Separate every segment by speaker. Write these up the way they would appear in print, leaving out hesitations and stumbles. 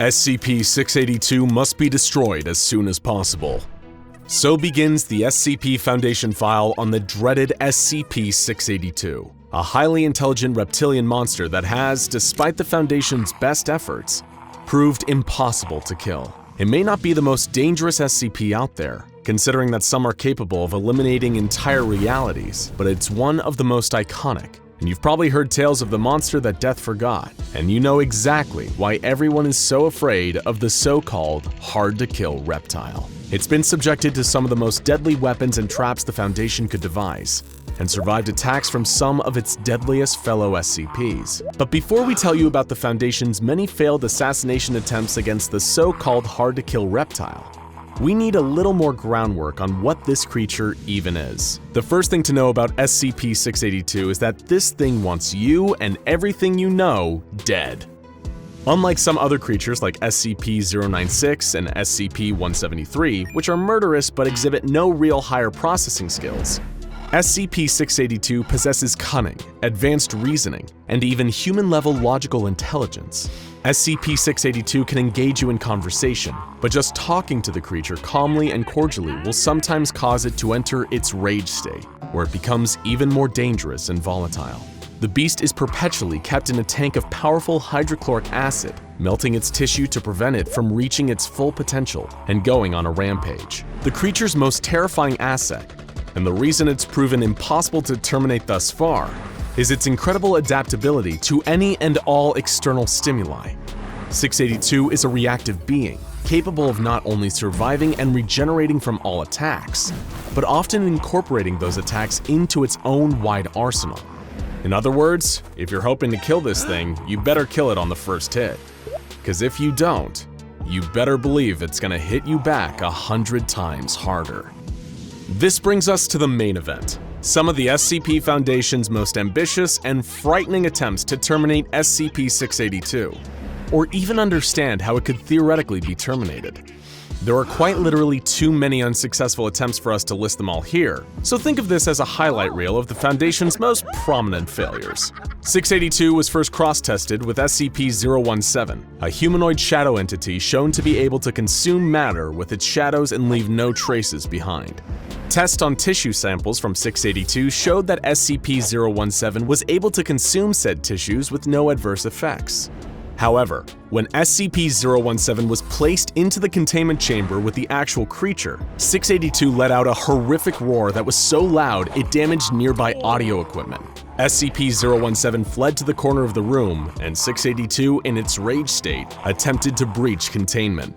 Speaker 1: SCP-682 must be destroyed as soon as possible. So begins the SCP Foundation file on the dreaded SCP-682, a highly intelligent reptilian monster that has, despite the Foundation's best efforts, proved impossible to kill. It may not be the most dangerous SCP out there, considering that some are capable of eliminating entire realities, but it's one of the most iconic. And you've probably heard tales of the monster that death forgot, and you know exactly why everyone is so afraid of the so-called hard-to-kill reptile. It's been subjected to some of the most deadly weapons and traps the Foundation could devise, and survived attacks from some of its deadliest fellow SCPs. But before we tell you about the Foundation's many failed assassination attempts against the so-called hard-to-kill reptile, we need a little more groundwork on what this creature even is. The first thing to know about SCP-682 is that this thing wants you and everything you know dead. Unlike some other creatures like SCP-096 and SCP-173, which are murderous but exhibit no real higher processing skills, SCP-682 possesses cunning, advanced reasoning, and even human-level logical intelligence. SCP-682 can engage you in conversation, but just talking to the creature calmly and cordially will sometimes cause it to enter its rage state, where it becomes even more dangerous and volatile. The beast is perpetually kept in a tank of powerful hydrochloric acid, melting its tissue to prevent it from reaching its full potential and going on a rampage. The creature's most terrifying asset, and the reason it's proven impossible to terminate thus far, is its incredible adaptability to any and all external stimuli. 682 is a reactive being, capable of not only surviving and regenerating from all attacks, but often incorporating those attacks into its own wide arsenal. In other words, if you're hoping to kill this thing, you better kill it on the first hit. Because if you don't, you better believe it's gonna hit you back 100 times harder. This brings us to the main event. Some of the SCP Foundation's most ambitious and frightening attempts to terminate SCP-682, or even understand how it could theoretically be terminated. There are quite literally too many unsuccessful attempts for us to list them all here, so think of this as a highlight reel of the Foundation's most prominent failures. 682 was first cross-tested with SCP-017, a humanoid shadow entity shown to be able to consume matter with its shadows and leave no traces behind. Tests on tissue samples from 682 showed that SCP-017 was able to consume said tissues with no adverse effects. However, when SCP-017 was placed into the containment chamber with the actual creature, 682 let out a horrific roar that was so loud it damaged nearby audio equipment. SCP-017 fled to the corner of the room, and 682, in its rage state, attempted to breach containment.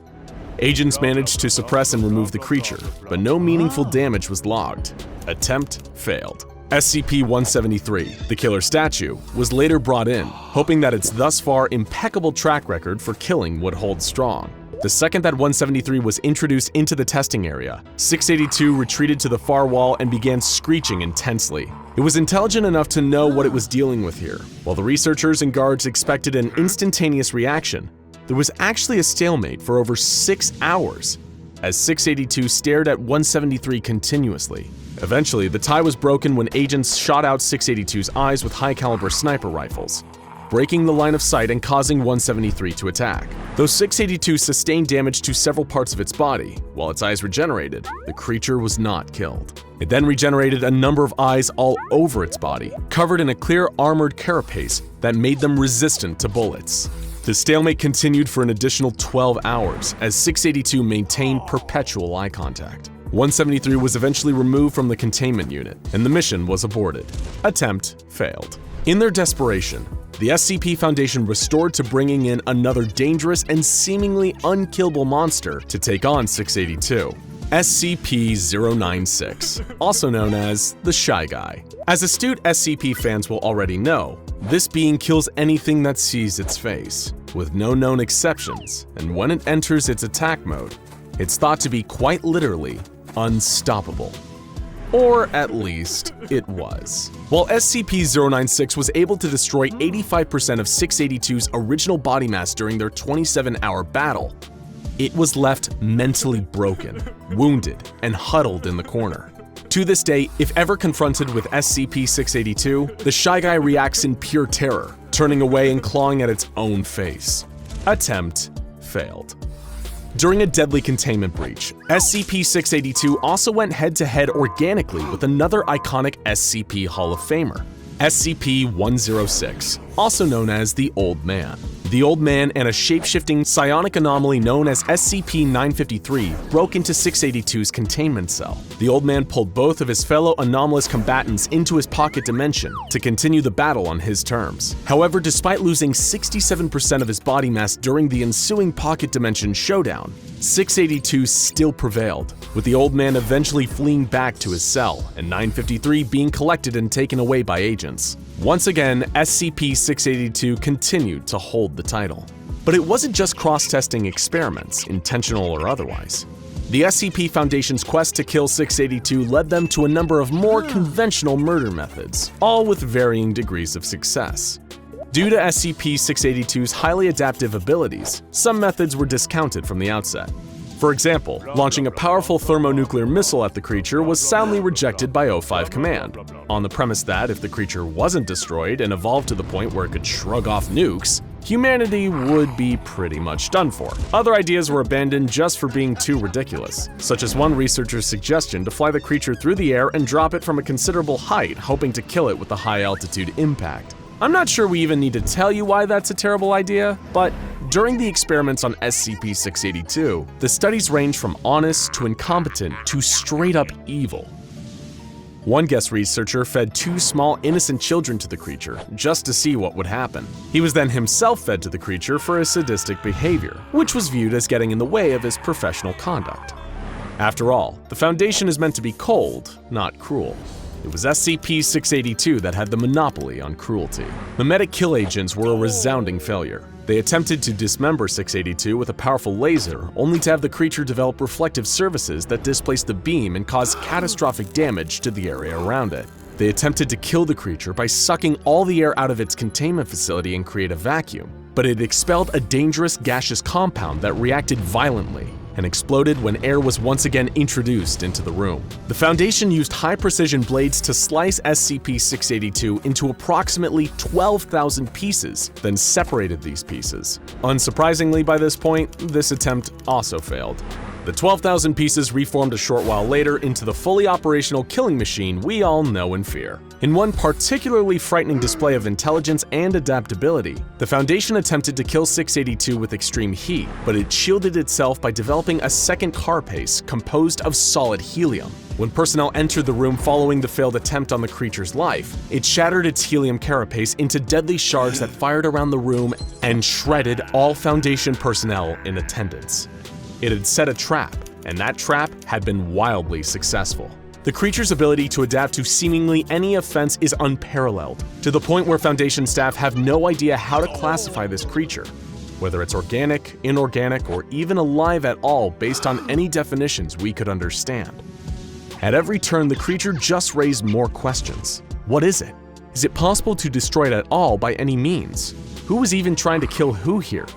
Speaker 1: Agents managed to suppress and remove the creature, but no meaningful damage was logged. Attempt failed. SCP-173, the killer statue, was later brought in, hoping that its thus far impeccable track record for killing would hold strong. The second that 173 was introduced into the testing area, 682 retreated to the far wall and began screeching intensely. It was intelligent enough to know what it was dealing with here. While the researchers and guards expected an instantaneous reaction, there was actually a stalemate for over 6 hours, as 682 stared at 173 continuously. Eventually, the tie was broken when agents shot out 682's eyes with high-caliber sniper rifles, breaking the line of sight and causing 173 to attack. Though 682 sustained damage to several parts of its body, while its eyes regenerated, the creature was not killed. It then regenerated a number of eyes all over its body, covered in a clear armored carapace that made them resistant to bullets. The stalemate continued for an additional 12 hours as 682 maintained perpetual eye contact. 173 was eventually removed from the containment unit, and the mission was aborted. Attempt failed. In their desperation, the SCP Foundation restored to bringing in another dangerous and seemingly unkillable monster to take on 682. SCP-096, also known as the Shy Guy. As astute SCP fans will already know, this being kills anything that sees its face, with no known exceptions, and when it enters its attack mode, it's thought to be quite literally unstoppable. Or at least, it was. While SCP-096 was able to destroy 85% of 682's original body mass during their 27-hour battle, it was left mentally broken, wounded, and huddled in the corner. To this day, if ever confronted with SCP-682, the Shy Guy reacts in pure terror, turning away and clawing at its own face. Attempt failed. During a deadly containment breach, SCP-682 also went head-to-head organically with another iconic SCP Hall of Famer, SCP-106, also known as the Old Man. The Old Man and a shape-shifting psionic anomaly known as SCP-953 broke into 682's containment cell. The Old Man pulled both of his fellow anomalous combatants into his pocket dimension to continue the battle on his terms. However, despite losing 67% of his body mass during the ensuing pocket dimension showdown, 682 still prevailed, with the Old Man eventually fleeing back to his cell and 953 being collected and taken away by agents. Once again, SCP-682 continued to hold the title. But it wasn't just cross-testing experiments, intentional or otherwise. The SCP Foundation's quest to kill 682 led them to a number of more conventional murder methods, all with varying degrees of success. Due to SCP-682's highly adaptive abilities, some methods were discounted from the outset. For example, launching a powerful thermonuclear missile at the creature was soundly rejected by O5 Command, on the premise that if the creature wasn't destroyed and evolved to the point where it could shrug off nukes, humanity would be pretty much done for. Other ideas were abandoned just for being too ridiculous, such as one researcher's suggestion to fly the creature through the air and drop it from a considerable height, hoping to kill it with a high-altitude impact. I'm not sure we even need to tell you why that's a terrible idea, but during the experiments on SCP-682, the studies range from honest to incompetent to straight-up evil. One guest researcher fed 2 small innocent children to the creature just to see what would happen. He was then himself fed to the creature for his sadistic behavior, which was viewed as getting in the way of his professional conduct. After all, the Foundation is meant to be cold, not cruel. It was SCP-682 that had the monopoly on cruelty. Mimetic kill agents were a resounding failure. They attempted to dismember 682 with a powerful laser, only to have the creature develop reflective surfaces that displaced the beam and caused catastrophic damage to the area around it. They attempted to kill the creature by sucking all the air out of its containment facility and create a vacuum, but it expelled a dangerous gaseous compound that reacted violently and exploded when air was once again introduced into the room. The Foundation used high-precision blades to slice SCP-682 into approximately 12,000 pieces, then separated these pieces. Unsurprisingly, by this point, this attempt also failed. The 12,000 pieces reformed a short while later into the fully operational killing machine we all know and fear. In one particularly frightening display of intelligence and adaptability, the Foundation attempted to kill 682 with extreme heat, but it shielded itself by developing a second carapace composed of solid helium. When personnel entered the room following the failed attempt on the creature's life, it shattered its helium carapace into deadly shards that fired around the room and shredded all Foundation personnel in attendance. It had set a trap, and that trap had been wildly successful. The creature's ability to adapt to seemingly any offense is unparalleled, to the point where Foundation staff have no idea how to classify this creature, whether it's organic, inorganic, or even alive at all based on any definitions we could understand. At every turn, the creature just raised more questions. What is it? Is it possible to destroy it at all by any means? Who was even trying to kill who here?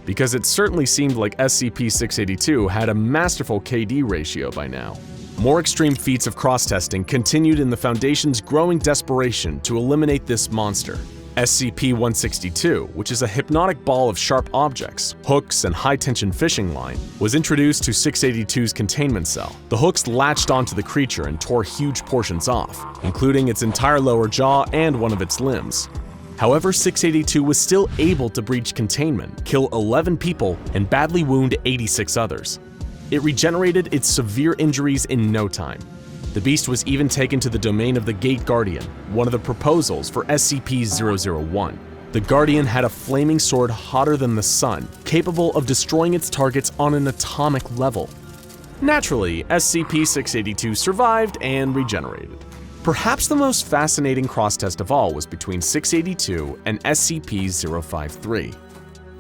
Speaker 1: Because it certainly seemed like SCP-682 had a masterful KD ratio by now. More extreme feats of cross-testing continued in the Foundation's growing desperation to eliminate this monster. SCP-162, which is a hypnotic ball of sharp objects, hooks, and high-tension fishing line, was introduced to 682's containment cell. The hooks latched onto the creature and tore huge portions off, including its entire lower jaw and one of its limbs. However, 682 was still able to breach containment, kill 11 people, and badly wound 86 others. It regenerated its severe injuries in no time. The beast was even taken to the domain of the Gate Guardian, one of the proposals for SCP-001. The Guardian had a flaming sword hotter than the sun, capable of destroying its targets on an atomic level. Naturally, SCP-682 survived and regenerated. Perhaps the most fascinating cross-test of all was between 682 and SCP-053,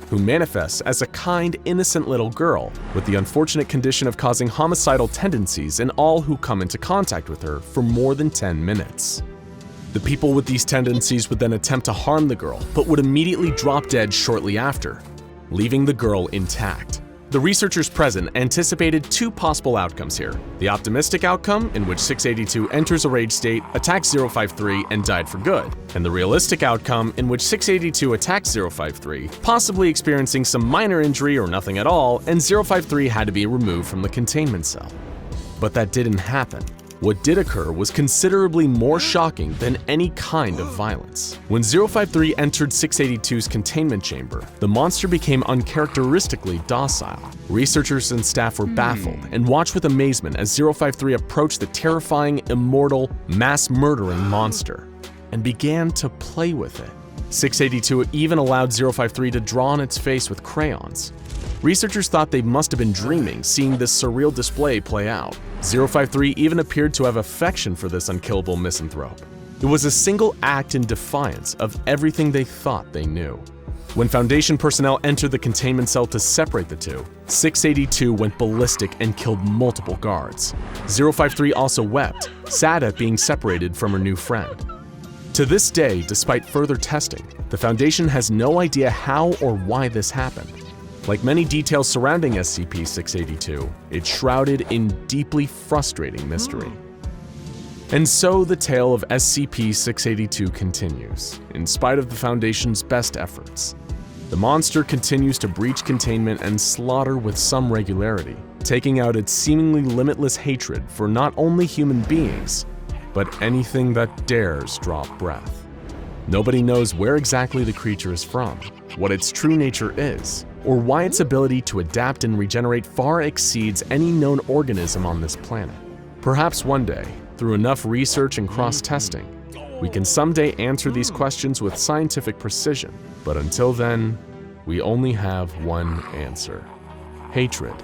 Speaker 1: who manifests as a kind, innocent little girl with the unfortunate condition of causing homicidal tendencies in all who come into contact with her for more than 10 minutes. The people with these tendencies would then attempt to harm the girl, but would immediately drop dead shortly after, leaving the girl intact. The researchers present anticipated two possible outcomes here. The optimistic outcome, in which 682 enters a rage state, attacks 053, and died for good, and the realistic outcome, in which 682 attacks 053, possibly experiencing some minor injury or nothing at all, and 053 had to be removed from the containment cell. But that didn't happen. What did occur was considerably more shocking than any kind of violence. When 053 entered 682's containment chamber, the monster became uncharacteristically docile. Researchers and staff were baffled and watched with amazement as 053 approached the terrifying, immortal, mass-murdering monster and began to play with it. 682 even allowed 053 to draw on its face with crayons. Researchers thought they must have been dreaming seeing this surreal display play out. 053 even appeared to have affection for this unkillable misanthrope. It was a single act in defiance of everything they thought they knew. When Foundation personnel entered the containment cell to separate the two, 682 went ballistic and killed multiple guards. 053 also wept, sad at being separated from her new friend. To this day, despite further testing, the Foundation has no idea how or why this happened. Like many details surrounding SCP-682, it's shrouded in deeply frustrating mystery. And so the tale of SCP-682 continues, in spite of the Foundation's best efforts. The monster continues to breach containment and slaughter with some regularity, taking out its seemingly limitless hatred for not only human beings, but anything that dares draw breath. Nobody knows where exactly the creature is from, what its true nature is, or why its ability to adapt and regenerate far exceeds any known organism on this planet. Perhaps one day, through enough research and cross-testing, we can someday answer these questions with scientific precision, but until then, we only have one answer. Hatred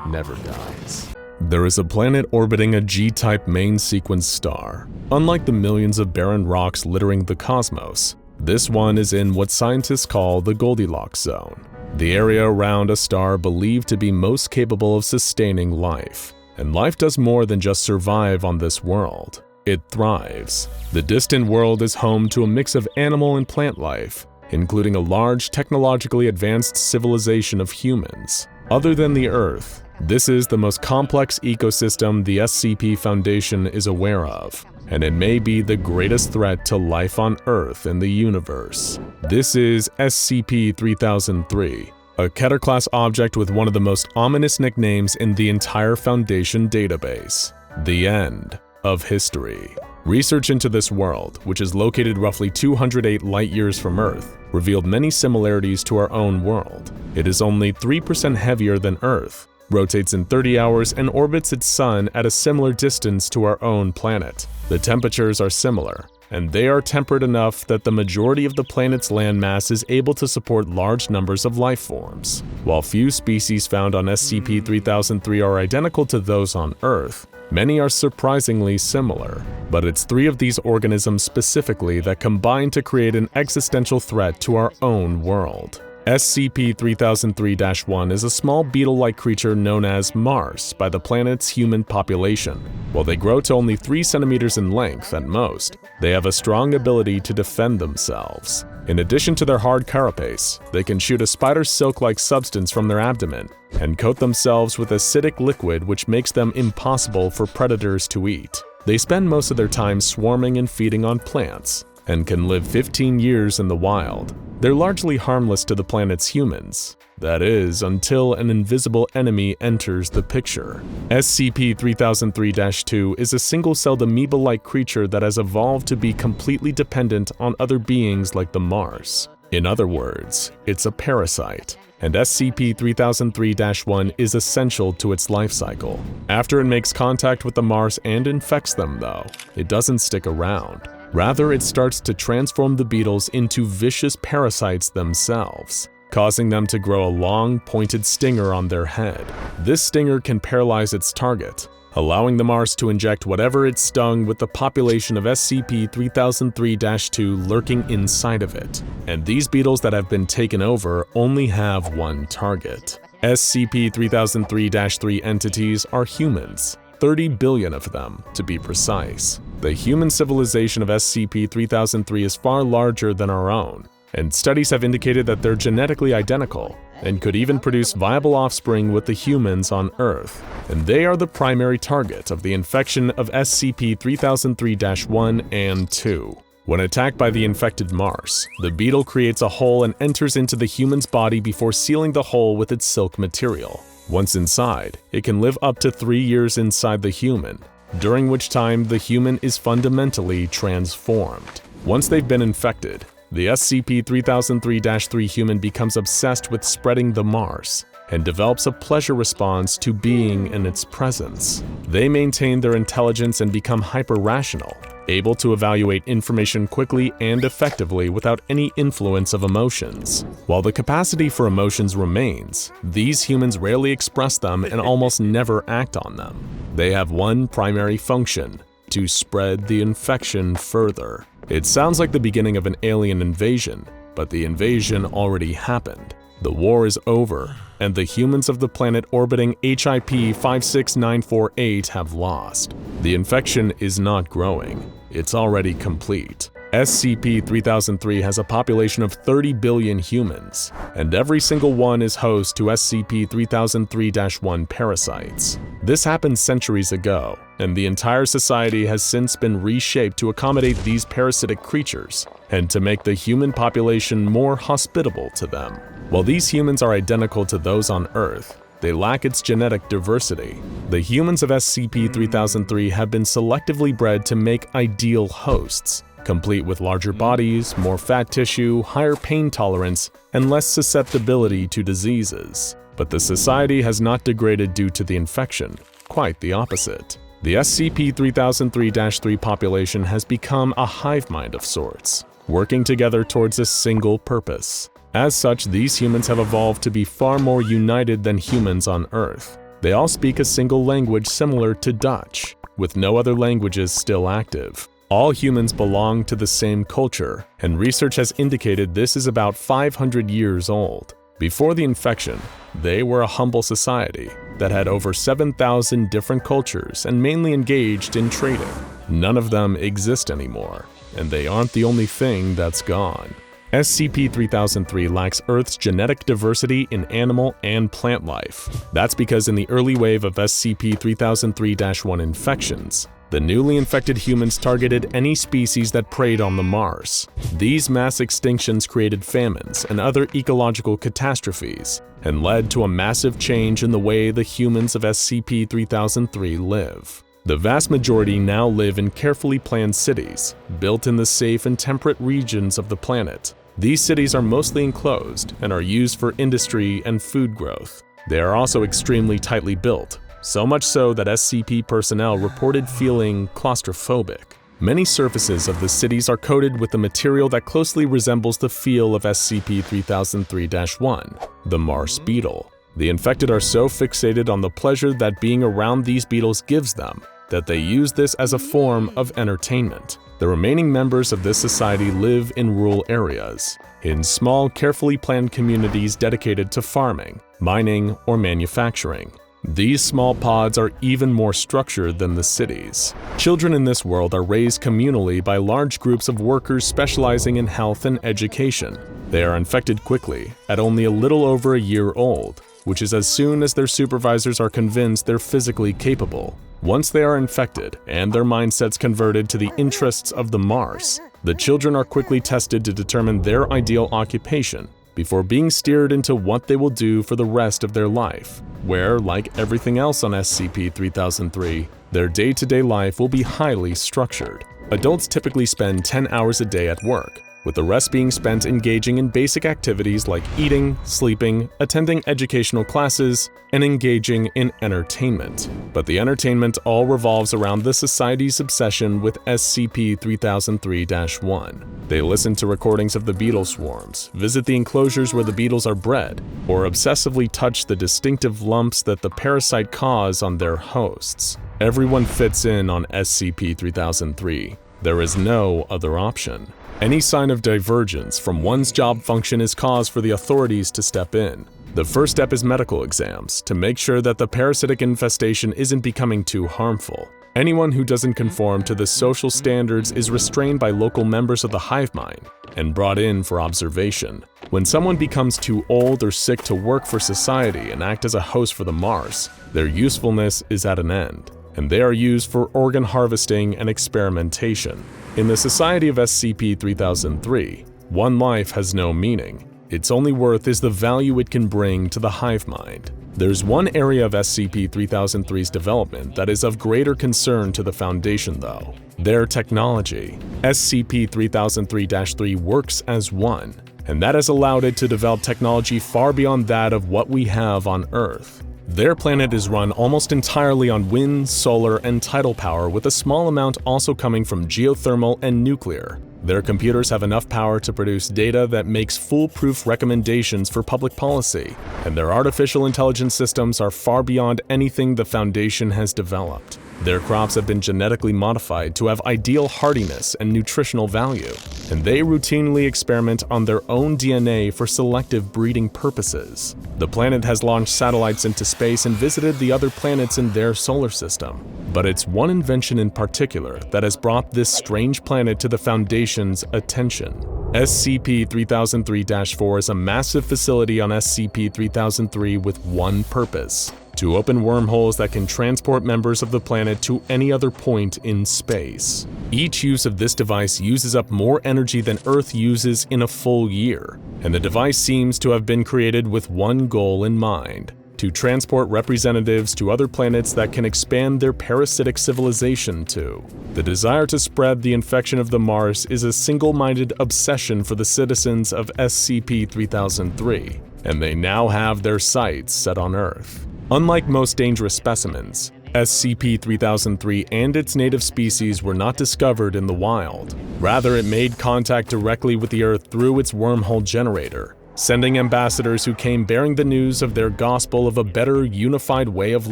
Speaker 1: never dies. There is a planet orbiting a G-type main sequence star. Unlike the millions of barren rocks littering the cosmos, this one is in what scientists call the Goldilocks zone, the area around a star believed to be most capable of sustaining life. And life does more than just survive on this world. It thrives. The distant world is home to a mix of animal and plant life, including a large, technologically advanced civilization of humans. Other than the Earth, this is the most complex ecosystem the SCP Foundation is aware of, and it may be the greatest threat to life on Earth in the universe. This is SCP-3003, a Keter-class object with one of the most ominous nicknames in the entire Foundation database: the End of History. Research into this world, which is located roughly 208 light-years from Earth, revealed many similarities to our own world. It is only 3% heavier than Earth, rotates in 30 hours, and orbits its sun at a similar distance to our own planet. The temperatures are similar, and they are temperate enough that the majority of the planet's landmass is able to support large numbers of life forms. While few species found on SCP-3003 are identical to those on Earth, many are surprisingly similar. But it's 3 of these organisms specifically that combine to create an existential threat to our own world. SCP-3003-1 is a small beetle-like creature known as Mars by the planet's human population. While they grow to only 3 centimeters in length at most, they have a strong ability to defend themselves. In addition to their hard carapace, they can shoot a spider silk-like substance from their abdomen and coat themselves with acidic liquid which makes them impossible for predators to eat. They spend most of their time swarming and feeding on plants, and can live 15 years in the wild. They're largely harmless to the planet's humans. That is, until an invisible enemy enters the picture. SCP-3003-2 is a single-celled amoeba-like creature that has evolved to be completely dependent on other beings like the Mars. In other words, it's a parasite, and SCP-3003-1 is essential to its life cycle. After it makes contact with the Mars and infects them, though, it doesn't stick around. Rather, it starts to transform the beetles into vicious parasites themselves, causing them to grow a long, pointed stinger on their head. This stinger can paralyze its target, allowing the Mars to inject whatever it stung with the population of SCP-3003-2 lurking inside of it. And these beetles that have been taken over only have one target. SCP-3003-3 entities are humans, 30 billion of them, to be precise. The human civilization of SCP-3003 is far larger than our own, and studies have indicated that they're genetically identical, and could even produce viable offspring with the humans on Earth, and they are the primary target of the infection of SCP-3003-1 and 2. When attacked by the infected Mars, the beetle creates a hole and enters into the human's body before sealing the hole with its silk material. Once inside, it can live up to 3 years inside the human, during which time the human is fundamentally transformed. Once they've been infected, the SCP-3003-3 human becomes obsessed with spreading the Mars and develops a pleasure response to being in its presence. They maintain their intelligence and become hyper-rational, able to evaluate information quickly and effectively without any influence of emotions. While the capacity for emotions remains, these humans rarely express them and almost never act on them. They have one primary function: to spread the infection further. It sounds like the beginning of an alien invasion, but the invasion already happened. The war is over, and the humans of the planet orbiting HIP 56948 have lost. The infection is not growing. It's already complete. SCP-3003 has a population of 30 billion humans, and every single one is host to SCP-3003-1 parasites. This happened centuries ago, and the entire society has since been reshaped to accommodate these parasitic creatures and to make the human population more hospitable to them. While these humans are identical to those on Earth, they lack its genetic diversity. The humans of SCP-3003 have been selectively bred to make ideal hosts, complete with larger bodies, more fat tissue, higher pain tolerance, and less susceptibility to diseases. But the society has not degraded due to the infection, quite the opposite. The SCP-3003-3 population has become a hive mind of sorts, working together towards a single purpose. As such, these humans have evolved to be far more united than humans on Earth. They all speak a single language similar to Dutch, with no other languages still active. All humans belong to the same culture, and research has indicated this is about 500 years old. Before the infection, they were a humble society that had over 7,000 different cultures and mainly engaged in trading. None of them exist anymore, and they aren't the only thing that's gone. SCP-3003 lacks Earth's genetic diversity in animal and plant life. That's because in the early wave of SCP-3003-1 infections, the newly infected humans targeted any species that preyed on the Mars. These mass extinctions created famines and other ecological catastrophes, and led to a massive change in the way the humans of SCP-3003 live. The vast majority now live in carefully planned cities, built in the safe and temperate regions of the planet. These cities are mostly enclosed and are used for industry and food growth. They are also extremely tightly built, so much so that SCP personnel reported feeling claustrophobic. Many surfaces of the cities are coated with a material that closely resembles the feel of SCP-3003-1, the Mars beetle. The infected are so fixated on the pleasure that being around these beetles gives them that they use this as a form of entertainment. The remaining members of this society live in rural areas, in small, carefully planned communities dedicated to farming, mining, or manufacturing. These small pods are even more structured than the cities. Children in this world are raised communally by large groups of workers specializing in health and education. They are infected quickly, at only a little over a year old, which is as soon as their supervisors are convinced they're physically capable. Once they are infected and their mindsets converted to the interests of the Mars, the children are quickly tested to determine their ideal occupation before being steered into what they will do for the rest of their life, where, like everything else on SCP-3003, their day-to-day life will be highly structured. Adults typically spend 10 hours a day at work, with the rest being spent engaging in basic activities like eating, sleeping, attending educational classes, and engaging in entertainment. But the entertainment all revolves around the society's obsession with SCP-3003-1. They listen to recordings of the beetle swarms, visit the enclosures where the beetles are bred, or obsessively touch the distinctive lumps that the parasite cause on their hosts. Everyone fits in on SCP-3003. There is no other option. Any sign of divergence from one's job function is cause for the authorities to step in. The first step is medical exams to make sure that the parasitic infestation isn't becoming too harmful. Anyone who doesn't conform to the social standards is restrained by local members of the hive mind and brought in for observation. When someone becomes too old or sick to work for society and act as a host for the Mars, their usefulness is at an end, and they are used for organ harvesting and experimentation. In the society of SCP-3003, one life has no meaning. Its only worth is the value it can bring to the hive mind. There's one area of SCP-3003's development that is of greater concern to the Foundation though: their technology. SCP-3003-3 works as one, and that has allowed it to develop technology far beyond that of what we have on Earth. Their planet is run almost entirely on wind, solar, and tidal power, with a small amount also coming from geothermal and nuclear. Their computers have enough power to produce data that makes foolproof recommendations for public policy, and their artificial intelligence systems are far beyond anything the Foundation has developed. Their crops have been genetically modified to have ideal hardiness and nutritional value, and they routinely experiment on their own DNA for selective breeding purposes. The planet has launched satellites into space and visited the other planets in their solar system, but it's one invention in particular that has brought this strange planet to the Foundation's attention. SCP-3003-4 is a massive facility on SCP-3003 with one purpose: to open wormholes that can transport members of the planet to any other point in space. Each use of this device uses up more energy than Earth uses in a full year, and the device seems to have been created with one goal in mind: to transport representatives to other planets that can expand their parasitic civilization to. The desire to spread the infection of the Mars is a single-minded obsession for the citizens of SCP-3003, and they now have their sights set on Earth. Unlike most dangerous specimens, SCP-3003 and its native species were not discovered in the wild. Rather, it made contact directly with the Earth through its wormhole generator, sending ambassadors who came bearing the news of their gospel of a better, unified way of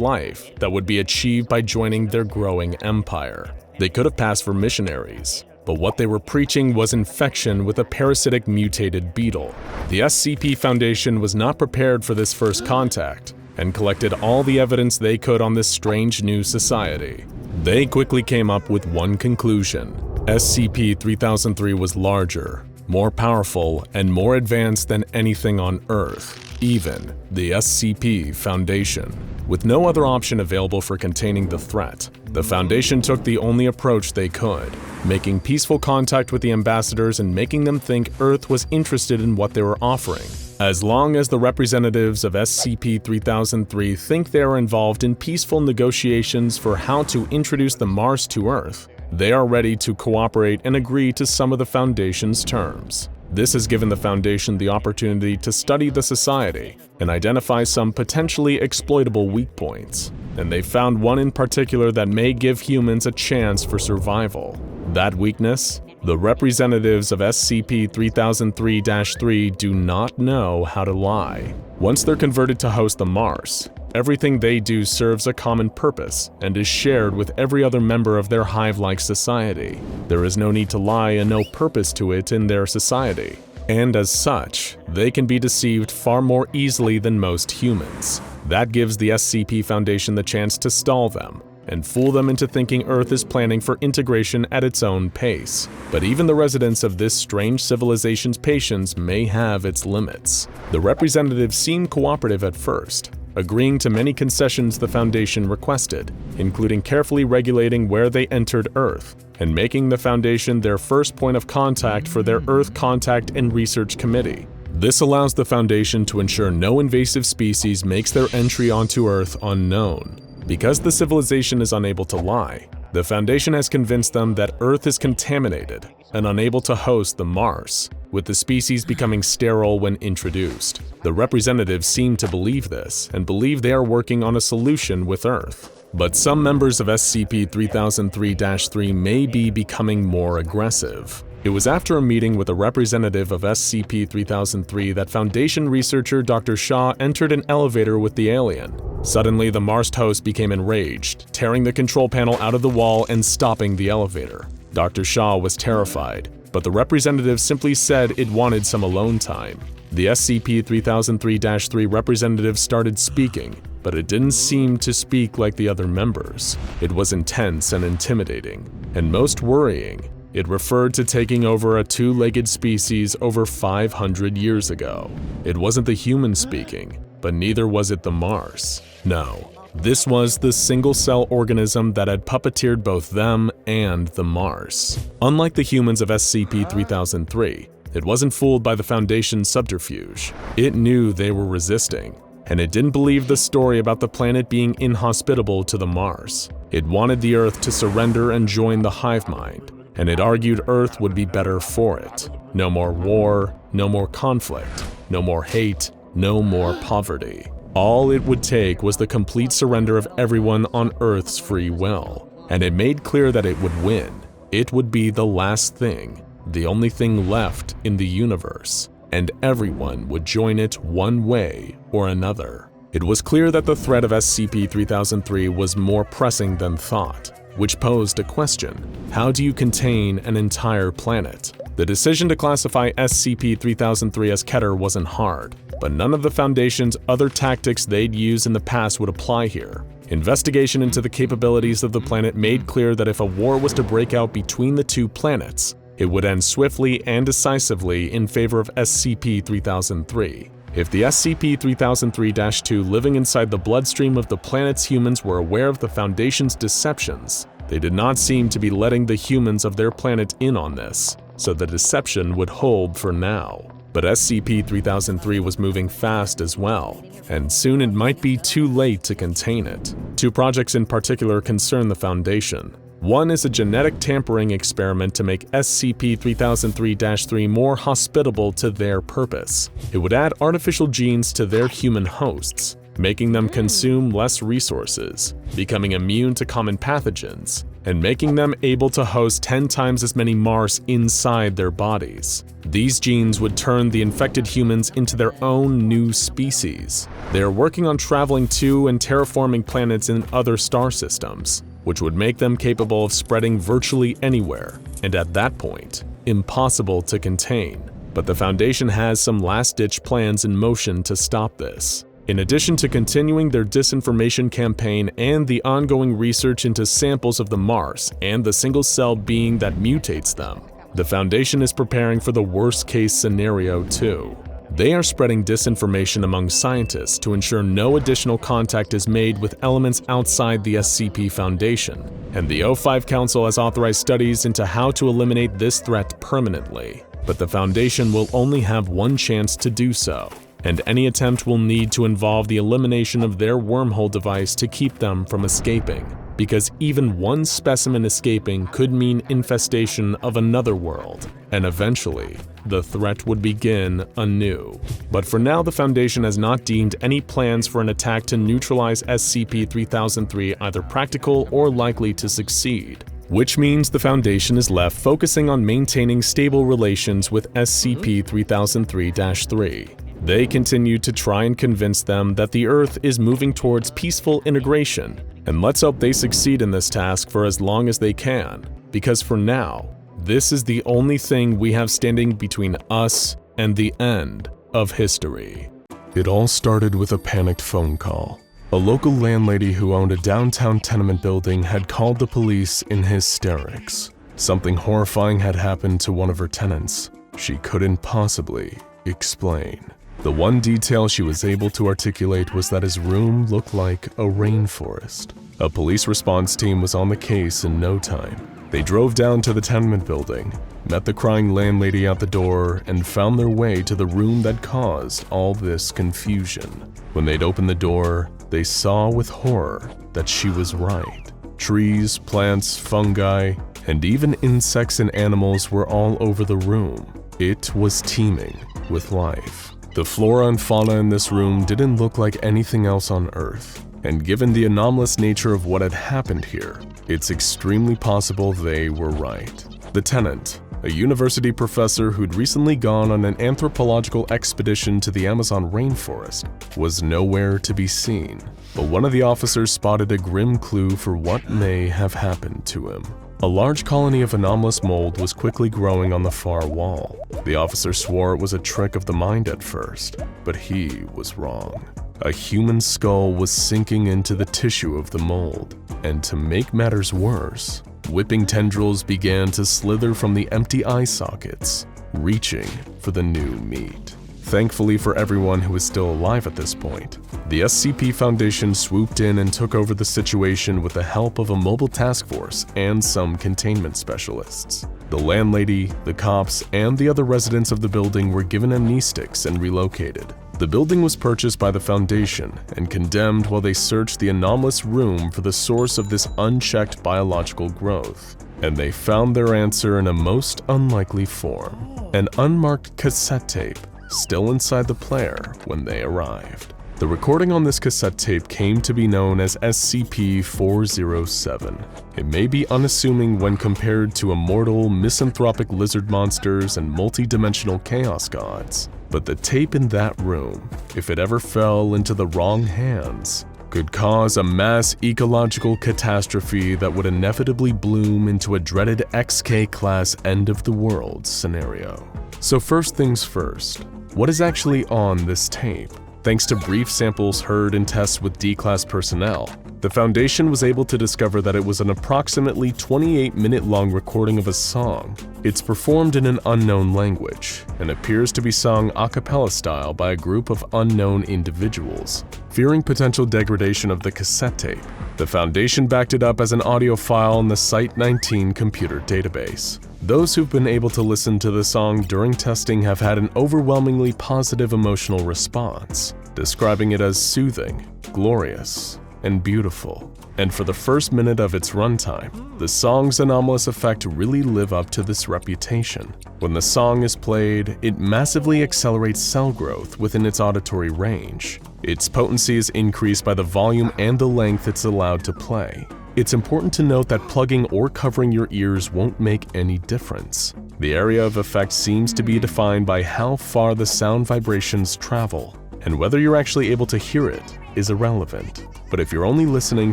Speaker 1: life that would be achieved by joining their growing empire. They could have passed for missionaries, but what they were preaching was infection with a parasitic mutated beetle. The SCP Foundation was not prepared for this first contact, and collected all the evidence they could on this strange new society. They quickly came up with one conclusion: SCP-3003 was larger, more powerful, and more advanced than anything on Earth, even the SCP Foundation. With no other option available for containing the threat, the Foundation took the only approach they could, making peaceful contact with the ambassadors and making them think Earth was interested in what they were offering. As long as the representatives of SCP-3003 think they are involved in peaceful negotiations for how to introduce the Mars to Earth, they are ready to cooperate and agree to some of the Foundation's terms. This has given the Foundation the opportunity to study the society and identify some potentially exploitable weak points, and they found one in particular that may give humans a chance for survival. That weakness? The representatives of SCP-3003-3 do not know how to lie. Once they're converted to host the Mars, everything they do serves a common purpose and is shared with every other member of their hive-like society. There is no need to lie and no purpose to it in their society, and as such, they can be deceived far more easily than most humans. That gives the SCP Foundation the chance to stall them and fool them into thinking Earth is planning for integration at its own pace. But even the residents of this strange civilization's patience may have its limits. The representatives seemed cooperative at first, agreeing to many concessions the Foundation requested, including carefully regulating where they entered Earth, and making the Foundation their first point of contact for their Earth Contact and Research Committee. This allows the Foundation to ensure no invasive species makes their entry onto Earth unknown. Because the civilization is unable to lie, the Foundation has convinced them that Earth is contaminated and unable to host the Mars, with the species becoming sterile when introduced. The representatives seem to believe this and believe they are working on a solution with Earth. But some members of SCP-3003-3 may be becoming more aggressive. It was after a meeting with a representative of SCP-3003 that Foundation researcher Dr. Shaw entered an elevator with the alien. Suddenly, the Mars host became enraged, tearing the control panel out of the wall and stopping the elevator. Dr. Shaw was terrified, but the representative simply said it wanted some alone time. The SCP-3003-3 representative started speaking, but it didn't seem to speak like the other members. It was intense and intimidating, and most worrying, it referred to taking over a two-legged species over 500 years ago. It wasn't the human speaking, but neither was it the Mars. No, this was the single-cell organism that had puppeteered both them and the Mars. Unlike the humans of SCP-3003, it wasn't fooled by the Foundation's subterfuge. It knew they were resisting, and it didn't believe the story about the planet being inhospitable to the Mars. It wanted the Earth to surrender and join the Hive mind, and it argued Earth would be better for it. No more war, no more conflict, no more hate, no more poverty. All it would take was the complete surrender of everyone on Earth's free will, and it made clear that it would win. It would be the last thing, the only thing left in the universe, and everyone would join it one way or another. It was clear that the threat of SCP-3003 was more pressing than thought, which posed a question: how do you contain an entire planet? The decision to classify SCP-3003 as Keter wasn't hard, but none of the Foundation's other tactics they'd used in the past would apply here. Investigation into the capabilities of the planet made clear that if a war was to break out between the two planets, it would end swiftly and decisively in favor of SCP-3003. If the SCP-3003-2 living inside the bloodstream of the planet's humans were aware of the Foundation's deceptions, they did not seem to be letting the humans of their planet in on this, so the deception would hold for now. But SCP-3003 was moving fast as well, and soon it might be too late to contain it. Two projects in particular concern the Foundation. One is a genetic tampering experiment to make SCP-3003-3 more hospitable to their purpose. It would add artificial genes to their human hosts, making them consume less resources, becoming immune to common pathogens, and making them able to host 10 times as many Mars inside their bodies. These genes would turn the infected humans into their own new species. They are working on traveling to and terraforming planets in other star systems, which would make them capable of spreading virtually anywhere, and at that point, impossible to contain. But the Foundation has some last-ditch plans in motion to stop this. In addition to continuing their disinformation campaign and the ongoing research into samples of the Mars and the single-cell being that mutates them, the Foundation is preparing for the worst-case scenario too. They are spreading disinformation among scientists to ensure no additional contact is made with elements outside the SCP Foundation, and the O5 Council has authorized studies into how to eliminate this threat permanently. But the Foundation will only have one chance to do so, and any attempt will need to involve the elimination of their wormhole device to keep them from escaping, because even one specimen escaping could mean infestation of another world, and eventually, the threat would begin anew. But for now, the Foundation has not deemed any plans for an attack to neutralize SCP-3003 either practical or likely to succeed, which means the Foundation is left focusing on maintaining stable relations with SCP-3003-3. They continue to try and convince them that the Earth is moving towards peaceful integration, and let's hope they succeed in this task for as long as they can, because for now, this is the only thing we have standing between us and the end of history. It all started with a panicked phone call. A local landlady who owned a downtown tenement building had called the police in hysterics. Something horrifying had happened to one of her tenants. She couldn't possibly explain. The one detail she was able to articulate was that his room looked like a rainforest. A police response team was on the case in no time. They drove down to the tenement building, met the crying landlady at the door, and found their way to the room that caused all this confusion. When they'd opened the door, they saw with horror that she was right. Trees, plants, fungi, and even insects and animals were all over the room. It was teeming with life. The flora and fauna in this room didn't look like anything else on Earth, and given the anomalous nature of what had happened here, it's extremely possible they were right. The tenant, a university professor who'd recently gone on an anthropological expedition to the Amazon rainforest, was nowhere to be seen, but one of the officers spotted a grim clue for what may have happened to him. A large colony of anomalous mold was quickly growing on the far wall. The officer swore it was a trick of the mind at first, but he was wrong. A human skull was sinking into the tissue of the mold, and to make matters worse, whipping tendrils began to slither from the empty eye sockets, reaching for the new meat. Thankfully for everyone who is still alive at this point, the SCP Foundation swooped in and took over the situation with the help of a mobile task force and some containment specialists. The landlady, the cops, and the other residents of the building were given amnestics and relocated. The building was purchased by the Foundation and condemned while they searched the anomalous room for the source of this unchecked biological growth. And they found their answer in a most unlikely form: an unmarked cassette tape still inside the player when they arrived. The recording on this cassette tape came to be known as SCP-407. It may be unassuming when compared to immortal, misanthropic lizard monsters and multi-dimensional chaos gods, but the tape in that room, if it ever fell into the wrong hands, could cause a mass ecological catastrophe that would inevitably bloom into a dreaded XK-class end-of-the-world scenario. So first things first, what is actually on this tape? Thanks to brief samples heard in tests with D-Class personnel, the Foundation was able to discover that it was an approximately 28-minute-long recording of a song. It's performed in an unknown language, and appears to be sung a cappella style by a group of unknown individuals. Fearing potential degradation of the cassette tape, the Foundation backed it up as an audio file in the Site-19 computer database. Those who've been able to listen to the song during testing have had an overwhelmingly positive emotional response, describing it as soothing, glorious, and beautiful. And for the first minute of its runtime, the song's anomalous effect really live up to this reputation. When the song is played, it massively accelerates cell growth within its auditory range. Its potency is increased by the volume and the length it's allowed to play. It's important to note that plugging or covering your ears won't make any difference. The area of effect seems to be defined by how far the sound vibrations travel, and whether you're actually able to hear it is irrelevant. But if you're only listening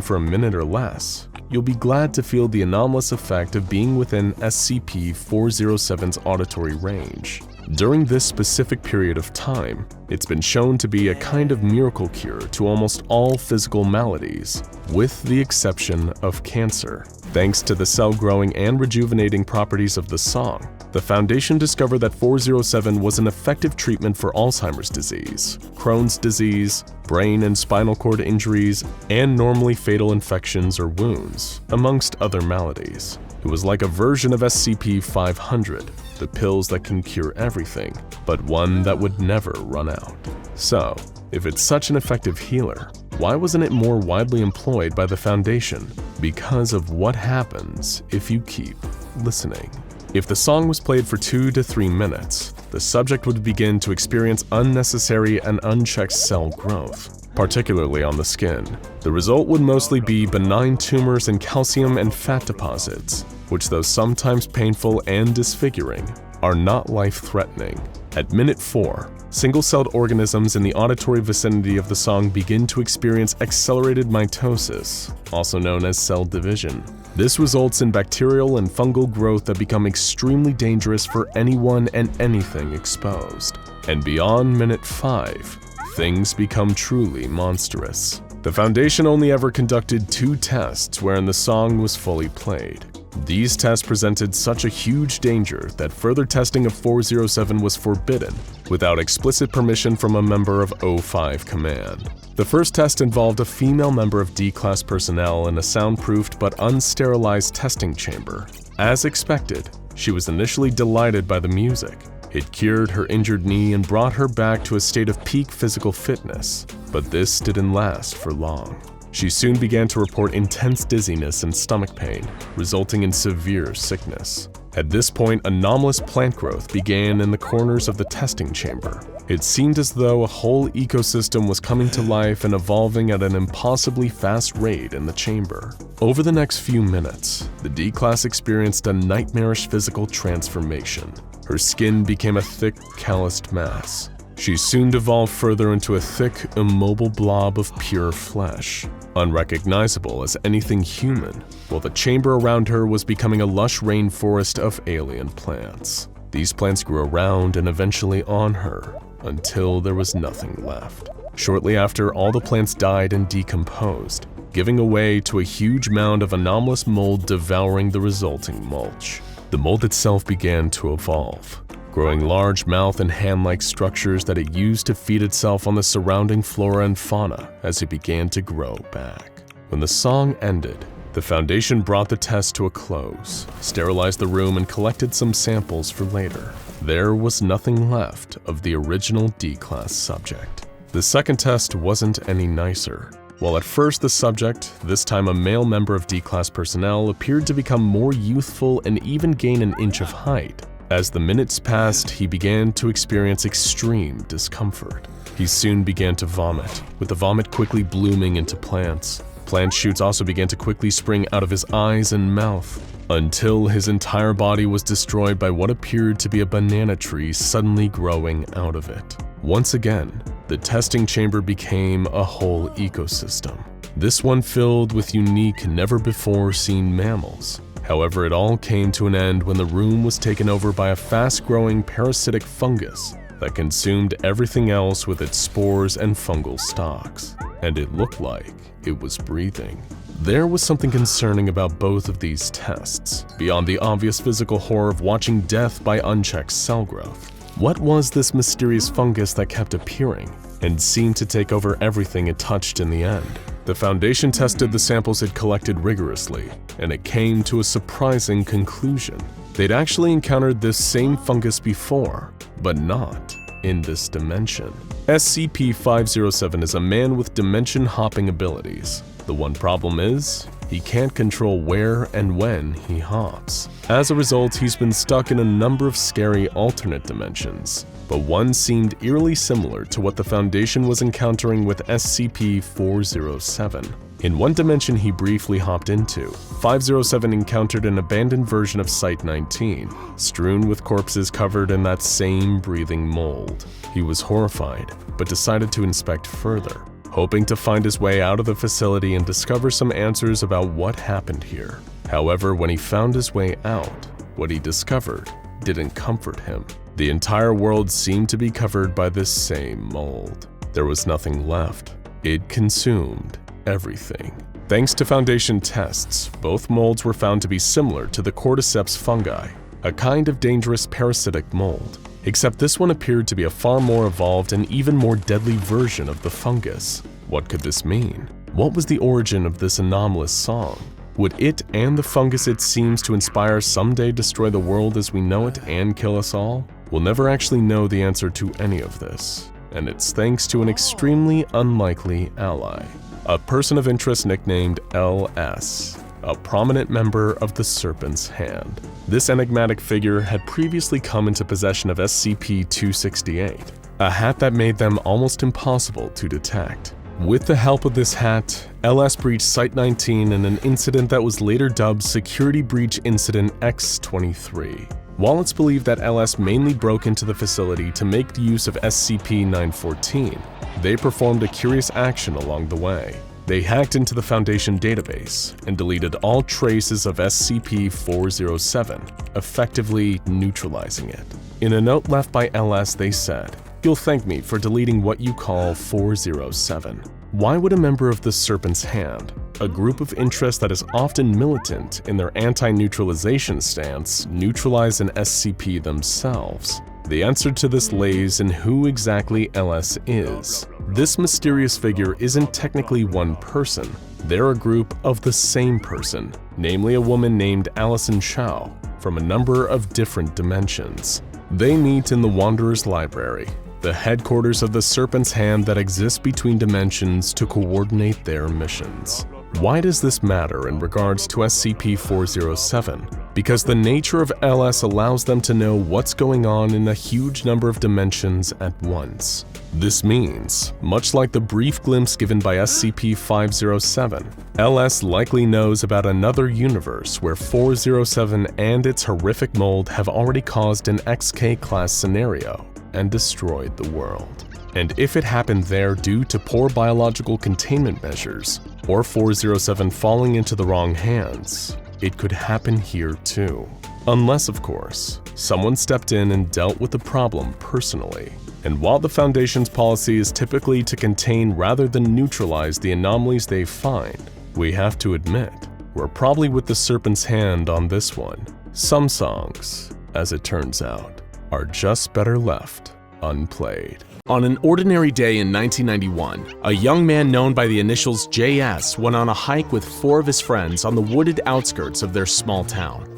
Speaker 1: for a minute or less, you'll be glad to feel the anomalous effect of being within SCP-407's auditory range. During this specific period of time, it's been shown to be a kind of miracle cure to almost all physical maladies, with the exception of cancer. Thanks to the cell-growing and rejuvenating properties of the song, the Foundation discovered that 407 was an effective treatment for Alzheimer's disease, Crohn's disease, brain and spinal cord injuries, and normally fatal infections or wounds, amongst other maladies. It was like a version of SCP-500, the pills that can cure everything, but one that would never run out. So, if it's such an effective healer, why wasn't it more widely employed by the Foundation? Because of what happens if you keep listening. If the song was played for 2 to 3 minutes, the subject would begin to experience unnecessary and unchecked cell growth, particularly on the skin. The result would mostly be benign tumors and calcium and fat deposits, which, though sometimes painful and disfiguring, are not life-threatening. At minute 4, single-celled organisms in the auditory vicinity of the song begin to experience accelerated mitosis, also known as cell division. This results in bacterial and fungal growth that become extremely dangerous for anyone and anything exposed. And beyond minute 5, things become truly monstrous. The Foundation only ever conducted 2 tests wherein the song was fully played. These tests presented such a huge danger that further testing of 407 was forbidden without explicit permission from a member of O5 Command. The first test involved a female member of D-Class personnel in a soundproofed but unsterilized testing chamber. As expected, she was initially delighted by the music. It cured her injured knee and brought her back to a state of peak physical fitness, but this didn't last for long. She soon began to report intense dizziness and stomach pain, resulting in severe sickness. At this point, anomalous plant growth began in the corners of the testing chamber. It seemed as though a whole ecosystem was coming to life and evolving at an impossibly fast rate in the chamber. Over the next few minutes, the D-Class experienced a nightmarish physical transformation. Her skin became a thick, calloused mass. She soon devolved further into a thick, immobile blob of pure flesh, unrecognizable as anything human, while the chamber around her was becoming a lush rainforest of alien plants. These plants grew around and eventually on her, until there was nothing left. Shortly after, all the plants died and decomposed, giving way to a huge mound of anomalous mold devouring the resulting mulch. The mold itself began to evolve, growing large mouth and hand-like structures that it used to feed itself on the surrounding flora and fauna as it began to grow back. When the song ended, the Foundation brought the test to a close, sterilized the room, and collected some samples for later. There was nothing left of the original D-Class subject. The second test wasn't any nicer. While at first the subject, this time a male member of D-Class personnel, appeared to become more youthful and even gain an inch of height, as the minutes passed, he began to experience extreme discomfort. He soon began to vomit, with the vomit quickly blooming into plants. Plant shoots also began to quickly spring out of his eyes and mouth, until his entire body was destroyed by what appeared to be a banana tree suddenly growing out of it. Once again, the testing chamber became a whole ecosystem, this one filled with unique, never-before-seen mammals. However, it all came to an end when the room was taken over by a fast-growing parasitic fungus that consumed everything else with its spores and fungal stalks, and it looked like it was breathing. There was something concerning about both of these tests, beyond the obvious physical horror of watching death by unchecked cell growth. What was this mysterious fungus that kept appearing and seemed to take over everything it touched in the end? The Foundation tested the samples it collected rigorously, and it came to a surprising conclusion. They'd actually encountered this same fungus before, but not in this dimension. SCP-507 is a man with dimension-hopping abilities. The one problem is, he can't control where and when he hops. As a result, he's been stuck in a number of scary alternate dimensions, but one seemed eerily similar to what the Foundation was encountering with SCP-407. In one dimension he briefly hopped into, 507 encountered an abandoned version of Site-19, strewn with corpses covered in that same breathing mold. He was horrified, but decided to inspect further, hoping to find his way out of the facility and discover some answers about what happened here. However, when he found his way out, what he discovered didn't comfort him. The entire world seemed to be covered by this same mold. There was nothing left. It consumed everything. Thanks to Foundation tests, both molds were found to be similar to the cordyceps fungi, a kind of dangerous parasitic mold, except this one appeared to be a far more evolved and even more deadly version of the fungus. What could this mean? What was the origin of this anomalous song? Would it and the fungus it seems to inspire someday destroy the world as we know it and kill us all? We'll never actually know the answer to any of this, and it's thanks to an extremely unlikely ally, a person of interest nicknamed LS, a prominent member of the Serpent's Hand. This enigmatic figure had previously come into possession of SCP-268, a hat that made them almost impossible to detect. With the help of this hat, LS breached Site-19 in an incident that was later dubbed Security Breach Incident X-23. While it's believed that LS mainly broke into the facility to make use of SCP-914, they performed a curious action along the way. They hacked into the Foundation database and deleted all traces of SCP-407, effectively neutralizing it. In a note left by LS, they said, "You'll thank me for deleting what you call 407. Why would a member of the Serpent's Hand, a group of interest that is often militant in their anti-neutralization stance, neutralize an SCP themselves? The answer to this lays in who exactly LS is. This mysterious figure isn't technically one person. They're a group of the same person, namely a woman named Allison Chow, from a number of different dimensions. They meet in the Wanderer's Library, the headquarters of the Serpent's Hand that exists between dimensions to coordinate their missions. Why does this matter in regards to SCP-407? Because the nature of LS allows them to know what's going on in a huge number of dimensions at once. This means, much like the brief glimpse given by SCP-507, LS likely knows about another universe where 407 and its horrific mold have already caused an XK-class scenario and destroyed the world. And if it happened there due to poor biological containment measures, or 407 falling into the wrong hands, it could happen here too. Unless, of course, someone stepped in and dealt with the problem personally, And while the Foundation's policy is typically to contain rather than neutralize the anomalies they find, we have to admit, we're probably with the serpent's hand on this one. Some songs, as it turns out, are just better left unplayed. On an ordinary day in 1991, a young man known by the initials JS went on a hike with 4 of his friends on the wooded outskirts of their small town.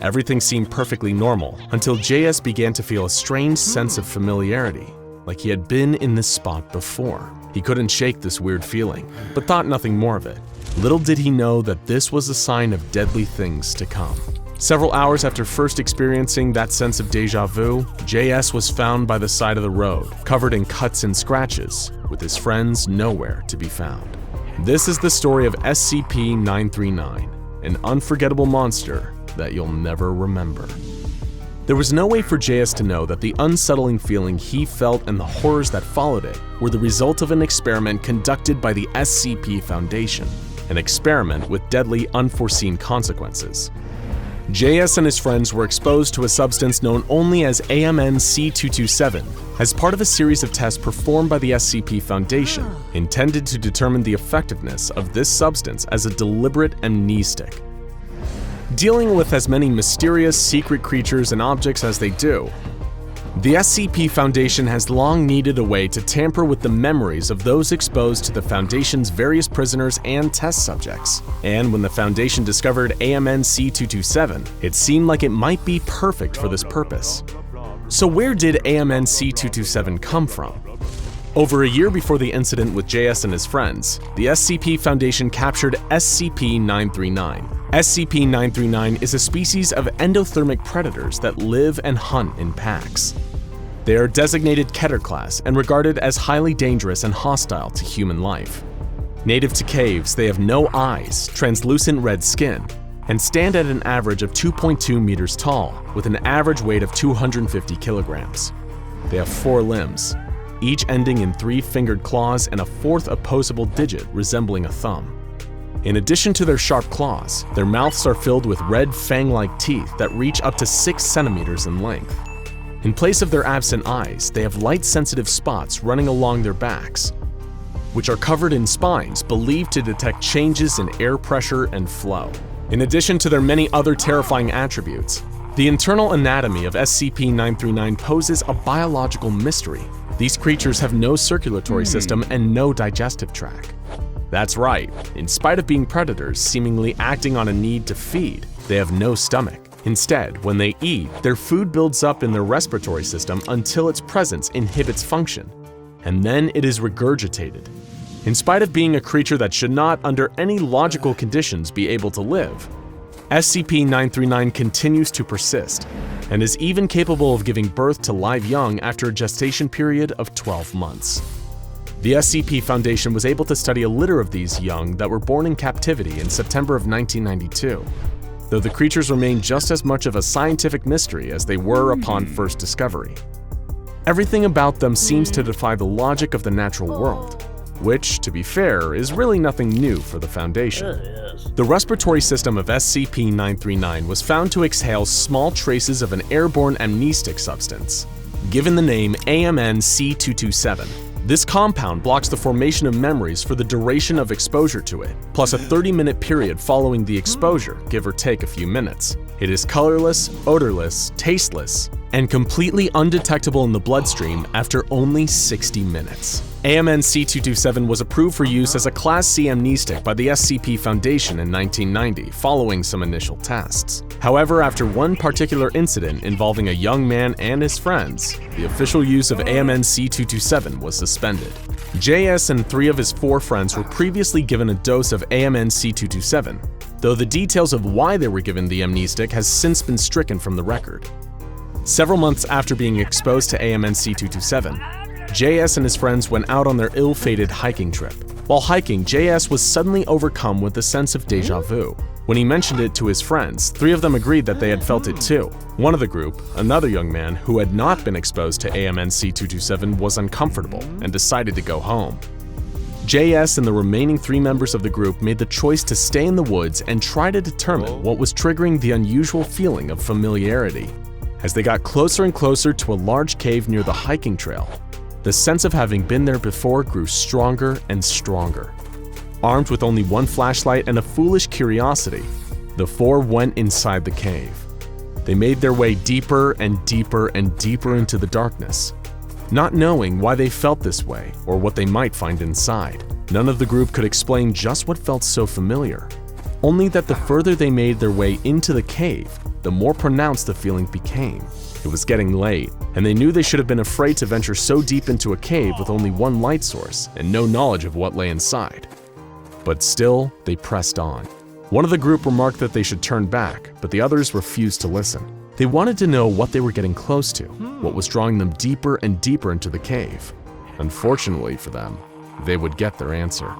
Speaker 1: Everything seemed perfectly normal until JS began to feel a strange sense of familiarity, like he had been in this spot before. He couldn't shake this weird feeling, but thought nothing more of it. Little did he know that this was a sign of deadly things to come. Several hours after first experiencing that sense of deja vu, JS was found by the side of the road, covered in cuts and scratches, with his friends nowhere to be found. This is the story of SCP-939, an unforgettable monster that you'll never remember. There was no way for JS to know that the unsettling feeling he felt and the horrors that followed it were the result of an experiment conducted by the SCP Foundation, an experiment with deadly unforeseen consequences. JS and his friends were exposed to a substance known only as AMN-C227 as part of a series of tests performed by the SCP Foundation, intended to determine the effectiveness of this substance as a deliberate amnestic. Dealing with as many mysterious, secret creatures and objects as they do, the SCP Foundation has long needed a way to tamper with the memories of those exposed to the Foundation's various prisoners and test subjects. And when the Foundation discovered AMN-C227, it seemed like it might be perfect for this purpose. So where did AMN-C227 come from? Over a year before the incident with JS and his friends, the SCP Foundation captured SCP-939. SCP-939 is a species of endothermic predators that live and hunt in packs. They are designated Keter class and regarded as highly dangerous and hostile to human life. Native to caves, they have no eyes, translucent red skin, and stand at an average of 2.2 meters tall, with an average weight of 250 kilograms. They have 4 limbs, each ending in 3-fingered claws and a 4th opposable digit resembling a thumb. In addition to their sharp claws, their mouths are filled with red fang-like teeth that reach up to 6 centimeters in length. In place of their absent eyes, they have light-sensitive spots running along their backs, which are covered in spines believed to detect changes in air pressure and flow. In addition to their many other terrifying attributes, the internal anatomy of SCP-939 poses a biological mystery. These creatures have no circulatory system and no digestive tract. That's right, in spite of being predators seemingly acting on a need to feed, they have no stomach. Instead, when they eat, their food builds up in their respiratory system until its presence inhibits function, and then it is regurgitated. In spite of being a creature that should not, under any logical conditions, be able to live, SCP-939 continues to persist, and is even capable of giving birth to live young after a gestation period of 12 months. The SCP Foundation was able to study a litter of these young that were born in captivity in September of 1992, though the creatures remain just as much of a scientific mystery as they were upon first discovery. Everything about them seems to defy the logic of the natural world, which, to be fair, is really nothing new for the Foundation. The respiratory system of SCP-939 was found to exhale small traces of an airborne amnestic substance, given the name AMN-C227. This compound blocks the formation of memories for the duration of exposure to it, plus a 30-minute period following the exposure, give or take a few minutes. It is colorless, odorless, tasteless, and completely undetectable in the bloodstream after only 60 minutes. AMN-C227 was approved for use as a Class C amnestic by the SCP Foundation in 1990, following some initial tests. However, after one particular incident involving a young man and his friends, the official use of AMN-C227 was suspended. JS and 3 of his 4 friends were previously given a dose of AMN-C227, though the details of why they were given the amnestic has since been stricken from the record. Several months after being exposed to AMN-C227, JS and his friends went out on their ill-fated hiking trip. While hiking, JS was suddenly overcome with a sense of deja vu. When he mentioned it to his friends, 3 of them agreed that they had felt it too. One of the group, another young man who had not been exposed to AMN-C227, was uncomfortable and decided to go home. JS and the remaining 3 members of the group made the choice to stay in the woods and try to determine what was triggering the unusual feeling of familiarity. As they got closer and closer to a large cave near the hiking trail, the sense of having been there before grew stronger and stronger. Armed with only one flashlight and a foolish curiosity, the four went inside the cave. They made their way deeper and deeper and deeper into the darkness, not knowing why they felt this way or what they might find inside. None of the group could explain just what felt so familiar, only that the further they made their way into the cave, the more pronounced the feeling became. It was getting late, and they knew they should have been afraid to venture so deep into a cave with only one light source and no knowledge of what lay inside. But still, they pressed on. One of the group remarked that they should turn back, but the others refused to listen. They wanted to know what they were getting close to, what was drawing them deeper and deeper into the cave. Unfortunately for them, they would get their answer.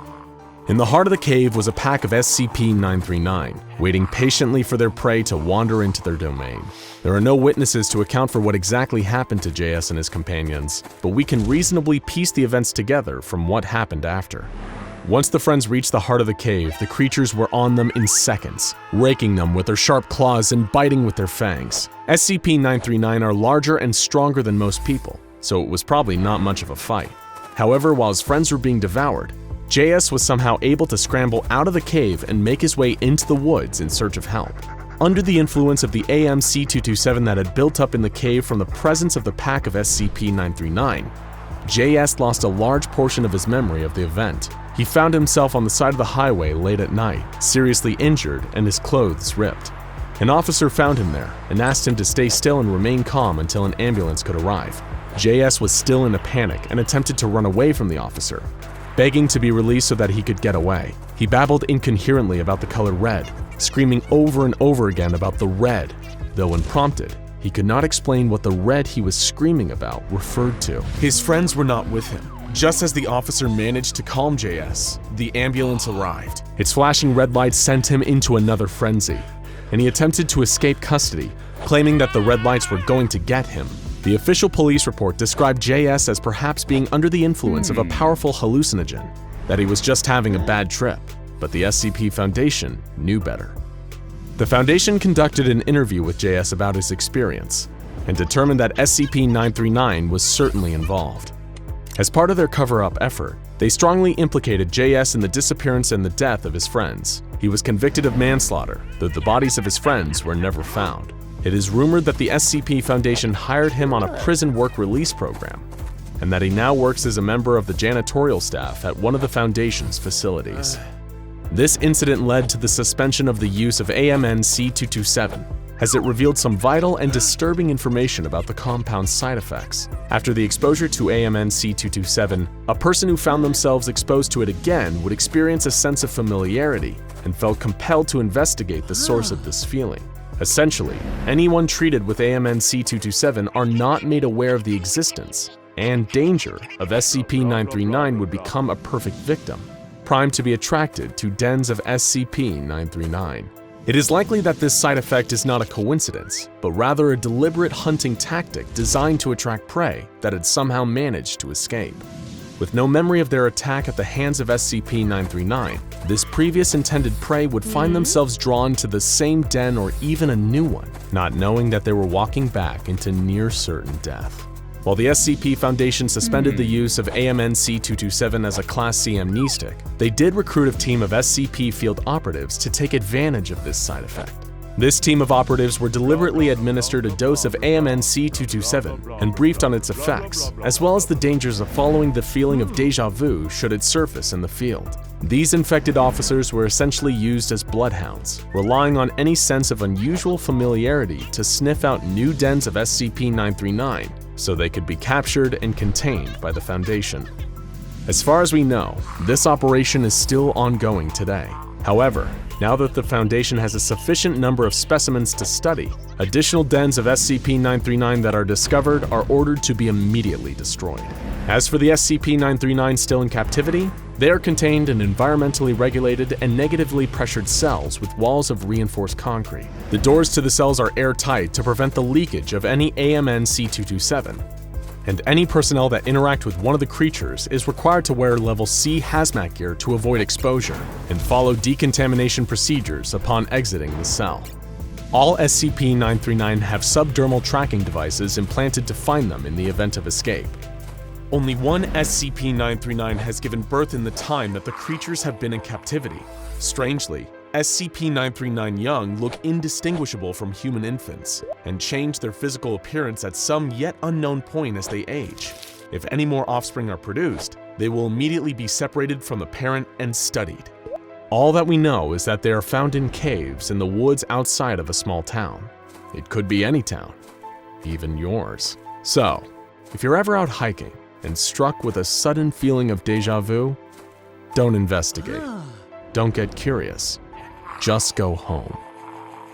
Speaker 1: In the heart of the cave was a pack of SCP-939, waiting patiently for their prey to wander into their domain. There are no witnesses to account for what exactly happened to JS and his companions, but we can reasonably piece the events together from what happened after. Once the friends reached the heart of the cave, the creatures were on them in seconds, raking them with their sharp claws and biting with their fangs. SCP-939 are larger and stronger than most people, so it was probably not much of a fight. However, while his friends were being devoured, JS was somehow able to scramble out of the cave and make his way into the woods in search of help. Under the influence of the AMC-227 that had built up in the cave from the presence of the pack of SCP-939, JS lost a large portion of his memory of the event. He found himself on the side of the highway late at night, seriously injured and his clothes ripped. An officer found him there and asked him to stay still and remain calm until an ambulance could arrive. JS was still in a panic and attempted to run away from the officer, begging to be released so that he could get away. He babbled incoherently about the color red, screaming over and over again about the red, though when prompted, he could not explain what the red he was screaming about referred to. His friends were not with him. Just as the officer managed to calm JS, the ambulance arrived. Its flashing red lights sent him into another frenzy, and he attempted to escape custody, claiming that the red lights were going to get him. The official police report described JS as perhaps being under the influence of a powerful hallucinogen, that he was just having a bad trip, but the SCP Foundation knew better. The Foundation conducted an interview with JS about his experience, and determined that SCP-939 was certainly involved. As part of their cover-up effort, they strongly implicated JS in the disappearance and the death of his friends. He was convicted of manslaughter, though the bodies of his friends were never found. It is rumored that the SCP Foundation hired him on a prison work release program, and that he now works as a member of the janitorial staff at one of the Foundation's facilities. This incident led to the suspension of the use of AMN-C227, as it revealed some vital and disturbing information about the compound's side effects. After the exposure to AMN-C227, a person who found themselves exposed to it again would experience a sense of familiarity and felt compelled to investigate the source of this feeling. Essentially, anyone treated with AMN-C227 are not made aware of the existence and danger of SCP-939 would become a perfect victim, primed to be attracted to dens of SCP-939. It is likely that this side effect is not a coincidence, but rather a deliberate hunting tactic designed to attract prey that had somehow managed to escape. With no memory of their attack at the hands of SCP-939, this previous intended prey would find themselves drawn to the same den or even a new one, not knowing that they were walking back into near certain death. While the SCP Foundation suspended the use of AMN-C227 as a Class C amnestic, they did recruit a team of SCP field operatives to take advantage of this side effect. This team of operatives were deliberately administered a dose of AMN-C227 and briefed on its effects, as well as the dangers of following the feeling of déjà vu should it surface in the field. These infected officers were essentially used as bloodhounds, relying on any sense of unusual familiarity to sniff out new dens of SCP-939 so they could be captured and contained by the Foundation. As far as we know, this operation is still ongoing today. However, now that the Foundation has a sufficient number of specimens to study, additional dens of SCP-939 that are discovered are ordered to be immediately destroyed. As for the SCP-939 still in captivity, they are contained in environmentally regulated and negatively pressured cells with walls of reinforced concrete. The doors to the cells are airtight to prevent the leakage of any AMN-C227, and any personnel that interact with one of the creatures is required to wear level C hazmat gear to avoid exposure and follow decontamination procedures upon exiting the cell. All SCP-939 have subdermal tracking devices implanted to find them in the event of escape. Only one SCP-939 has given birth in the time that the creatures have been in captivity. Strangely, SCP-939 young look indistinguishable from human infants, and change their physical appearance at some yet unknown point as they age. If any more offspring are produced, they will immediately be separated from the parent and studied. All that we know is that they are found in caves in the woods outside of a small town. It could be any town, even yours. So, if you're ever out hiking and struck with a sudden feeling of déjà vu, don't investigate. Don't get curious. Just go home.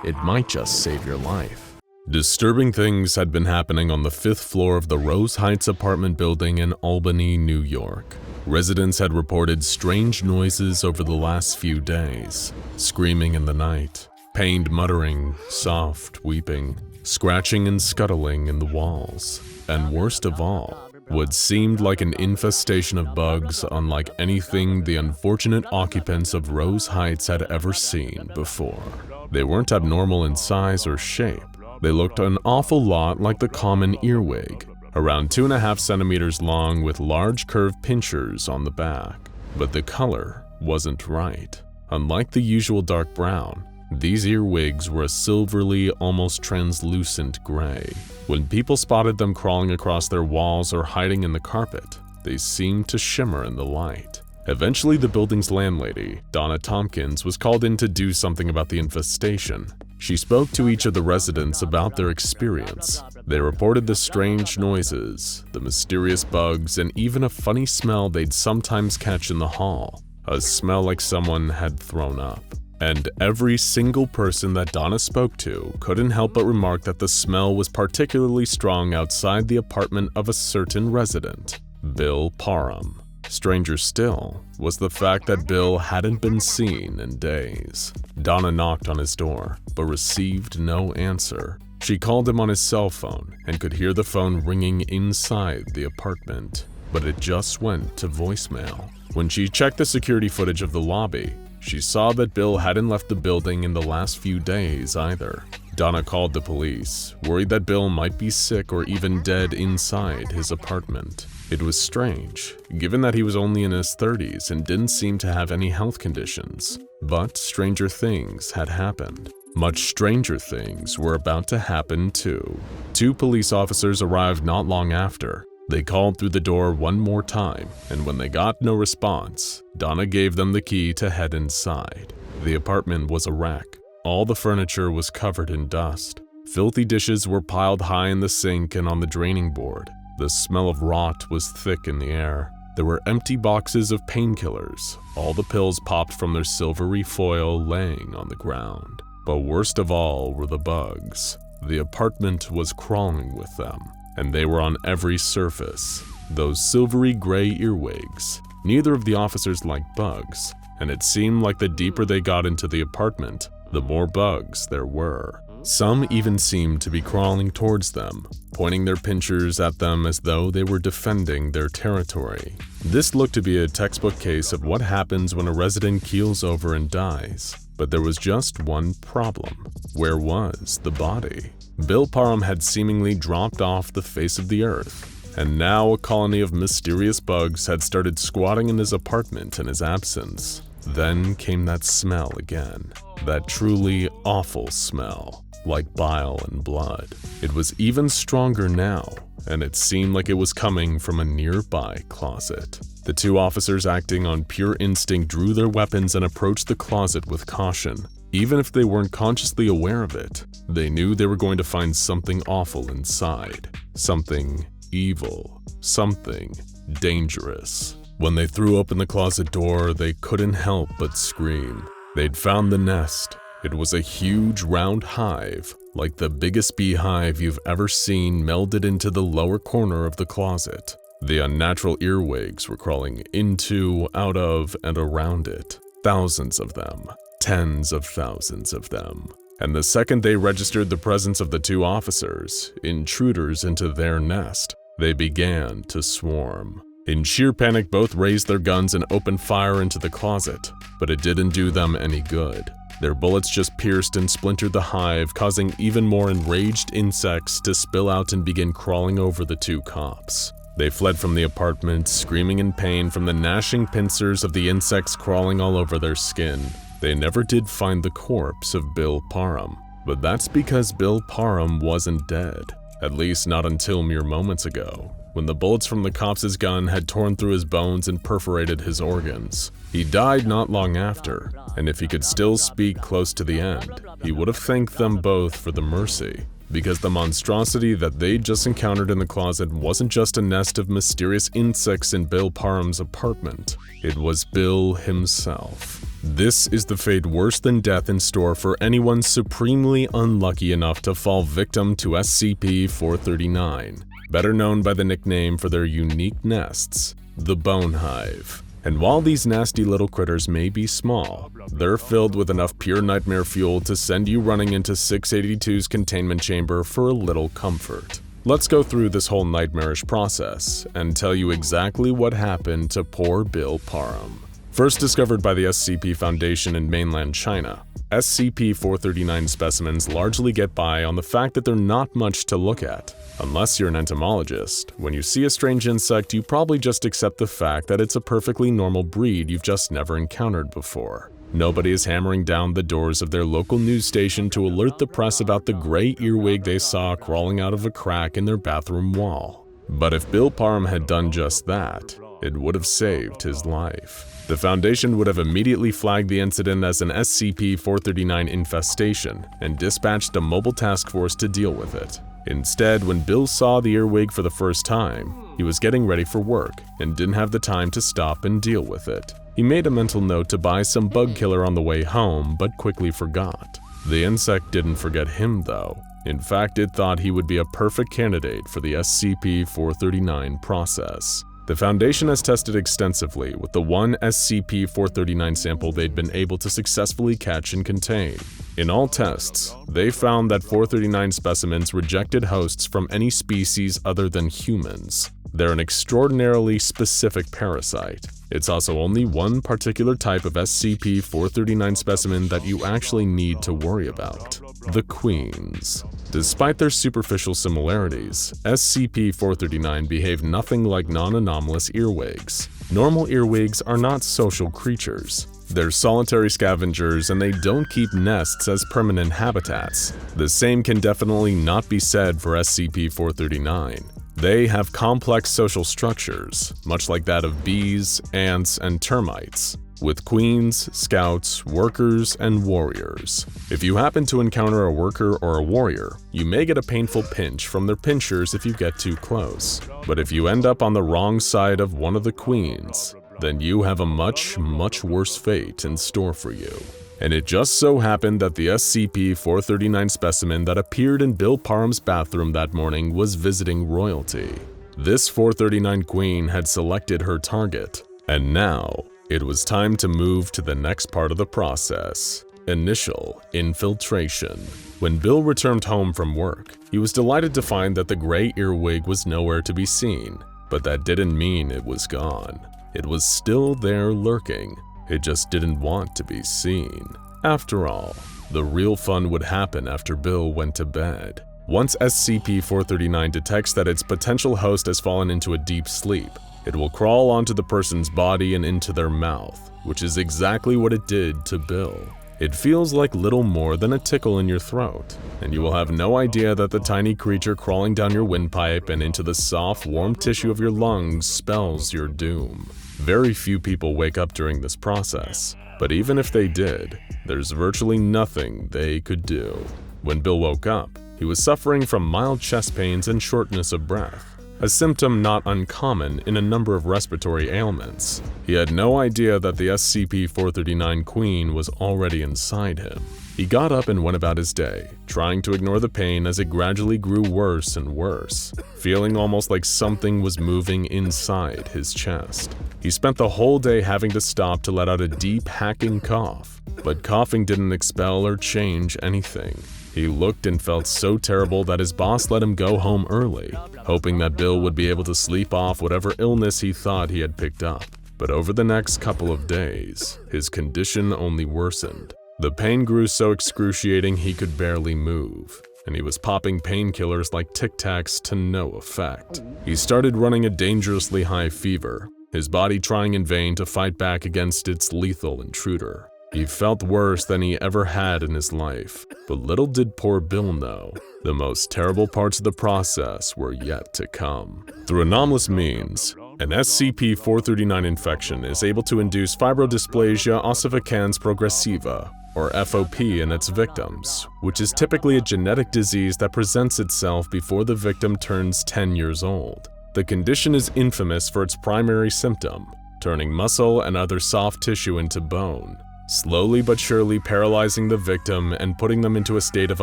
Speaker 1: It might just save your life. Disturbing things had been happening on the 5th floor of the Rose Heights apartment building in Albany, New York. Residents had reported strange noises over the last few days. Screaming in the night, pained muttering, soft weeping, scratching and scuttling in the walls. And worst of all, what seemed like an infestation of bugs unlike anything the unfortunate occupants of Rose Heights had ever seen before. They weren't abnormal in size or shape. They looked an awful lot like the common earwig, around 2.5 centimeters long with large curved pinchers on the back. But the color wasn't right. Unlike the usual dark brown, these earwigs were a silvery, almost translucent gray. When people spotted them crawling across their walls or hiding in the carpet, they seemed to shimmer in the light. Eventually, the building's landlady, Donna Tompkins, was called in to do something about the infestation. She spoke to each of the residents about their experience. They reported the strange noises, the mysterious bugs, and even a funny smell they'd sometimes catch in the hall, a smell like someone had thrown up. And every single person that Donna spoke to couldn't help but remark that the smell was particularly strong outside the apartment of a certain resident, Bill Parham. Stranger still was the fact that Bill hadn't been seen in days. Donna knocked on his door, but received no answer. She called him on his cell phone and could hear the phone ringing inside the apartment, but it just went to voicemail. When she checked the security footage of the lobby, she saw that Bill hadn't left the building in the last few days either. Donna called the police, worried that Bill might be sick or even dead inside his apartment. It was strange, given that he was only in his 30s and didn't seem to have any health conditions. But stranger things had happened. Much stranger things were about to happen too. 2 police officers arrived not long after. They called through the door one more time, and when they got no response, Donna gave them the key to head inside. The apartment was a wreck. All the furniture was covered in dust. Filthy dishes were piled high in the sink and on the draining board. The smell of rot was thick in the air. There were empty boxes of painkillers, all the pills popped from their silvery foil laying on the ground. But worst of all were the bugs. The apartment was crawling with them, and they were on every surface. Those silvery gray earwigs. Neither of the officers liked bugs, and it seemed like the deeper they got into the apartment, the more bugs there were. Some even seemed to be crawling towards them, pointing their pinchers at them as though they were defending their territory. This looked to be a textbook case of what happens when a resident keels over and dies. But there was just one problem. Where was the body? Bill Parham had seemingly dropped off the face of the earth, and now a colony of mysterious bugs had started squatting in his apartment in his absence. Then came that smell again, that truly awful smell, like bile and blood. It was even stronger now, and it seemed like it was coming from a nearby closet. The 2 officers, acting on pure instinct, drew their weapons and approached the closet with caution. Even if they weren't consciously aware of it, they knew they were going to find something awful inside. Something evil. Something dangerous. When they threw open the closet door, they couldn't help but scream. They'd found the nest. It was a huge round hive, like the biggest beehive you've ever seen, melded into the lower corner of the closet. The unnatural earwigs were crawling into, out of, and around it. Thousands of them. Tens of thousands of them. And the second they registered the presence of the 2 officers, intruders into their nest, they began to swarm. In sheer panic, both raised their guns and opened fire into the closet, but it didn't do them any good. Their bullets just pierced and splintered the hive, causing even more enraged insects to spill out and begin crawling over the two cops. They fled from the apartment, screaming in pain from the gnashing pincers of the insects crawling all over their skin. They never did find the corpse of Bill Parham, but that's because Bill Parham wasn't dead, at least not until mere moments ago, when the bullets from the cops' gun had torn through his bones and perforated his organs. He died not long after, and if he could still speak close to the end, he would have thanked them both for the mercy, because the monstrosity that they'd just encountered in the closet wasn't just a nest of mysterious insects in Bill Parham's apartment. It was Bill himself. This is the fate worse than death in store for anyone supremely unlucky enough to fall victim to SCP-439, better known by the nickname for their unique nests, the Bone Hive. And while these nasty little critters may be small, they're filled with enough pure nightmare fuel to send you running into 682's containment chamber for a little comfort. Let's go through this whole nightmarish process and tell you exactly what happened to poor Bill Parham. First discovered by the SCP Foundation in mainland China, SCP-439 specimens largely get by on the fact that they're not much to look at. Unless you're an entomologist, when you see a strange insect, you probably just accept the fact that it's a perfectly normal breed you've just never encountered before. Nobody is hammering down the doors of their local news station to alert the press about the gray earwig they saw crawling out of a crack in their bathroom wall. But if Bill Parham had done just that, it would have saved his life. The Foundation would have immediately flagged the incident as an SCP-439 infestation and dispatched a mobile task force to deal with it. Instead, when Bill saw the earwig for the first time, he was getting ready for work and didn't have the time to stop and deal with it. He made a mental note to buy some bug killer on the way home, but quickly forgot. The insect didn't forget him though. In fact, it thought he would be a perfect candidate for the SCP-439 process. The Foundation has tested extensively with the one SCP-439 sample they'd been able to successfully catch and contain. In all tests, they found that 439 specimens rejected hosts from any species other than humans. They're an extraordinarily specific parasite. It's also only one particular type of SCP-439 specimen that you actually need to worry about: the queens. Despite their superficial similarities, SCP-439 behave nothing like non-anomalous earwigs. Normal earwigs are not social creatures. They're solitary scavengers and they don't keep nests as permanent habitats. The same can definitely not be said for SCP-439. They have complex social structures, much like that of bees, ants, and termites, with queens, scouts, workers, and warriors. If you happen to encounter a worker or a warrior, you may get a painful pinch from their pinchers if you get too close. But if you end up on the wrong side of one of the queens, then you have a much, much worse fate in store for you. And it just so happened that the SCP-439 specimen that appeared in Bill Parham's bathroom that morning was visiting royalty. This 439 queen had selected her target, and now it was time to move to the next part of the process: initial infiltration. When Bill returned home from work, he was delighted to find that the gray earwig was nowhere to be seen, but that didn't mean it was gone. It was still there lurking. It just didn't want to be seen. After all, the real fun would happen after Bill went to bed. Once SCP-439 detects that its potential host has fallen into a deep sleep, it will crawl onto the person's body and into their mouth, which is exactly what it did to Bill. It feels like little more than a tickle in your throat, and you will have no idea that the tiny creature crawling down your windpipe and into the soft, warm tissue of your lungs spells your doom. Very few people wake up during this process, but even if they did, there's virtually nothing they could do. When Bill woke up, he was suffering from mild chest pains and shortness of breath, a symptom not uncommon in a number of respiratory ailments. He had no idea that the SCP-439 queen was already inside him. He got up and went about his day, trying to ignore the pain as it gradually grew worse and worse, feeling almost like something was moving inside his chest. He spent the whole day having to stop to let out a deep, hacking cough, but coughing didn't expel or change anything. He looked and felt so terrible that his boss let him go home early, hoping that Bill would be able to sleep off whatever illness he thought he had picked up. But over the next couple of days, his condition only worsened. The pain grew so excruciating he could barely move, and he was popping painkillers like Tic Tacs to no effect. He started running a dangerously high fever, his body trying in vain to fight back against its lethal intruder. He felt worse than he ever had in his life, but little did poor Bill know, the most terrible parts of the process were yet to come. Through anomalous means, an SCP-439 infection is able to induce fibrodysplasia ossificans progressiva, or FOP, in its victims, which is typically a genetic disease that presents itself before the victim turns 10 years old. The condition is infamous for its primary symptom, turning muscle and other soft tissue into bone, slowly but surely paralyzing the victim and putting them into a state of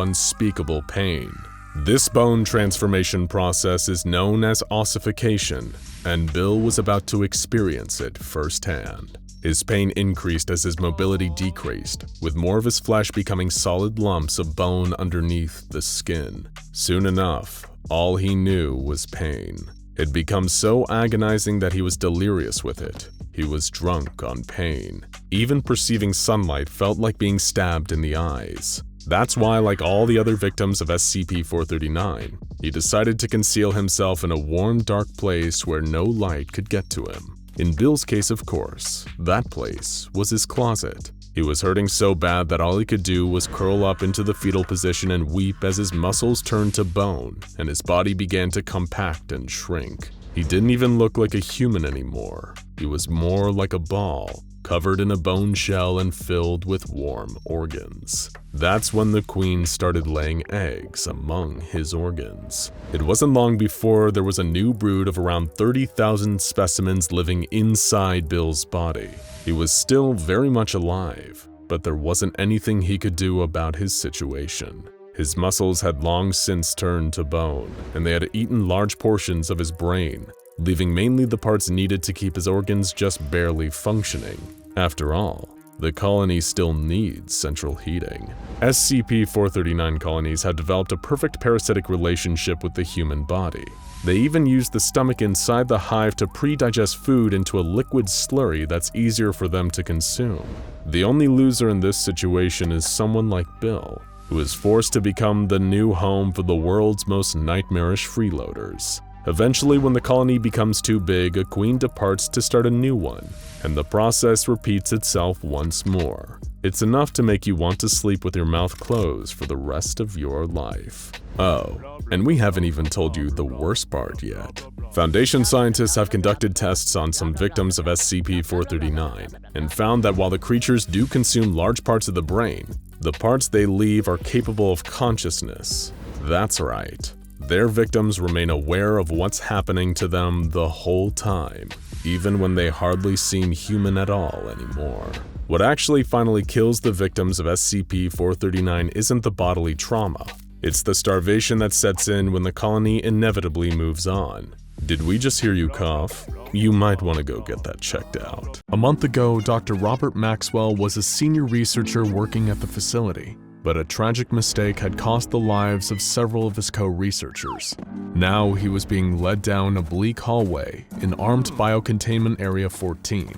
Speaker 1: unspeakable pain. This bone transformation process is known as ossification, and Bill was about to experience it firsthand. His pain increased as his mobility decreased, with more of his flesh becoming solid lumps of bone underneath the skin. Soon enough, all he knew was pain. It became so agonizing that he was delirious with it. He was drunk on pain. Even perceiving sunlight felt like being stabbed in the eyes. That's why, like all the other victims of SCP-439, he decided to conceal himself in a warm, dark place where no light could get to him. In Bill's case, of course, that place was his closet. He was hurting so bad that all he could do was curl up into the fetal position and weep as his muscles turned to bone and his body began to compact and shrink. He didn't even look like a human anymore. He was more like a ball, covered in a bone shell and filled with warm organs. That's when the queen started laying eggs among his organs. It wasn't long before there was a new brood of around 30,000 specimens living inside Bill's body. He was still very much alive, but there wasn't anything he could do about his situation. His muscles had long since turned to bone, and they had eaten large portions of his brain, leaving mainly the parts needed to keep his organs just barely functioning. After all, the colony still needs central heating. SCP-439 colonies have developed a perfect parasitic relationship with the human body. They even use the stomach inside the hive to pre-digest food into a liquid slurry that's easier for them to consume. The only loser in this situation is someone like Bill, who is forced to become the new home for the world's most nightmarish freeloaders. Eventually, when the colony becomes too big, a queen departs to start a new one, and the process repeats itself once more. It's enough to make you want to sleep with your mouth closed for the rest of your life. Oh, and we haven't even told you the worst part yet. Foundation scientists have conducted tests on some victims of SCP-439 and found that while the creatures do consume large parts of the brain, the parts they leave are capable of consciousness. That's right. Their victims remain aware of what's happening to them the whole time, even when they hardly seem human at all anymore. What actually finally kills the victims of SCP-439 isn't the bodily trauma. It's the starvation that sets in when the colony inevitably moves on. Did we just hear you cough? You might want to go get that checked out. A month ago, Dr. Robert Maxwell was a senior researcher working at the facility, but a tragic mistake had cost the lives of several of his co-researchers. Now he was being led down a bleak hallway in Armed Biocontainment Area 14,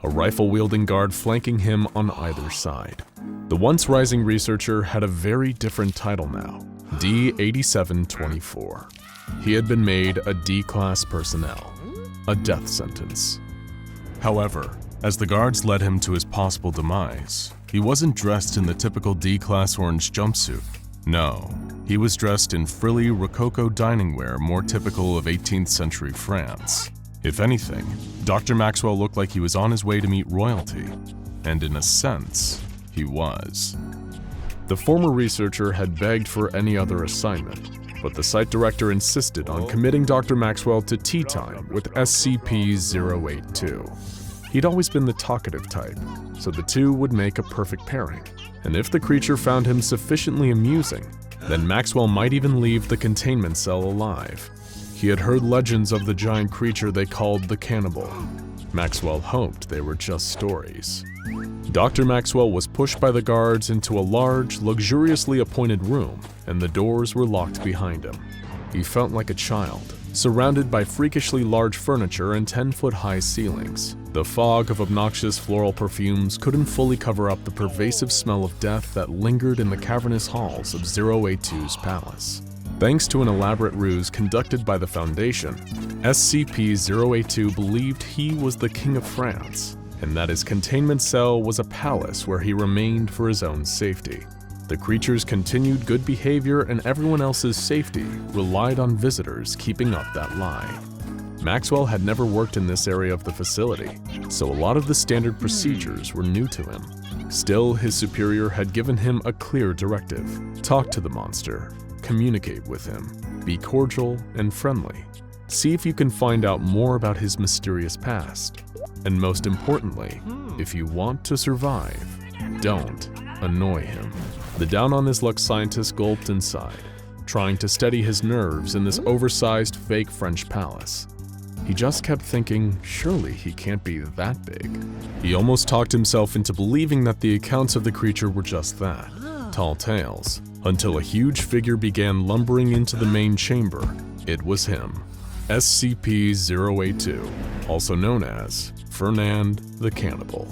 Speaker 1: a rifle-wielding guard flanking him on either side. The once rising researcher had a very different title now, D-8724. He had been made a D-class personnel, a death sentence. However, as the guards led him to his possible demise, he wasn't dressed in the typical D-class orange jumpsuit. No, he was dressed in frilly Rococo dining wear more typical of 18th century France. If anything, Dr. Maxwell looked like he was on his way to meet royalty, and in a sense, he was. The former researcher had begged for any other assignment, but the site director insisted on committing Dr. Maxwell to tea time with SCP-082. He'd always been the talkative type, so the two would make a perfect pairing. And if the creature found him sufficiently amusing, then Maxwell might even leave the containment cell alive. He had heard legends of the giant creature they called the Cannibal. Maxwell hoped they were just stories. Dr. Maxwell was pushed by the guards into a large, luxuriously appointed room, and the doors were locked behind him. He felt like a child, surrounded by freakishly large furniture and 10-foot-high ceilings. The fog of obnoxious floral perfumes couldn't fully cover up the pervasive smell of death that lingered in the cavernous halls of 082's palace. Thanks to an elaborate ruse conducted by the Foundation, SCP-082 believed he was the King of France, and that his containment cell was a palace where he remained for his own safety. The creature's continued good behavior and everyone else's safety relied on visitors keeping up that lie. Maxwell had never worked in this area of the facility, so a lot of the standard procedures were new to him. Still, his superior had given him a clear directive: talk to the monster, communicate with him, be cordial and friendly. See if you can find out more about his mysterious past. And most importantly, if you want to survive, don't annoy him. The down-on-his-luck scientist gulped inside, trying to steady his nerves in this oversized fake French palace. He just kept thinking, surely he can't be that big. He almost talked himself into believing that the accounts of the creature were just that, tall tales, until a huge figure began lumbering into the main chamber. It was him, SCP-082, also known as Fernand the Cannibal.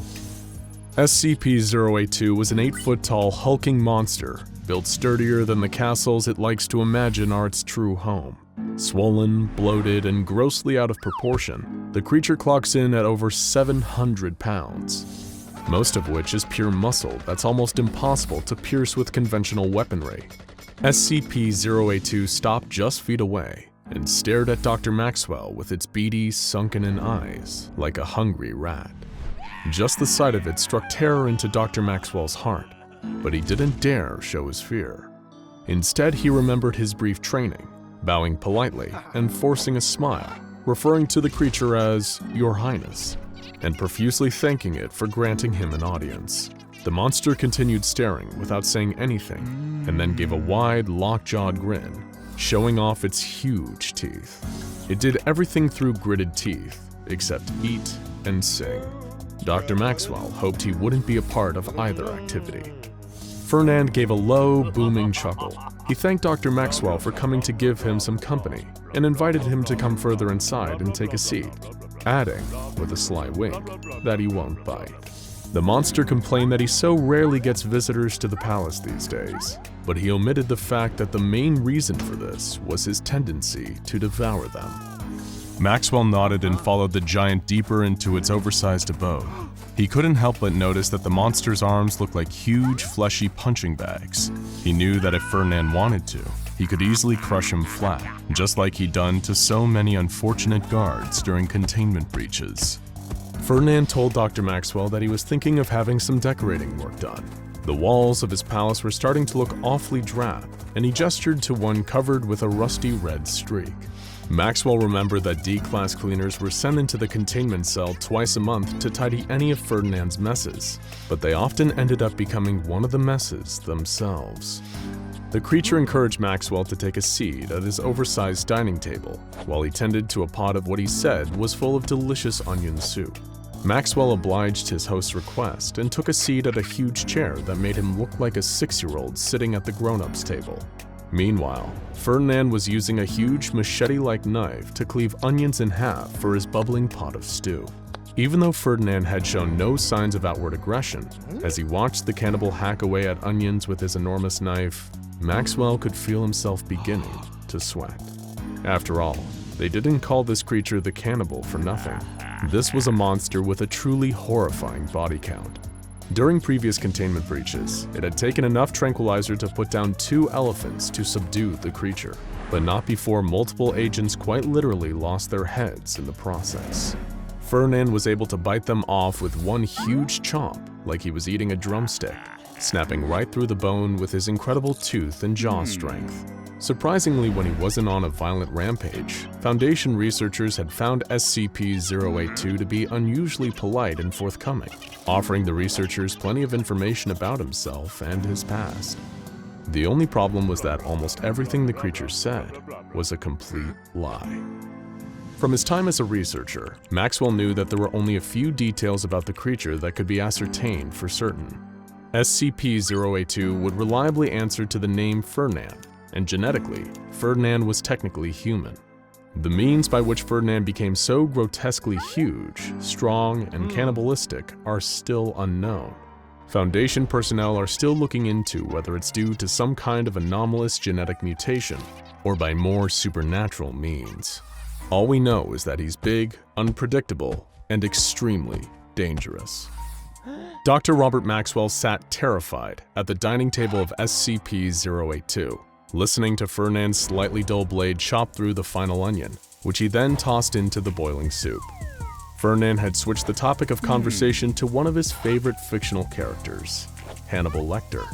Speaker 1: SCP-082 was an 8-foot-tall hulking monster, built sturdier than the castles it likes to imagine are its true home. Swollen, bloated, and grossly out of proportion, the creature clocks in at over 700 pounds, most of which is pure muscle that's almost impossible to pierce with conventional weaponry. SCP-082 stopped just feet away and stared at Dr. Maxwell with its beady, sunken-in eyes, like a hungry rat. Just the sight of it struck terror into Dr. Maxwell's heart, but he didn't dare show his fear. Instead, he remembered his brief training, bowing politely and forcing a smile, referring to the creature as Your Highness, and profusely thanking it for granting him an audience. The monster continued staring without saying anything, and then gave a wide, lockjawed grin, showing off its huge teeth. It did everything through gritted teeth, except eat and sing. Dr. Maxwell hoped he wouldn't be a part of either activity. Fernand gave a low, booming chuckle. He thanked Dr. Maxwell for coming to give him some company and invited him to come further inside and take a seat, adding, with a sly wink, that he won't bite. The monster complained that he so rarely gets visitors to the palace these days, but he omitted the fact that the main reason for this was his tendency to devour them. Maxwell nodded and followed the giant deeper into its oversized abode. He couldn't help but notice that the monster's arms looked like huge, fleshy punching bags. He knew that if Fernand wanted to, he could easily crush him flat, just like he'd done to so many unfortunate guards during containment breaches. Fernand told Dr. Maxwell that he was thinking of having some decorating work done. The walls of his palace were starting to look awfully drab, and he gestured to one covered with a rusty red streak. Maxwell remembered that D-class cleaners were sent into the containment cell twice a month to tidy any of Fernand's messes, but they often ended up becoming one of the messes themselves. The creature encouraged Maxwell to take a seat at his oversized dining table, while he tended to a pot of what he said was full of delicious onion soup. Maxwell obliged his host's request and took a seat at a huge chair that made him look like a 6-year-old sitting at the grown-ups table. Meanwhile, Fernand was using a huge machete-like knife to cleave onions in half for his bubbling pot of stew. Even though Fernand had shown no signs of outward aggression, as he watched the cannibal hack away at onions with his enormous knife, Maxwell could feel himself beginning to sweat. After all, they didn't call this creature the Cannibal for nothing. This was a monster with a truly horrifying body count. During previous containment breaches, it had taken enough tranquilizer to put down 2 elephants to subdue the creature, but not before multiple agents quite literally lost their heads in the process. Fernand was able to bite them off with one huge chomp like he was eating a drumstick, snapping right through the bone with his incredible tooth and jaw strength. Surprisingly, when he wasn't on a violent rampage, Foundation researchers had found SCP-082 to be unusually polite and forthcoming, offering the researchers plenty of information about himself and his past. The only problem was that almost everything the creature said was a complete lie. From his time as a researcher, Maxwell knew that there were only a few details about the creature that could be ascertained for certain. SCP-082 would reliably answer to the name Fernand, and genetically, Fernand was technically human. The means by which Fernand became so grotesquely huge, strong, and cannibalistic are still unknown. Foundation personnel are still looking into whether it's due to some kind of anomalous genetic mutation or by more supernatural means. All we know is that he's big, unpredictable, and extremely dangerous. Dr. Robert Maxwell sat terrified at the dining table of SCP-082, listening to Fernand's slightly dull blade chop through the final onion, which he then tossed into the boiling soup. Fernand had switched the topic of conversation to one of his favorite fictional characters, Hannibal Lecter.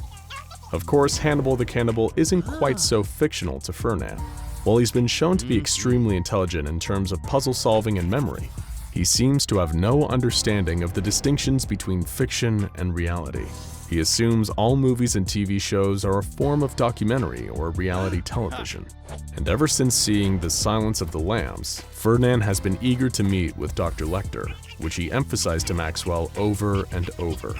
Speaker 1: Of course, Hannibal the Cannibal isn't quite so fictional to Fernand. While he's been shown to be extremely intelligent in terms of puzzle solving and memory, he seems to have no understanding of the distinctions between fiction and reality. He assumes all movies and TV shows are a form of documentary or reality television. And ever since seeing The Silence of the Lambs, Fernand has been eager to meet with Dr. Lecter, which he emphasized to Maxwell over and over.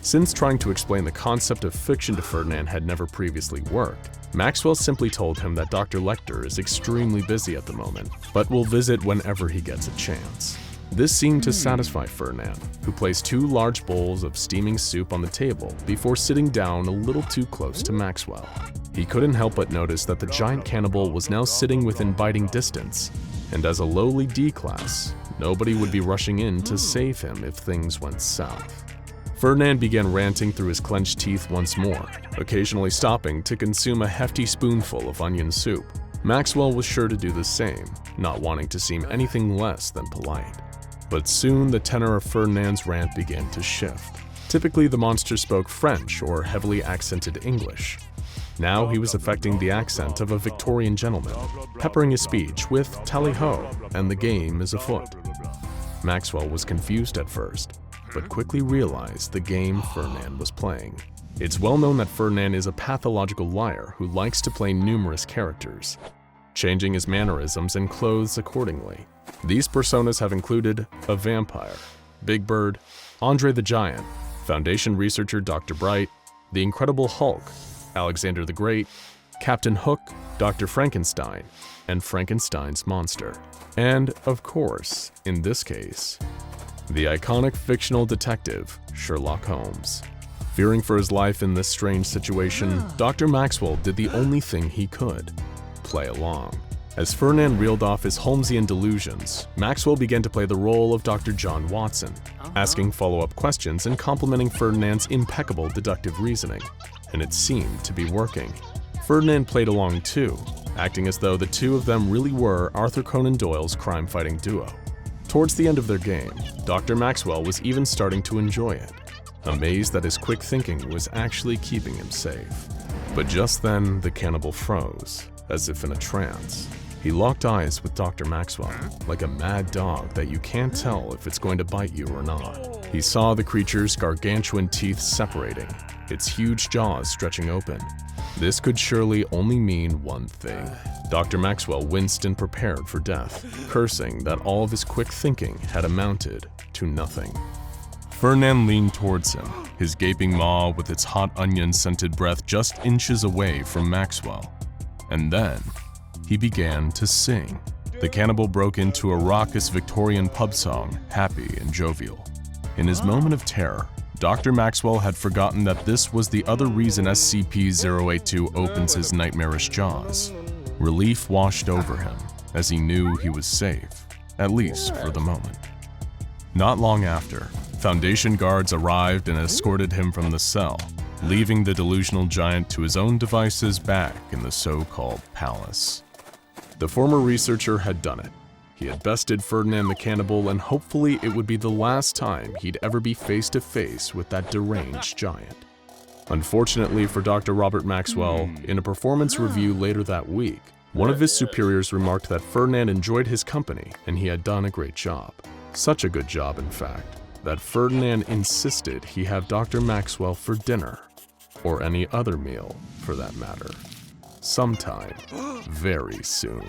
Speaker 1: Since trying to explain the concept of fiction to Fernand had never previously worked, Maxwell simply told him that Dr. Lecter is extremely busy at the moment, but will visit whenever he gets a chance. This seemed to satisfy Fernand, who placed 2 large bowls of steaming soup on the table before sitting down a little too close to Maxwell. He couldn't help but notice that the giant cannibal was now sitting within biting distance, and as a lowly D-class, nobody would be rushing in to save him if things went south. Fernand began ranting through his clenched teeth once more, occasionally stopping to consume a hefty spoonful of onion soup. Maxwell was sure to do the same, not wanting to seem anything less than polite. But soon the tenor of Fernand's rant began to shift. Typically the monster spoke French or heavily accented English. Now he was affecting the accent of a Victorian gentleman, peppering his speech with tally-ho and the game is afoot. Maxwell was confused at first, but quickly realized the game Fernand was playing. It's well known that Fernand is a pathological liar who likes to play numerous characters, changing his mannerisms and clothes accordingly. These personas have included a vampire, Big Bird, Andre the Giant, Foundation researcher Dr. Bright, the Incredible Hulk, Alexander the Great, Captain Hook, Dr. Frankenstein, and Frankenstein's monster. And, of course, in this case, the iconic fictional detective, Sherlock Holmes. Fearing for his life in this strange situation, Dr. Maxwell did the only thing he could: play along. As Fernand reeled off his Holmesian delusions, Maxwell began to play the role of Dr. John Watson, asking follow-up questions and complimenting Fernand's impeccable deductive reasoning. And it seemed to be working. Fernand played along too, acting as though the two of them really were Arthur Conan Doyle's crime-fighting duo. Towards the end of their game, Dr. Maxwell was even starting to enjoy it, amazed that his quick thinking was actually keeping him safe. But just then, the cannibal froze, as if in a trance. He locked eyes with Dr. Maxwell, like a mad dog that you can't tell if it's going to bite you or not. He saw the creature's gargantuan teeth separating, its huge jaws stretching open. This could surely only mean one thing. Dr. Maxwell winced and prepared for death, cursing that all of his quick thinking had amounted to nothing. Fernand leaned towards him, his gaping maw with its hot onion-scented breath just inches away from Maxwell. And then, he began to sing. The cannibal broke into a raucous Victorian pub song, happy and jovial. In his moment of terror, Dr. Maxwell had forgotten that this was the other reason SCP-082 opens his nightmarish jaws. Relief washed over him, as he knew he was safe, at least for the moment. Not long after, Foundation guards arrived and escorted him from the cell, leaving the delusional giant to his own devices back in the so-called palace. The former researcher had done it. He had bested Fernand the Cannibal, and hopefully it would be the last time he'd ever be face-to-face with that deranged giant. Unfortunately for Dr. Robert Maxwell, in a performance review later that week, one of his superiors remarked that Fernand enjoyed his company and he had done a great job. Such a good job, in fact, that Fernand insisted he have Dr. Maxwell for dinner, or any other meal for that matter, sometime very soon.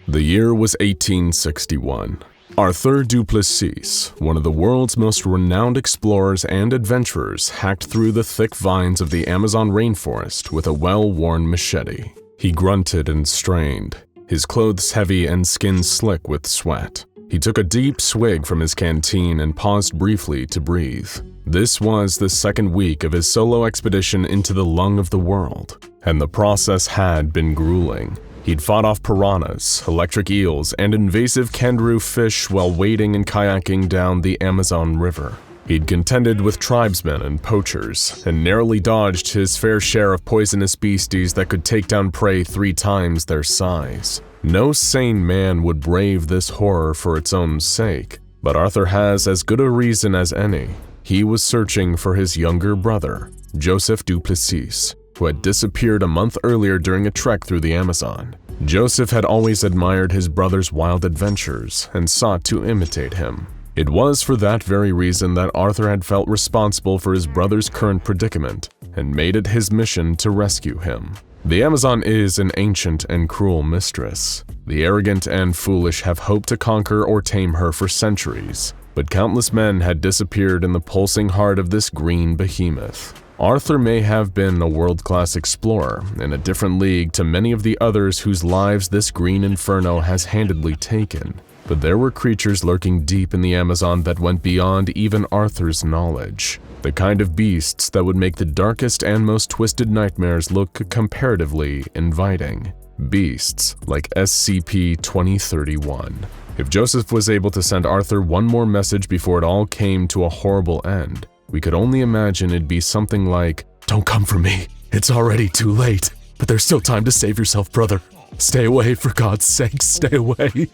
Speaker 1: The year was 1861. Arthur Duplessis, one of the world's most renowned explorers and adventurers, hacked through the thick vines of the Amazon rainforest with a well-worn machete. He grunted and strained, his clothes heavy and skin slick with sweat. He took a deep swig from his canteen and paused briefly to breathe. This was the second week of his solo expedition into the lung of the world, and the process had been grueling. He'd fought off piranhas, electric eels, and invasive kangaroo fish while wading and kayaking down the Amazon River. He'd contended with tribesmen and poachers, and narrowly dodged his fair share of poisonous beasties that could take down prey 3 times their size. No sane man would brave this horror for its own sake, but Arthur has as good a reason as any. He was searching for his younger brother, Joseph Duplessis, who had disappeared a month earlier during a trek through the Amazon. Joseph had always admired his brother's wild adventures and sought to imitate him. It was for that very reason that Arthur had felt responsible for his brother's current predicament and made it his mission to rescue him. The Amazon is an ancient and cruel mistress. The arrogant and foolish have hoped to conquer or tame her for centuries, but countless men had disappeared in the pulsing heart of this green behemoth. Arthur may have been a world-class explorer in a different league to many of the others whose lives this green inferno has handedly taken, but there were creatures lurking deep in the Amazon that went beyond even Arthur's knowledge. The kind of beasts that would make the darkest and most twisted nightmares look comparatively inviting. Beasts like SCP-2031. If Joseph was able to send Arthur one more message before it all came to a horrible end, we could only imagine it'd be something like, "Don't come for me. It's already too late. But there's still time to save yourself, brother. Stay away, for God's sake, stay away.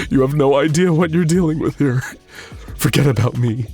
Speaker 1: You have no idea what you're dealing with here. Forget about me.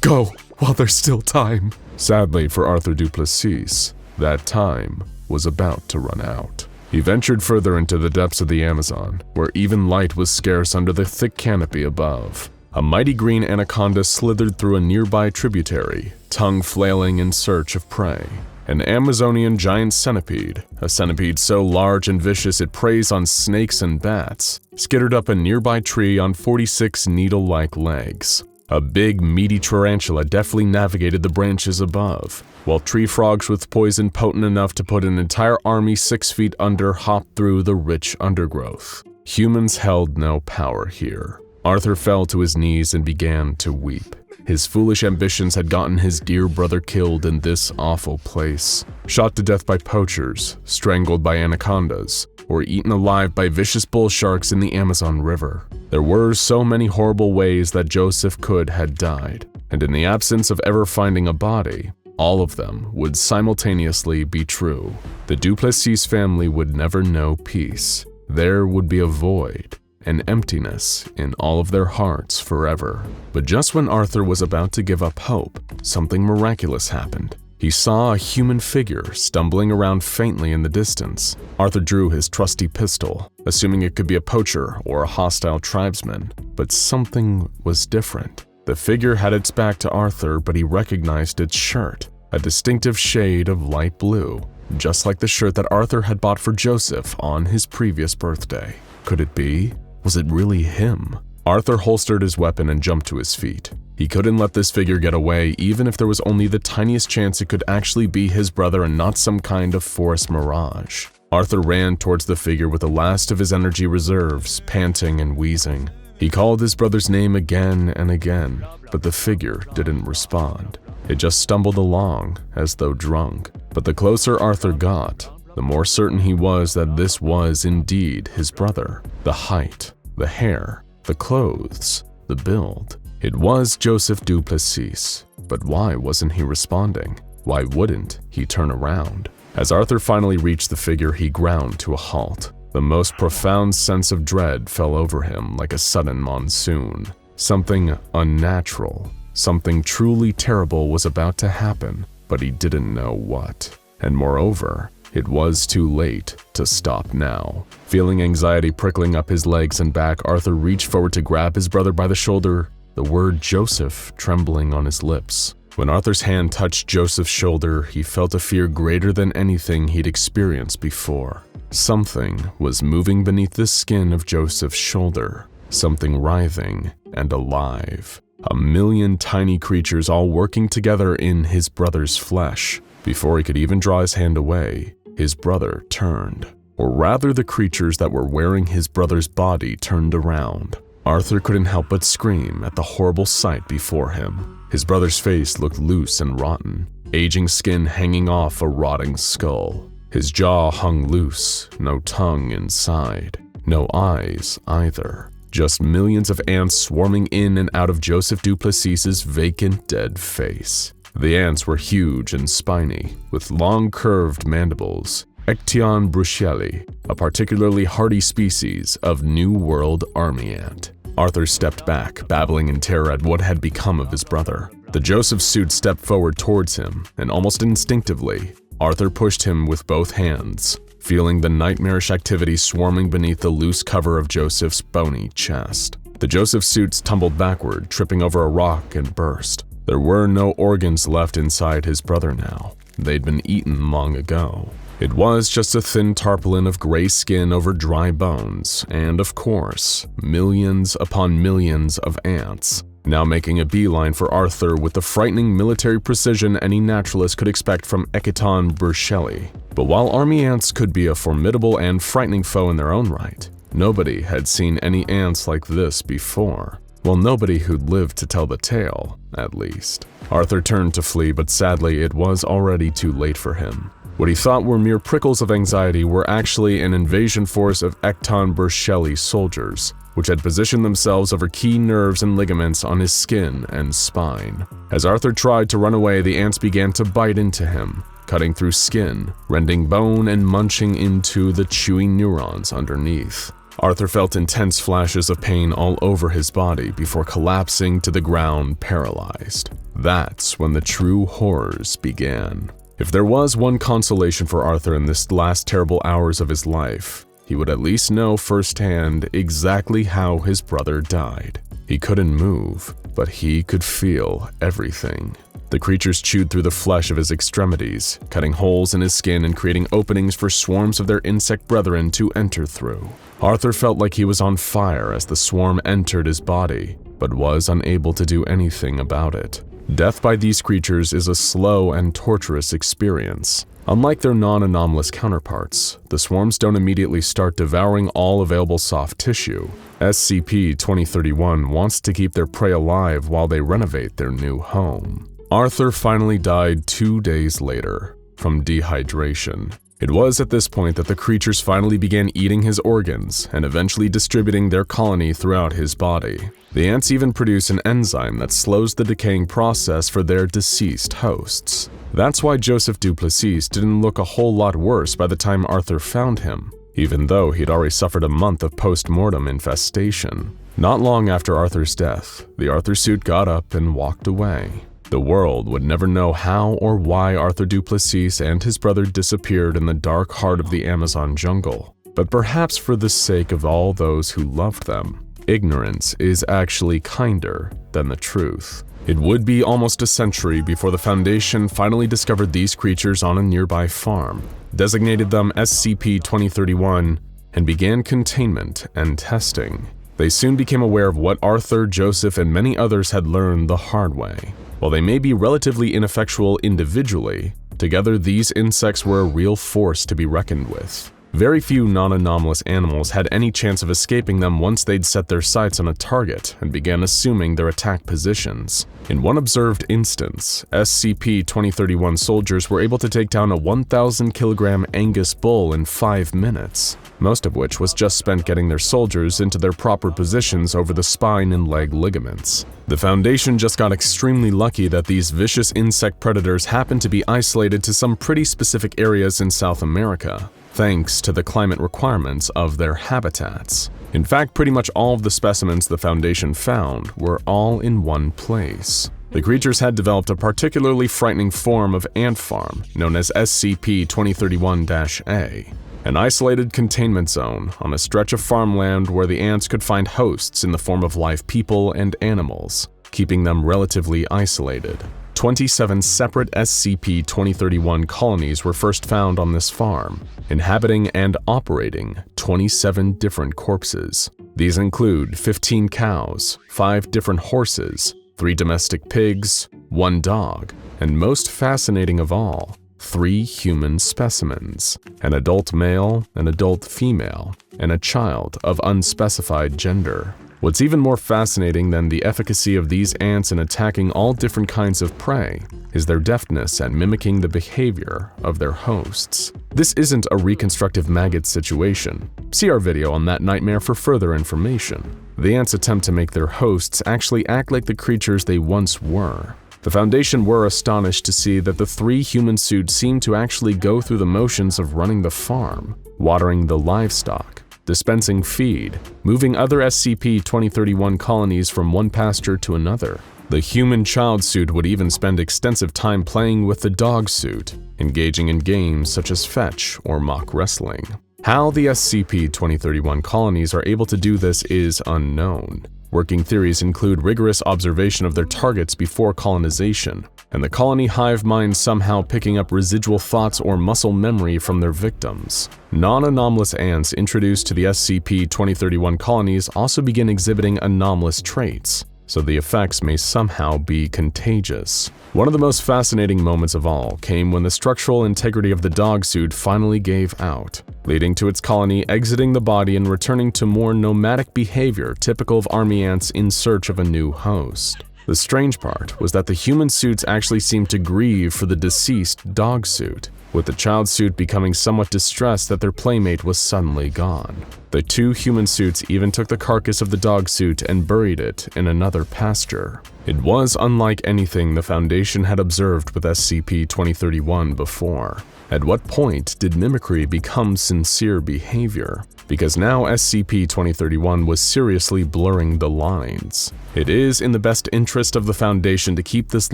Speaker 1: Go while there's still time." Sadly for Arthur Duplessis, that time was about to run out. He ventured further into the depths of the Amazon, where even light was scarce under the thick canopy above. A mighty green anaconda slithered through a nearby tributary, tongue flailing in search of prey. An Amazonian giant centipede, a centipede so large and vicious it preys on snakes and bats, skittered up a nearby tree on 46 needle-like legs. A big, meaty tarantula deftly navigated the branches above, while tree frogs with poison potent enough to put an entire army 6 feet under hopped through the rich undergrowth. Humans held no power here. Arthur fell to his knees and began to weep. His foolish ambitions had gotten his dear brother killed in this awful place, shot to death by poachers, strangled by anacondas, or eaten alive by vicious bull sharks in the Amazon River. There were so many horrible ways that Joseph could had died, and in the absence of ever finding a body, all of them would simultaneously be true. The Duplessis family would never know peace. There would be a void, an emptiness in all of their hearts forever. But just when Arthur was about to give up hope, something miraculous happened. He saw a human figure stumbling around faintly in the distance. Arthur drew his trusty pistol, assuming it could be a poacher or a hostile tribesman, but something was different. The figure had its back to Arthur, but he recognized its shirt, a distinctive shade of light blue, just like the shirt that Arthur had bought for Joseph on his previous birthday. Could it be? Was it really him? Arthur holstered his weapon and jumped to his feet. He couldn't let this figure get away, even if there was only the tiniest chance it could actually be his brother and not some kind of forest mirage. Arthur ran towards the figure with the last of his energy reserves, panting and wheezing. He called his brother's name again and again, but the figure didn't respond. It just stumbled along, as though drunk. But the closer Arthur got, the more certain he was that this was indeed his brother. The height, the hair, the clothes, the build. It was Joseph Duplessis, but why wasn't he responding? Why wouldn't he turn around? As Arthur finally reached the figure, he ground to a halt. The most profound sense of dread fell over him like a sudden monsoon. Something unnatural, something truly terrible was about to happen, but he didn't know what. And moreover, it was too late to stop now. Feeling anxiety prickling up his legs and back, Arthur reached forward to grab his brother by the shoulder, the word Joseph trembling on his lips. When Arthur's hand touched Joseph's shoulder, he felt a fear greater than anything he'd experienced before. Something was moving beneath the skin of Joseph's shoulder, something writhing and alive. A million tiny creatures all working together in his brother's flesh. Before he could even draw his hand away, his brother turned. or rather the creatures that were wearing his brother's body, turned around. Arthur couldn't help but scream at the horrible sight before him. His brother's face looked loose and rotten, aging skin hanging off a rotting skull. His jaw hung loose, no tongue inside, no eyes either. Just millions of ants swarming in and out of Joseph Duplessis's vacant, dead face. The ants were huge and spiny, with long curved mandibles. Ection bruxelli, a particularly hardy species of New World army ant. Arthur stepped back, babbling in terror at what had become of his brother. The Joseph suit stepped forward towards him, and almost instinctively, Arthur pushed him with both hands, feeling the nightmarish activity swarming beneath the loose cover of Joseph's bony chest. The Joseph suits tumbled backward, tripping over a rock, and burst. There were no organs left inside his brother now. They'd been eaten long ago. It was just a thin tarpaulin of gray skin over dry bones, and of course, millions upon millions of ants, now making a beeline for Arthur with the frightening military precision any naturalist could expect from Ecton bruxelli. But while army ants could be a formidable and frightening foe in their own right, nobody had seen any ants like this before. Well, nobody who'd lived to tell the tale, at least. Arthur turned to flee, but sadly it was already too late for him. What he thought were mere prickles of anxiety were actually an invasion force of Ecton bruxelli soldiers, which had positioned themselves over key nerves and ligaments on his skin and spine. As Arthur tried to run away, the ants began to bite into him, cutting through skin, rending bone and munching into the chewy neurons underneath. Arthur felt intense flashes of pain all over his body before collapsing to the ground, paralyzed. That's when the true horrors began. If there was one consolation for Arthur in this last terrible hours of his life, he would at least know firsthand exactly how his brother died. He couldn't move, but he could feel everything. The creatures chewed through the flesh of his extremities, cutting holes in his skin and creating openings for swarms of their insect brethren to enter through. Arthur felt like he was on fire as the swarm entered his body, but was unable to do anything about it. Death by these creatures is a slow and torturous experience. Unlike their non-anomalous counterparts, the swarms don't immediately start devouring all available soft tissue. SCP-2031 wants to keep their prey alive while they renovate their new home. Arthur finally died 2 days later, from dehydration. It was at this point that the creatures finally began eating his organs and eventually distributing their colony throughout his body. The ants even produce an enzyme that slows the decaying process for their deceased hosts. That's why Joseph Duplessis didn't look a whole lot worse by the time Arthur found him, even though he'd already suffered a month of post-mortem infestation. Not long after Arthur's death, the Arthur suit got up and walked away. The world would never know how or why Arthur Duplessis and his brother disappeared in the dark heart of the Amazon jungle, but perhaps for the sake of all those who loved them, ignorance is actually kinder than the truth. It would be almost a century before the Foundation finally discovered these creatures on a nearby farm, designated them SCP-2031, and began containment and testing. They soon became aware of what Arthur, Joseph, and many others had learned the hard way. While they may be relatively ineffectual individually, together these insects were a real force to be reckoned with. Very few non-anomalous animals had any chance of escaping them once they'd set their sights on a target and began assuming their attack positions. In one observed instance, SCP-2031 soldiers were able to take down a 1,000-kilogram Angus bull in 5 minutes, most of which was just spent getting their soldiers into their proper positions over the spine and leg ligaments. The Foundation just got extremely lucky that these vicious insect predators happened to be isolated to some pretty specific areas in South America, thanks to the climate requirements of their habitats. In fact, pretty much all of the specimens the Foundation found were all in one place. The creatures had developed a particularly frightening form of ant farm known as SCP-2031-A, an isolated containment zone on a stretch of farmland where the ants could find hosts in the form of live people and animals, keeping them relatively isolated. 27 separate SCP-2031 colonies were first found on this farm, inhabiting and operating 27 different corpses. These include 15 cows, 5 different horses, 3 domestic pigs, 1 dog, and most fascinating of all, 3 human specimens, an adult male, an adult female, and a child of unspecified gender. What's even more fascinating than the efficacy of these ants in attacking all different kinds of prey is their deftness at mimicking the behavior of their hosts. This isn't a reconstructive maggot situation. See our video on that nightmare for further information. The ants attempt to make their hosts actually act like the creatures they once were. The Foundation were astonished to see that the 3 human suits seemed to actually go through the motions of running the farm, watering the livestock, dispensing feed, moving other SCP-2031 colonies from one pasture to another. The human child suit would even spend extensive time playing with the dog suit, engaging in games such as fetch or mock wrestling. How the SCP-2031 colonies are able to do this is unknown. Working theories include rigorous observation of their targets before colonization, and the colony hive mind somehow picking up residual thoughts or muscle memory from their victims. Non-anomalous ants introduced to the SCP-2031 colonies also begin exhibiting anomalous traits, so the effects may somehow be contagious. One of the most fascinating moments of all came when the structural integrity of the dog suit finally gave out, leading to its colony exiting the body and returning to more nomadic behavior typical of army ants in search of a new host. The strange part was that the human suits actually seemed to grieve for the deceased dog suit, with the child suit becoming somewhat distressed that their playmate was suddenly gone. The 2 human suits even took the carcass of the dog suit and buried it in another pasture. It was unlike anything the Foundation had observed with SCP-2031 before. At what point did mimicry become sincere behavior? Because now SCP-2031 was seriously blurring the lines. It is in the best interest of the Foundation to keep this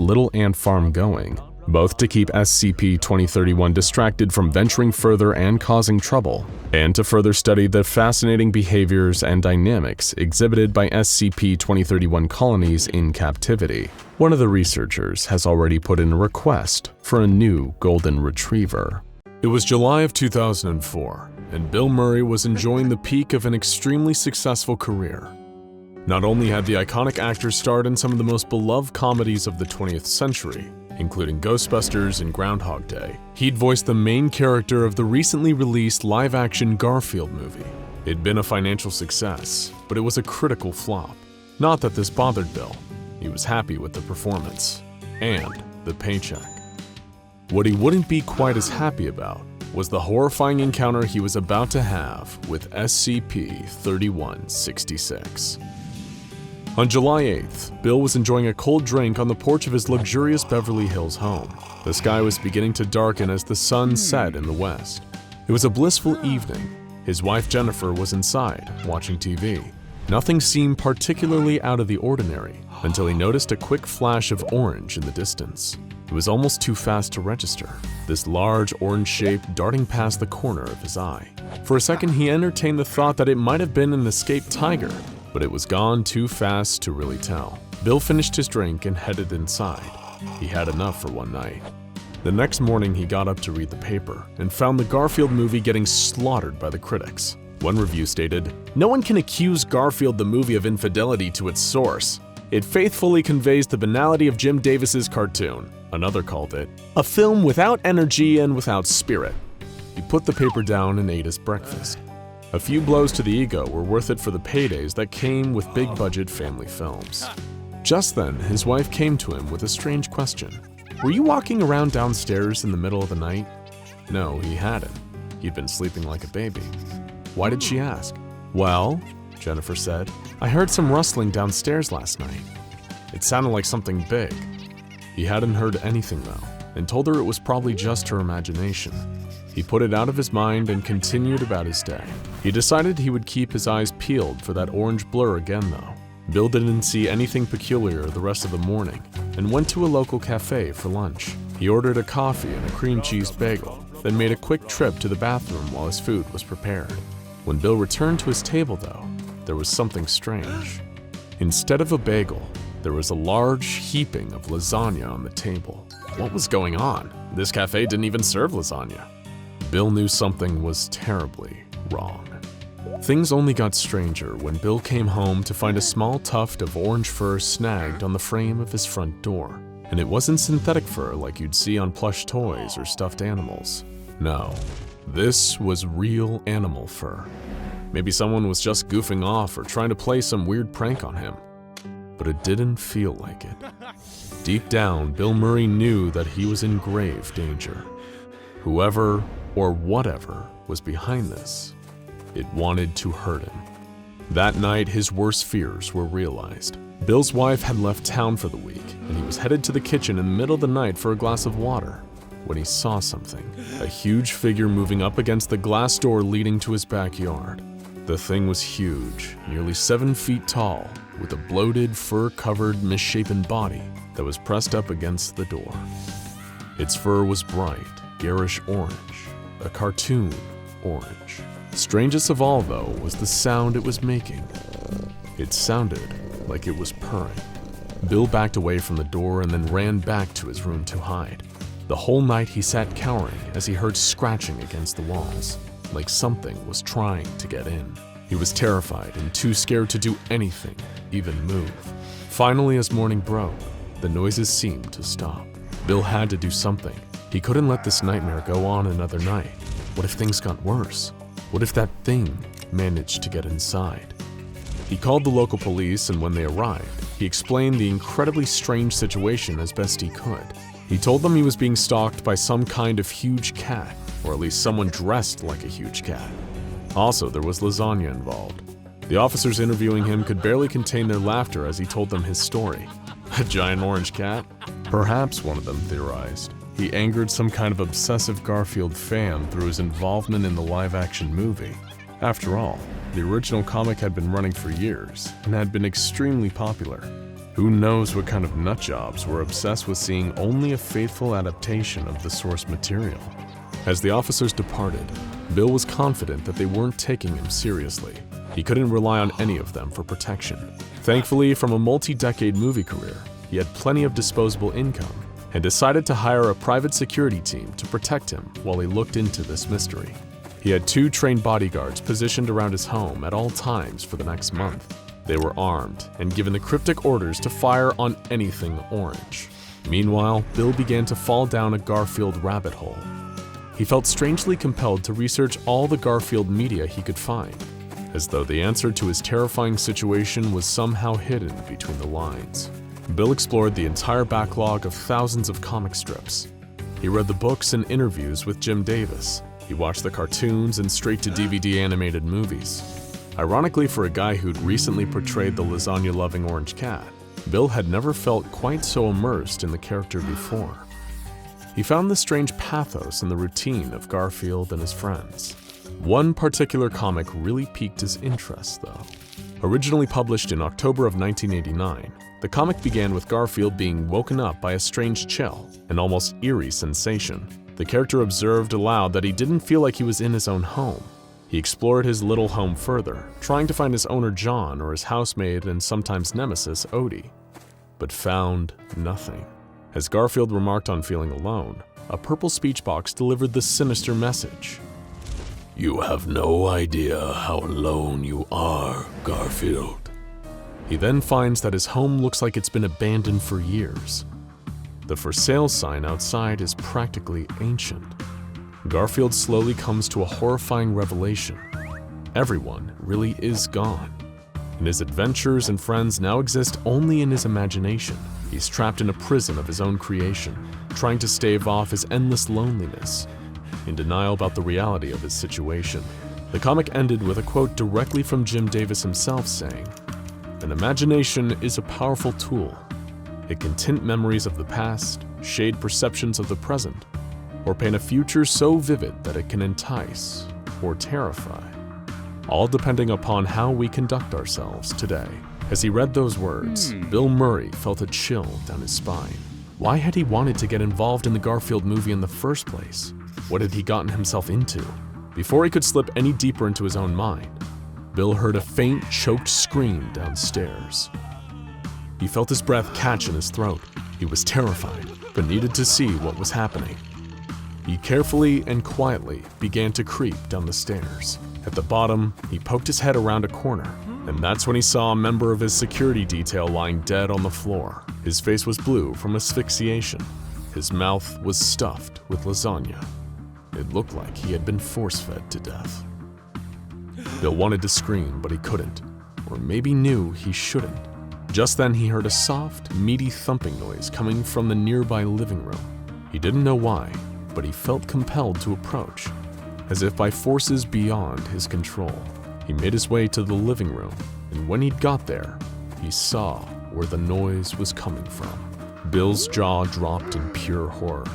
Speaker 1: little ant farm going, both to keep SCP-2031 distracted from venturing further and causing trouble, and to further study the fascinating behaviors and dynamics exhibited by SCP-2031 colonies in captivity. One of the researchers has already put in a request for a new golden retriever. It was July of 2004, and Bill Murray was enjoying the peak of an extremely successful career. Not only had the iconic actor starred in some of the most beloved comedies of the 20th century, including Ghostbusters and Groundhog Day, he'd voiced the main character of the recently released live-action Garfield movie. It'd been a financial success, but it was a critical flop. Not that this bothered Bill. He was happy with the performance and the paycheck. What he wouldn't be quite as happy about was the horrifying encounter he was about to have with SCP-2186. On July 8th, Bill was enjoying a cold drink on the porch of his luxurious Beverly Hills home. The sky was beginning to darken as the sun set in the west. It was a blissful evening. His wife Jennifer was inside, watching TV. Nothing seemed particularly out of the ordinary until he noticed a quick flash of orange in the distance. It was almost too fast to register, this large orange shape darting past the corner of his eye. For a second, he entertained the thought that it might have been an escaped tiger, but it was gone too fast to really tell. Bill finished his drink and headed inside. He had enough for one night. The next morning, he got up to read the paper and found the Garfield movie getting slaughtered by the critics. One review stated, "No one can accuse Garfield the movie of infidelity to its source. It faithfully conveys the banality of Jim Davis's cartoon." Another called it, "a film without energy and without spirit." He put the paper down and ate his breakfast. A few blows to the ego were worth it for the paydays that came with big-budget family films. Just then, his wife came to him with a strange question. "Were you walking around downstairs in the middle of the night?" No, he hadn't. He'd been sleeping like a baby. Why did she ask? "Well," Jennifer said, "I heard some rustling downstairs last night. It sounded like something big." He hadn't heard anything though, and told her it was probably just her imagination. He put it out of his mind and continued about his day. He decided he would keep his eyes peeled for that orange blur again though. Bill didn't see anything peculiar the rest of the morning and went to a local cafe for lunch. He ordered a coffee and a cream cheese bagel, then made a quick trip to the bathroom while his food was prepared. When Bill returned to his table though, there was something strange. Instead of a bagel, there was a large heaping of lasagna on the table. What was going on? This cafe didn't even serve lasagna. Bill knew something was terribly wrong. Things only got stranger when Bill came home to find a small tuft of orange fur snagged on the frame of his front door. And it wasn't synthetic fur like you'd see on plush toys or stuffed animals. No, this was real animal fur. Maybe someone was just goofing off or trying to play some weird prank on him. But it didn't feel like it. Deep down, Bill Murray knew that he was in grave danger. Whoever or whatever was behind this, it wanted to hurt him. That night, his worst fears were realized. Bill's wife had left town for the week, and he was headed to the kitchen in the middle of the night for a glass of water when he saw something, a huge figure moving up against the glass door leading to his backyard. The thing was huge, nearly 7 feet tall, with a bloated, fur-covered, misshapen body that was pressed up against the door. Its fur was bright, garish orange, a cartoon orange. Strangest of all, though, was the sound it was making. It sounded like it was purring. Bill backed away from the door and then ran back to his room to hide. The whole night he sat cowering as he heard scratching against the walls, like something was trying to get in. He was terrified and too scared to do anything, even move. Finally, as morning broke, the noises seemed to stop. Bill had to do something. He couldn't let this nightmare go on another night. What if things got worse? What if that thing managed to get inside? He called the local police, and when they arrived, he explained the incredibly strange situation as best he could. He told them he was being stalked by some kind of huge cat, or at least someone dressed like a huge cat. Also, there was lasagna involved. The officers interviewing him could barely contain their laughter as he told them his story. A giant orange cat? Perhaps, one of them theorized, he angered some kind of obsessive Garfield fan through his involvement in the live-action movie. After all, the original comic had been running for years and had been extremely popular. Who knows what kind of nutjobs were obsessed with seeing only a faithful adaptation of the source material. As the officers departed, Bill was confident that they weren't taking him seriously. He couldn't rely on any of them for protection. Thankfully, from a multi-decade movie career, he had plenty of disposable income and decided to hire a private security team to protect him while he looked into this mystery. He had 2 trained bodyguards positioned around his home at all times for the next month. They were armed and given the cryptic orders to fire on anything orange. Meanwhile, Bill began to fall down a Garfield rabbit hole. He felt strangely compelled to research all the Garfield media he could find, as though the answer to his terrifying situation was somehow hidden between the lines. Bill explored the entire backlog of thousands of comic strips. He read the books and interviews with Jim Davis. He watched the cartoons and straight-to-DVD animated movies. Ironically, for a guy who'd recently portrayed the lasagna-loving orange cat, Bill had never felt quite so immersed in the character before. He found the strange pathos in the routine of Garfield and his friends. One particular comic really piqued his interest, though. Originally published in October of 1989, the comic began with Garfield being woken up by a strange chill, an almost eerie sensation. The character observed aloud that he didn't feel like he was in his own home. He explored his little home further, trying to find his owner John or his housemaid and sometimes nemesis Odie, but found nothing. As Garfield remarked on feeling alone, a purple speech box delivered this sinister message. "You have no idea how alone you are, Garfield." He then finds that his home looks like it's been abandoned for years. The for sale sign outside is practically ancient. Garfield slowly comes to a horrifying revelation. Everyone really is gone, and his adventures and friends now exist only in his imagination. He's trapped in a prison of his own creation, trying to stave off his endless loneliness, in denial about the reality of his situation. The comic ended with a quote directly from Jim Davis himself saying, "An imagination is a powerful tool. It can tint memories of the past, shade perceptions of the present, or paint a future so vivid that it can entice or terrify, all depending upon how we conduct ourselves today." As he read those words, Bill Murray felt a chill down his spine. Why had he wanted to get involved in the Garfield movie in the first place? What had he gotten himself into? Before he could slip any deeper into his own mind, Bill heard a faint, choked scream downstairs. He felt his breath catch in his throat. He was terrified, but needed to see what was happening. He carefully and quietly began to creep down the stairs. At the bottom, he poked his head around a corner And that's when he saw a member of his security detail lying dead on the floor. His face was blue from asphyxiation. His mouth was stuffed with lasagna. It looked like he had been force-fed to death. Bill wanted to scream, but he couldn't, or maybe knew he shouldn't. Just then he heard a soft, meaty thumping noise coming from the nearby living room. He didn't know why, but he felt compelled to approach, as if by forces beyond his control. He made his way to the living room, and when he'd got there, he saw where the noise was coming from. Bill's jaw dropped in pure horror.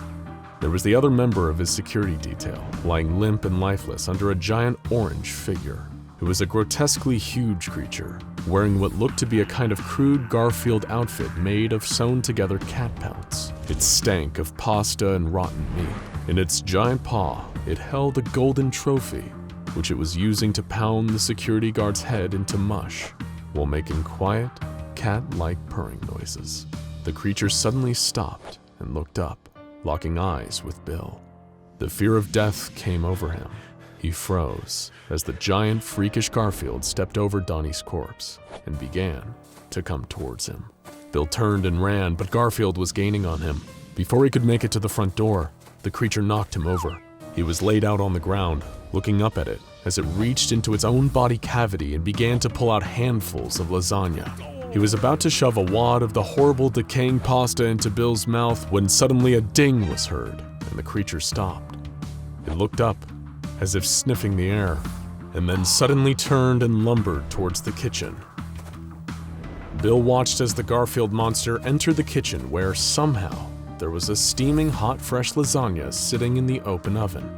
Speaker 1: There was the other member of his security detail, lying limp and lifeless under a giant orange figure. It was a grotesquely huge creature, wearing what looked to be a kind of crude Garfield outfit made of sewn-together cat pelts. It stank of pasta and rotten meat. In its giant paw, it held a golden trophy, which it was using to pound the security guard's head into mush, while making quiet, cat-like purring noises. The creature suddenly stopped and looked up, locking eyes with Bill. The fear of death came over him. He froze as the giant, freakish Garfield stepped over Donnie's corpse and began to come towards him. Bill turned and ran, but Garfield was gaining on him. Before he could make it to the front door, the creature knocked him over. He was laid out on the ground, looking up at it as it reached into its own body cavity and began to pull out handfuls of lasagna. He was about to shove a wad of the horrible, decaying pasta into Bill's mouth when suddenly a ding was heard, and the creature stopped. It looked up, as if sniffing the air, and then suddenly turned and lumbered towards the kitchen. Bill watched as the Garfield monster entered the kitchen, where somehow there was a steaming hot fresh lasagna sitting in the open oven.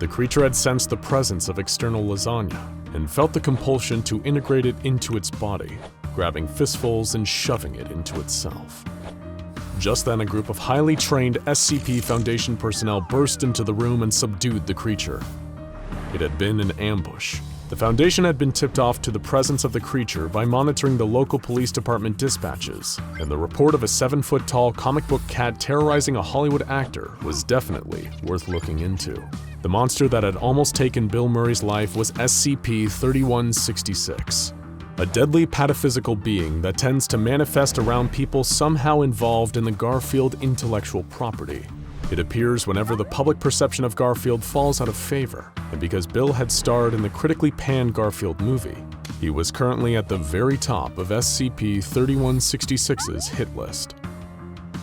Speaker 1: The creature had sensed the presence of external lasagna and felt the compulsion to integrate it into its body, grabbing fistfuls and shoving it into itself. Just then, a group of highly trained SCP Foundation personnel burst into the room and subdued the creature. It had been an ambush. The Foundation had been tipped off to the presence of the creature by monitoring the local police department dispatches, and the report of a 7-foot-tall comic book cat terrorizing a Hollywood actor was definitely worth looking into. The monster that had almost taken Bill Murray's life was SCP-2086, a deadly pataphysical being that tends to manifest around people somehow involved in the Garfield intellectual property. It appears whenever the public perception of Garfield falls out of favor, and because Bill had starred in the critically panned Garfield movie, he was currently at the very top of SCP-3166's hit list.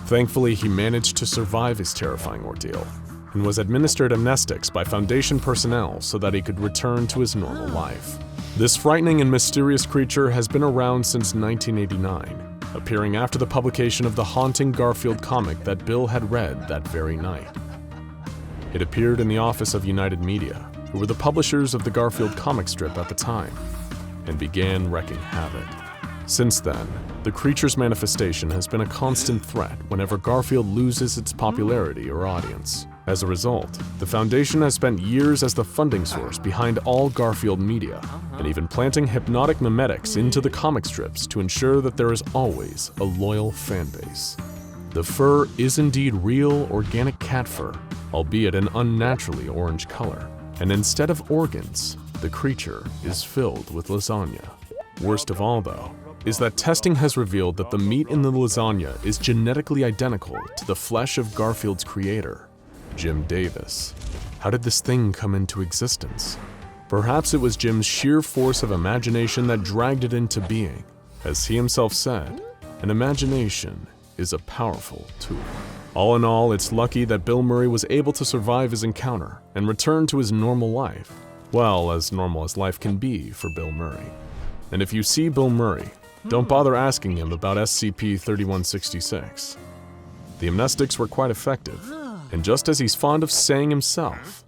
Speaker 1: Thankfully, he managed to survive his terrifying ordeal, and was administered amnestics by Foundation personnel so that he could return to his normal life. This frightening and mysterious creature has been around since 1989, appearing after the publication of the haunting Garfield comic that Bill had read that very night. It appeared in the office of United Media, who were the publishers of the Garfield comic strip at the time, and began wreaking havoc. Since then, the creature's manifestation has been a constant threat whenever Garfield loses its popularity or audience. As a result, the Foundation has spent years as the funding source behind all Garfield media, and even planting hypnotic mimetics into the comic strips to ensure that there is always a loyal fan base. The fur is indeed real organic cat fur, albeit an unnaturally orange color, and instead of organs, the creature is filled with lasagna. Worst of all, though, is that testing has revealed that the meat in the lasagna is genetically identical to the flesh of Garfield's creator, Jim Davis. How did this thing come into existence? Perhaps it was Jim's sheer force of imagination that dragged it into being. As he himself said, an imagination is a powerful tool. All in all, it's lucky that Bill Murray was able to survive his encounter and return to his normal life. Well, as normal as life can be for Bill Murray. And if you see Bill Murray, don't bother asking him about SCP-3166. The amnestics were quite effective. And just as he's fond of saying himself,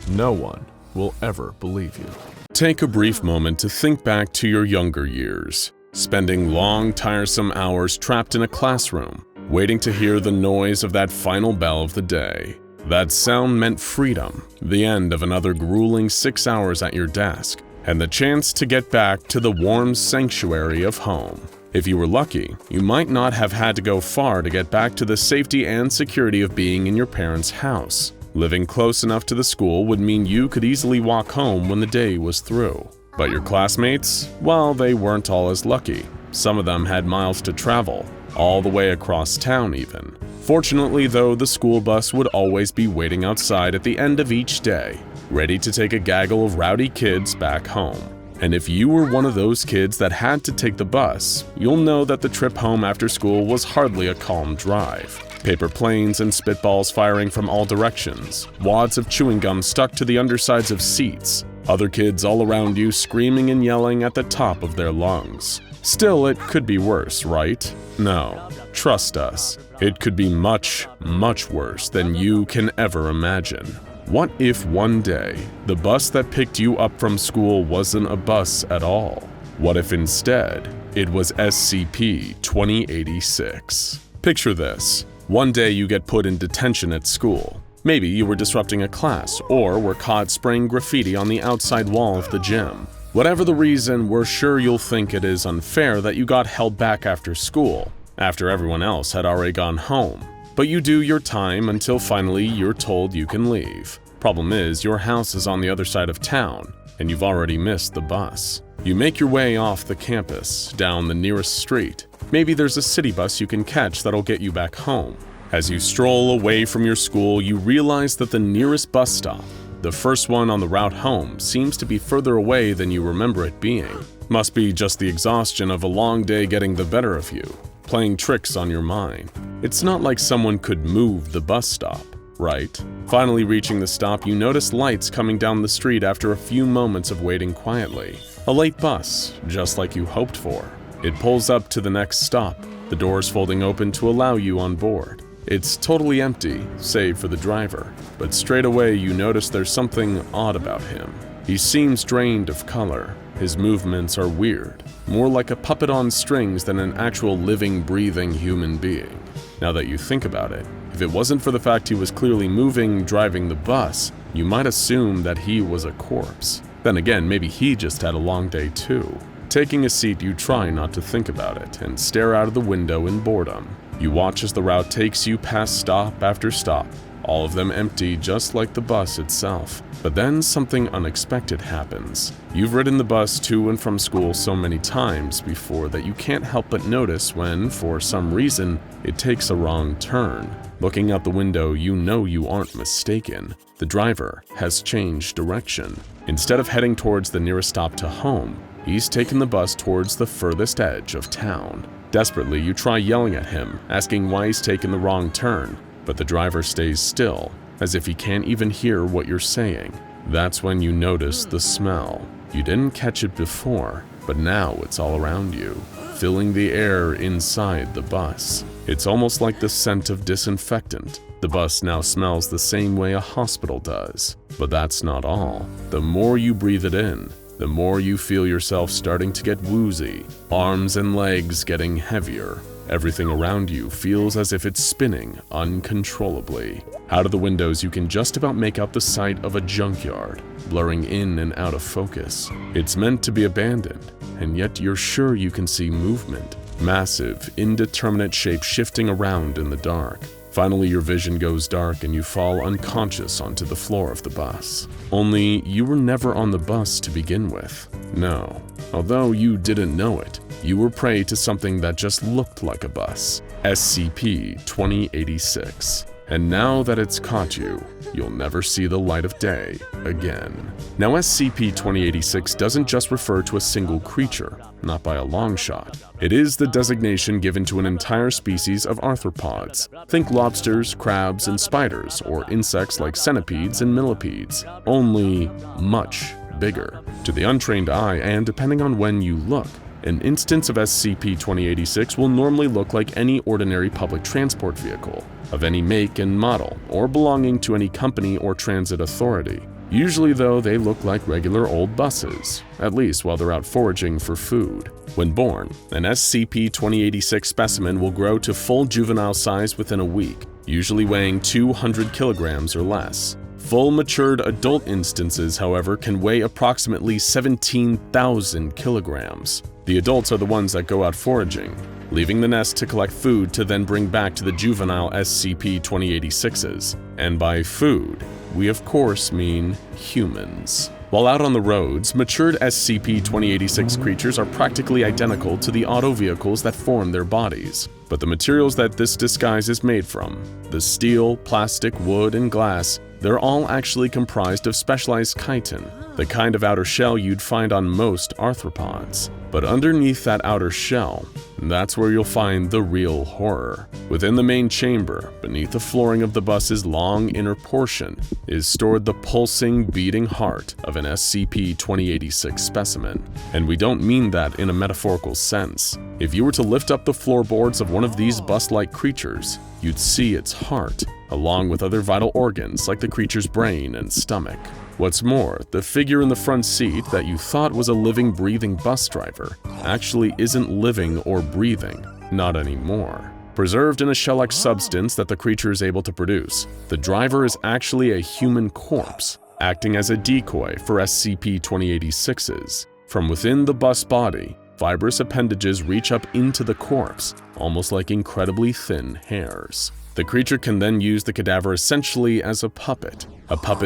Speaker 1: no one will ever believe you. Take a brief moment to think back to your younger years, spending long, tiresome hours trapped in a classroom, waiting to hear the noise of that final bell of the day. That sound meant freedom, the end of another grueling 6 hours at your desk, and the chance to get back to the warm sanctuary of home. If you were lucky, you might not have had to go far to get back to the safety and security of being in your parents' house. Living close enough to the school would mean you could easily walk home when the day was through. But your classmates? Well, they weren't all as lucky. Some of them had miles to travel, all the way across town even. Fortunately though, the school bus would always be waiting outside at the end of each day, ready to take a gaggle of rowdy kids back home. And if you were one of those kids that had to take the bus, you'll know that the trip home after school was hardly a calm drive. Paper planes and spitballs firing from all directions, wads of chewing gum stuck to the undersides of seats, other kids all around you screaming and yelling at the top of their lungs. Still, it could be worse, right? No, trust us, it could be much, much worse than you can ever imagine. What if one day, the bus that picked you up from school wasn't a bus at all? What if instead, it was SCP-2086? Picture this. One day you get put in detention at school. Maybe you were disrupting a class or were caught spraying graffiti on the outside wall of the gym. Whatever the reason, we're sure you'll think it is unfair that you got held back after school, after everyone else had already gone home. But you do your time until finally you're told you can leave. Problem is, your house is on the other side of town, and you've already missed the bus. You make your way off the campus, down the nearest street. Maybe there's a city bus you can catch that'll get you back home. As you stroll away from your school, you realize that the nearest bus stop, the first one on the route home, seems to be further away than you remember it being. Must be just the exhaustion of a long day getting the better of you, playing tricks on your mind. It's not like someone could move the bus stop, right? Finally reaching the stop, you notice lights coming down the street after a few moments of waiting quietly. A late bus, just like you hoped for. It pulls up to the next stop, the doors folding open to allow you on board. It's totally empty, save for the driver, but straight away you notice there's something odd about him. He seems drained of color. His movements are weird, more like a puppet on strings than an actual living, breathing human being. Now that you think about it, if it wasn't for the fact he was clearly moving, driving the bus, you might assume that he was a corpse. Then again, maybe he just had a long day too. Taking a seat, you try not to think about it and stare out of the window in boredom. You watch as the route takes you past stop after stop, all of them empty just like the bus itself. But then something unexpected happens. You've ridden the bus to and from school so many times before that you can't help but notice when, for some reason, it takes a wrong turn. Looking out the window, you know you aren't mistaken. The driver has changed direction. Instead of heading towards the nearest stop to home, he's taken the bus towards the furthest edge of town. Desperately, you try yelling at him, asking why he's taken the wrong turn, but the driver stays still, as if he can't even hear what you're saying. That's when you notice the smell. You didn't catch it before, but now it's all around you, filling the air inside the bus. It's almost like the scent of disinfectant. The bus now smells the same way a hospital does. But that's not all. The more you breathe it in, the more you feel yourself starting to get woozy, arms and legs getting heavier. Everything around you feels as if it's spinning uncontrollably. Out of the windows, you can just about make out the sight of a junkyard, blurring in and out of focus. It's meant to be abandoned, and yet you're sure you can see movement. Massive, indeterminate shapes shifting around in the dark. Finally, your vision goes dark and you fall unconscious onto the floor of the bus. Only, you were never on the bus to begin with. No. Although you didn't know it, you were prey to something that just looked like a bus. SCP-2086. And now that it's caught you, you'll never see the light of day again. Now, SCP-2086 doesn't just refer to a single creature, not by a long shot. It is the designation given to an entire species of arthropods. Think lobsters, crabs, and spiders, or insects like centipedes and millipedes, only much bigger. To the untrained eye, and depending on when you look, an instance of SCP-2086 will normally look like any ordinary public transport vehicle, of any make and model, or belonging to any company or transit authority. Usually though, they look like regular old buses, at least while they're out foraging for food. When born, an SCP-2086 specimen will grow to full juvenile size within a week, usually weighing 200 kilograms or less. Full matured adult instances, however, can weigh approximately 17,000 kilograms. The adults are the ones that go out foraging, leaving the nest to collect food to then bring back to the juvenile SCP-2086s. And by food, we of course mean humans. While out on the roads, matured SCP-2086 creatures are practically identical to the auto vehicles that form their bodies. But the materials that this disguise is made from, the steel, plastic, wood, and glass, they're all actually comprised of specialized chitin, the kind of outer shell you'd find on most arthropods. But underneath that outer shell, that's where you'll find the real horror. Within the main chamber, beneath the flooring of the bus's long inner portion, is stored the pulsing, beating heart of an SCP-2086 specimen. And we don't mean that in a metaphorical sense. If you were to lift up the floorboards of one of these bus-like creatures, you'd see its heart, along with other vital organs like the creature's brain and stomach. What's more, the figure in the front seat that you thought was a living, breathing bus driver actually isn't living or breathing, not anymore. Preserved in a shell-like substance that the creature is able to produce, the driver is actually a human corpse, acting as a decoy for SCP-2086s. From within the bus body, fibrous appendages reach up into the corpse, almost like incredibly thin hairs. The creature can then use the cadaver essentially as a puppet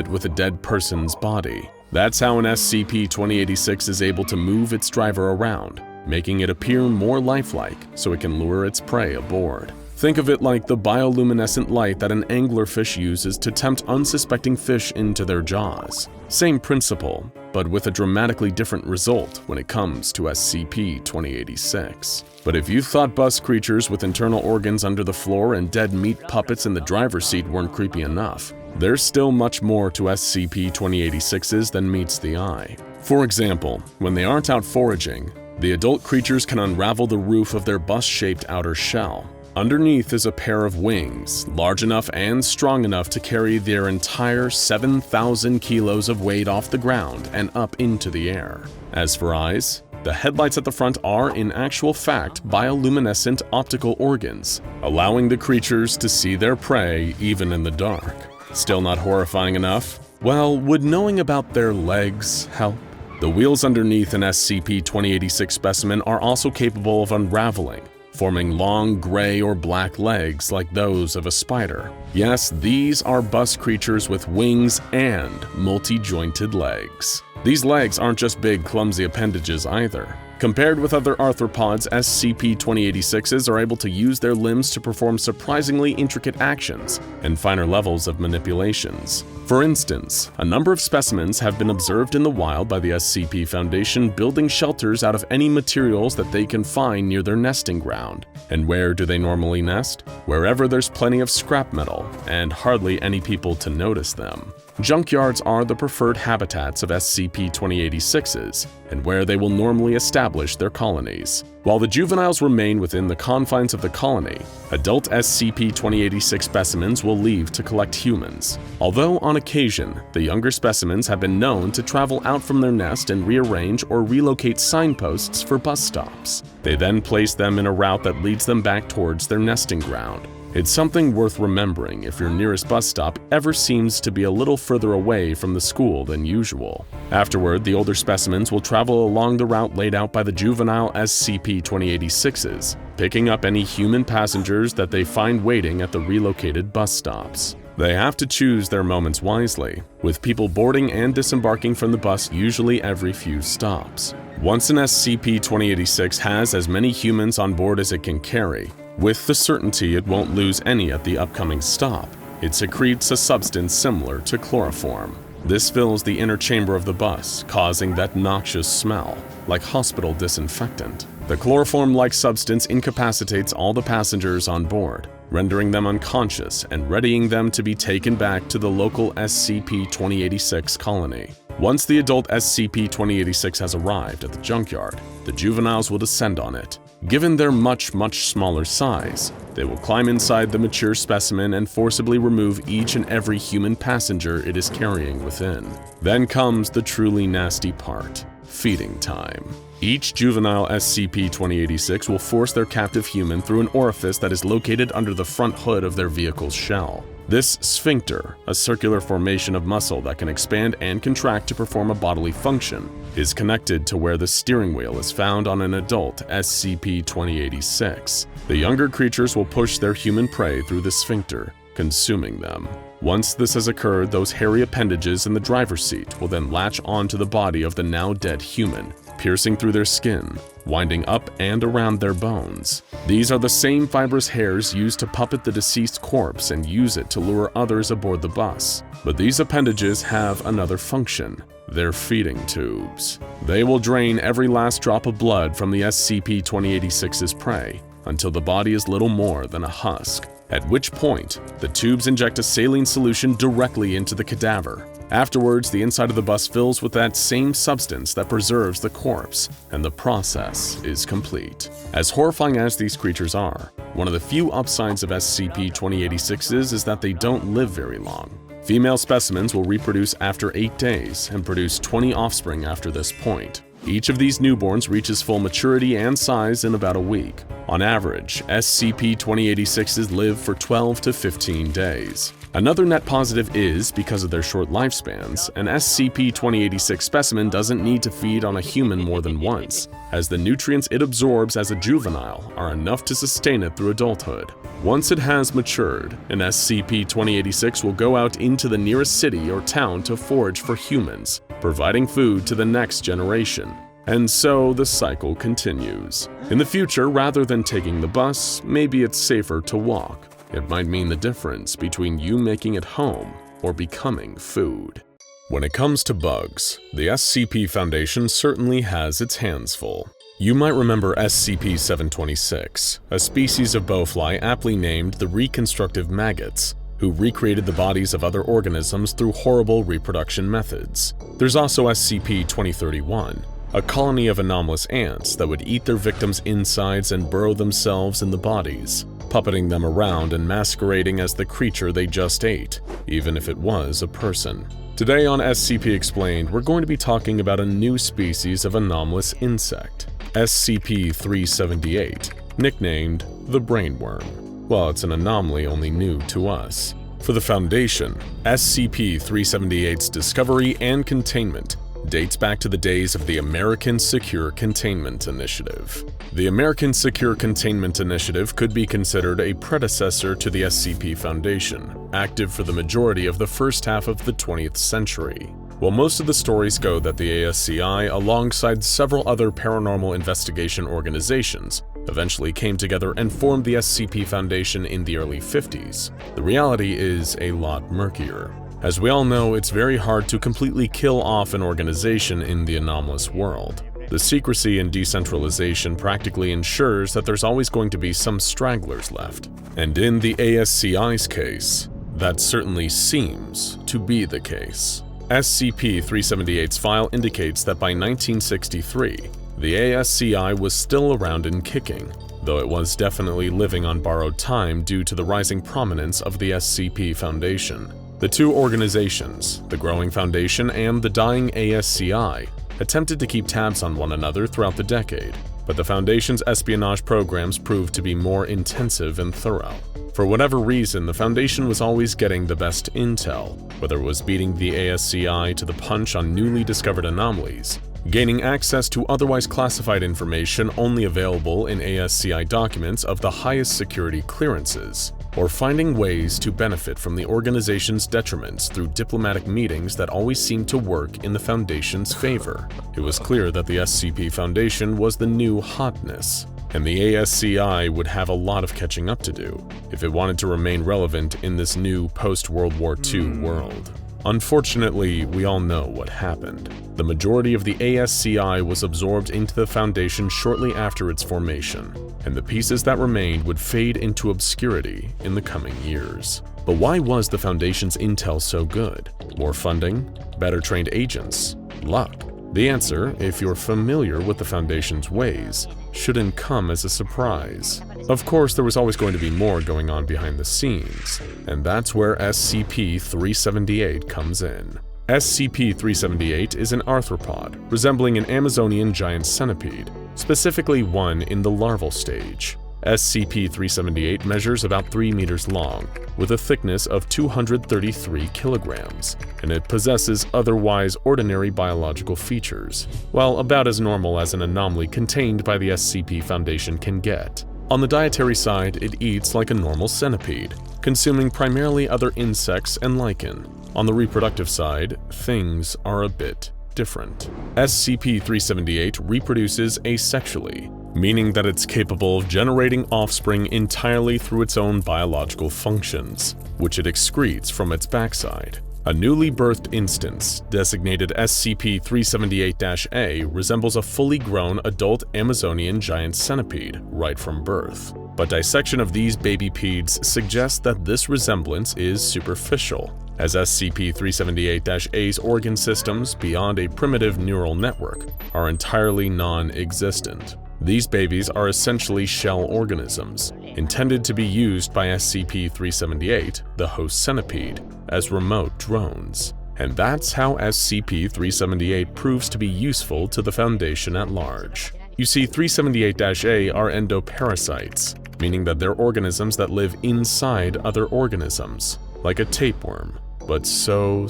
Speaker 1: with a dead person's body. That's how an SCP-2086 is able to move its driver around, making it appear more lifelike so it can lure its prey aboard. Think of it like the bioluminescent light that an anglerfish uses to tempt unsuspecting fish into their jaws. Same principle, but with a dramatically different result when it comes to SCP-2086. But if you thought bus creatures with internal organs under the floor and dead meat puppets in the driver's seat weren't creepy enough, there's still much more to SCP-2086s than meets the eye. For example, when they aren't out foraging, the adult creatures can unravel the roof of their bus-shaped outer shell. Underneath is a pair of wings, large enough and strong enough to carry their entire 7,000 kilos of weight off the ground and up into the air. As for eyes, the headlights at the front are, in actual fact, bioluminescent optical organs, allowing the creatures to see their prey even in the dark. Still not horrifying enough? Well, would knowing about their legs help? The wheels underneath an SCP-2086 specimen are also capable of unraveling, forming long gray or black legs like those of a spider. Yes, these are bus creatures with wings and multi-jointed legs. These legs aren't just big, clumsy appendages either. Compared with other arthropods, SCP-2086s are able to use their limbs to perform surprisingly intricate actions and finer levels of manipulations. For instance, a number of specimens have been observed in the wild by the SCP Foundation building shelters out of any materials that they can find near their nesting ground. And where do they normally nest? Wherever there's plenty of scrap metal and hardly any people to notice them. Junkyards are the preferred habitats of SCP-2086s and where they will normally establish their colonies. While the juveniles remain within the confines of the colony, adult SCP-2086 specimens will leave to collect humans. Although on occasion, the younger specimens have been known to travel out from their nest and rearrange or relocate signposts for bus stops. They then place them in a route that leads them back towards their nesting ground. It's something worth remembering if your nearest bus stop ever seems to be a little further away from the school than usual. Afterward, the older specimens will travel along the route laid out by the juvenile SCP-2086s, picking up any human passengers that they find waiting at the relocated bus stops. They have to choose their moments wisely, with people boarding and disembarking from the bus usually every few stops. Once an SCP-2086 has as many humans on board as it can carry, with the certainty it won't lose any at the upcoming stop, it secretes a substance similar to chloroform. This fills the inner chamber of the bus, causing that noxious smell, like hospital disinfectant. The chloroform-like substance incapacitates all the passengers on board, rendering them unconscious and readying them to be taken back to the local SCP-2086 colony. Once the adult SCP-2086 has arrived at the junkyard, the juveniles will descend on it. Given their much smaller size, they will climb inside the mature specimen and forcibly remove each and every human passenger it is carrying within. Then comes the truly nasty part, feeding time. Each juvenile SCP-2086 will force their captive human through an orifice that is located under the front hood of their vehicle's shell. This sphincter, a circular formation of muscle that can expand and contract to perform a bodily function, is connected to where the steering wheel is found on an adult SCP-2086. The younger creatures will push their human prey through the sphincter, consuming them. Once this has occurred, those hairy appendages in the driver's seat will then latch onto the body of the now dead human, piercing through their skin, winding up and around their bones. These are the same fibrous hairs used to puppet the deceased corpse and use it to lure others aboard the bus. But these appendages have another function. They're feeding tubes. They will drain every last drop of blood from the SCP-2086's prey until the body is little more than a husk, at which point the tubes inject a saline solution directly into the cadaver. Afterwards, the inside of the bus fills with that same substance that preserves the corpse, and the process is complete. As horrifying as these creatures are, one of the few upsides of SCP-2086s is that they don't live very long. Female specimens will reproduce after 8 days and produce 20 offspring after this point. Each of these newborns reaches full maturity and size in about a week. On average, SCP-2086s live for 12 to 15 days. Another net positive is, because of their short lifespans, an SCP-2086 specimen doesn't need to feed on a human more than once, as the nutrients it absorbs as a juvenile are enough to sustain it through adulthood. Once it has matured, an SCP-2086 will go out into the nearest city or town to forage for humans, providing food to the next generation. And so the cycle continues. In the future, rather than taking the bus, maybe it's safer to walk. It might mean the difference between you making it home or becoming food. When it comes to bugs, the SCP Foundation certainly has its hands full. You might remember SCP-726, a species of bowfly aptly named the Reconstructive Maggots, who recreated the bodies of other organisms through horrible reproduction methods. There's also SCP-2031, a colony of anomalous ants that would eat their victims' insides and burrow themselves in the bodies, puppeting them around and masquerading as the creature they just ate, even if it was a person. Today on SCP Explained, we're going to be talking about a new species of anomalous insect, SCP-378, nicknamed the Brainworm. Well, it's an anomaly only new to us. For the Foundation, SCP-378's discovery and containment dates back to the days of the American Secure Containment Initiative. The American Secure Containment Initiative could be considered a predecessor to the SCP Foundation, active for the majority of the first half of the 20th century. While most of the stories go that the ASCI, alongside several other paranormal investigation organizations, eventually came together and formed the SCP Foundation in the early 50s, the reality is a lot murkier. As we all know, it's very hard to completely kill off an organization in the anomalous world. The secrecy and decentralization practically ensures that there's always going to be some stragglers left. And in the ASCI's case, that certainly seems to be the case. SCP-378's file indicates that by 1963, the ASCI was still around and kicking, though it was definitely living on borrowed time due to the rising prominence of the SCP Foundation. The two organizations, the growing Foundation and the dying ASCI, attempted to keep tabs on one another throughout the decade, but the Foundation's espionage programs proved to be more intensive and thorough. For whatever reason, the Foundation was always getting the best intel, whether it was beating the ASCI to the punch on newly discovered anomalies, gaining access to otherwise classified information only available in ASCI documents of the highest security clearances, or finding ways to benefit from the organization's detriments through diplomatic meetings that always seemed to work in the Foundation's favor. It was clear that the SCP Foundation was the new hotness, and the ASCI would have a lot of catching up to do if it wanted to remain relevant in this new post-World War II world. Unfortunately, we all know what happened. The majority of the ASCI was absorbed into the Foundation shortly after its formation, and the pieces that remained would fade into obscurity in the coming years. But why was the Foundation's intel so good? More funding? Better trained agents? Luck? The answer, if you're familiar with the Foundation's ways, shouldn't come as a surprise. Of course, there was always going to be more going on behind the scenes, and that's where SCP-378 comes in. SCP-378 is an arthropod, resembling an Amazonian giant centipede, specifically one in the larval stage. SCP-378 measures about 3 meters long, with a thickness of 233 kilograms, and it possesses otherwise ordinary biological features, while about as normal as an anomaly contained by the SCP Foundation can get. On the dietary side, it eats like a normal centipede, consuming primarily other insects and lichen. On the reproductive side, things are a bit different. SCP-378 reproduces asexually, meaning that it's capable of generating offspring entirely through its own biological functions, which it excretes from its backside. A newly birthed instance, designated SCP-378-A, resembles a fully grown adult Amazonian giant centipede right from birth. But dissection of these baby peds suggests that this resemblance is superficial, as SCP-378-A's organ systems, beyond a primitive neural network, are entirely non-existent. These babies are essentially shell organisms, intended to be used by SCP-378, the host centipede, as remote drones. And that's how SCP-378 proves to be useful to the Foundation at large. You see, 378-A are endoparasites, meaning that they're organisms that live inside other organisms, like a tapeworm, but so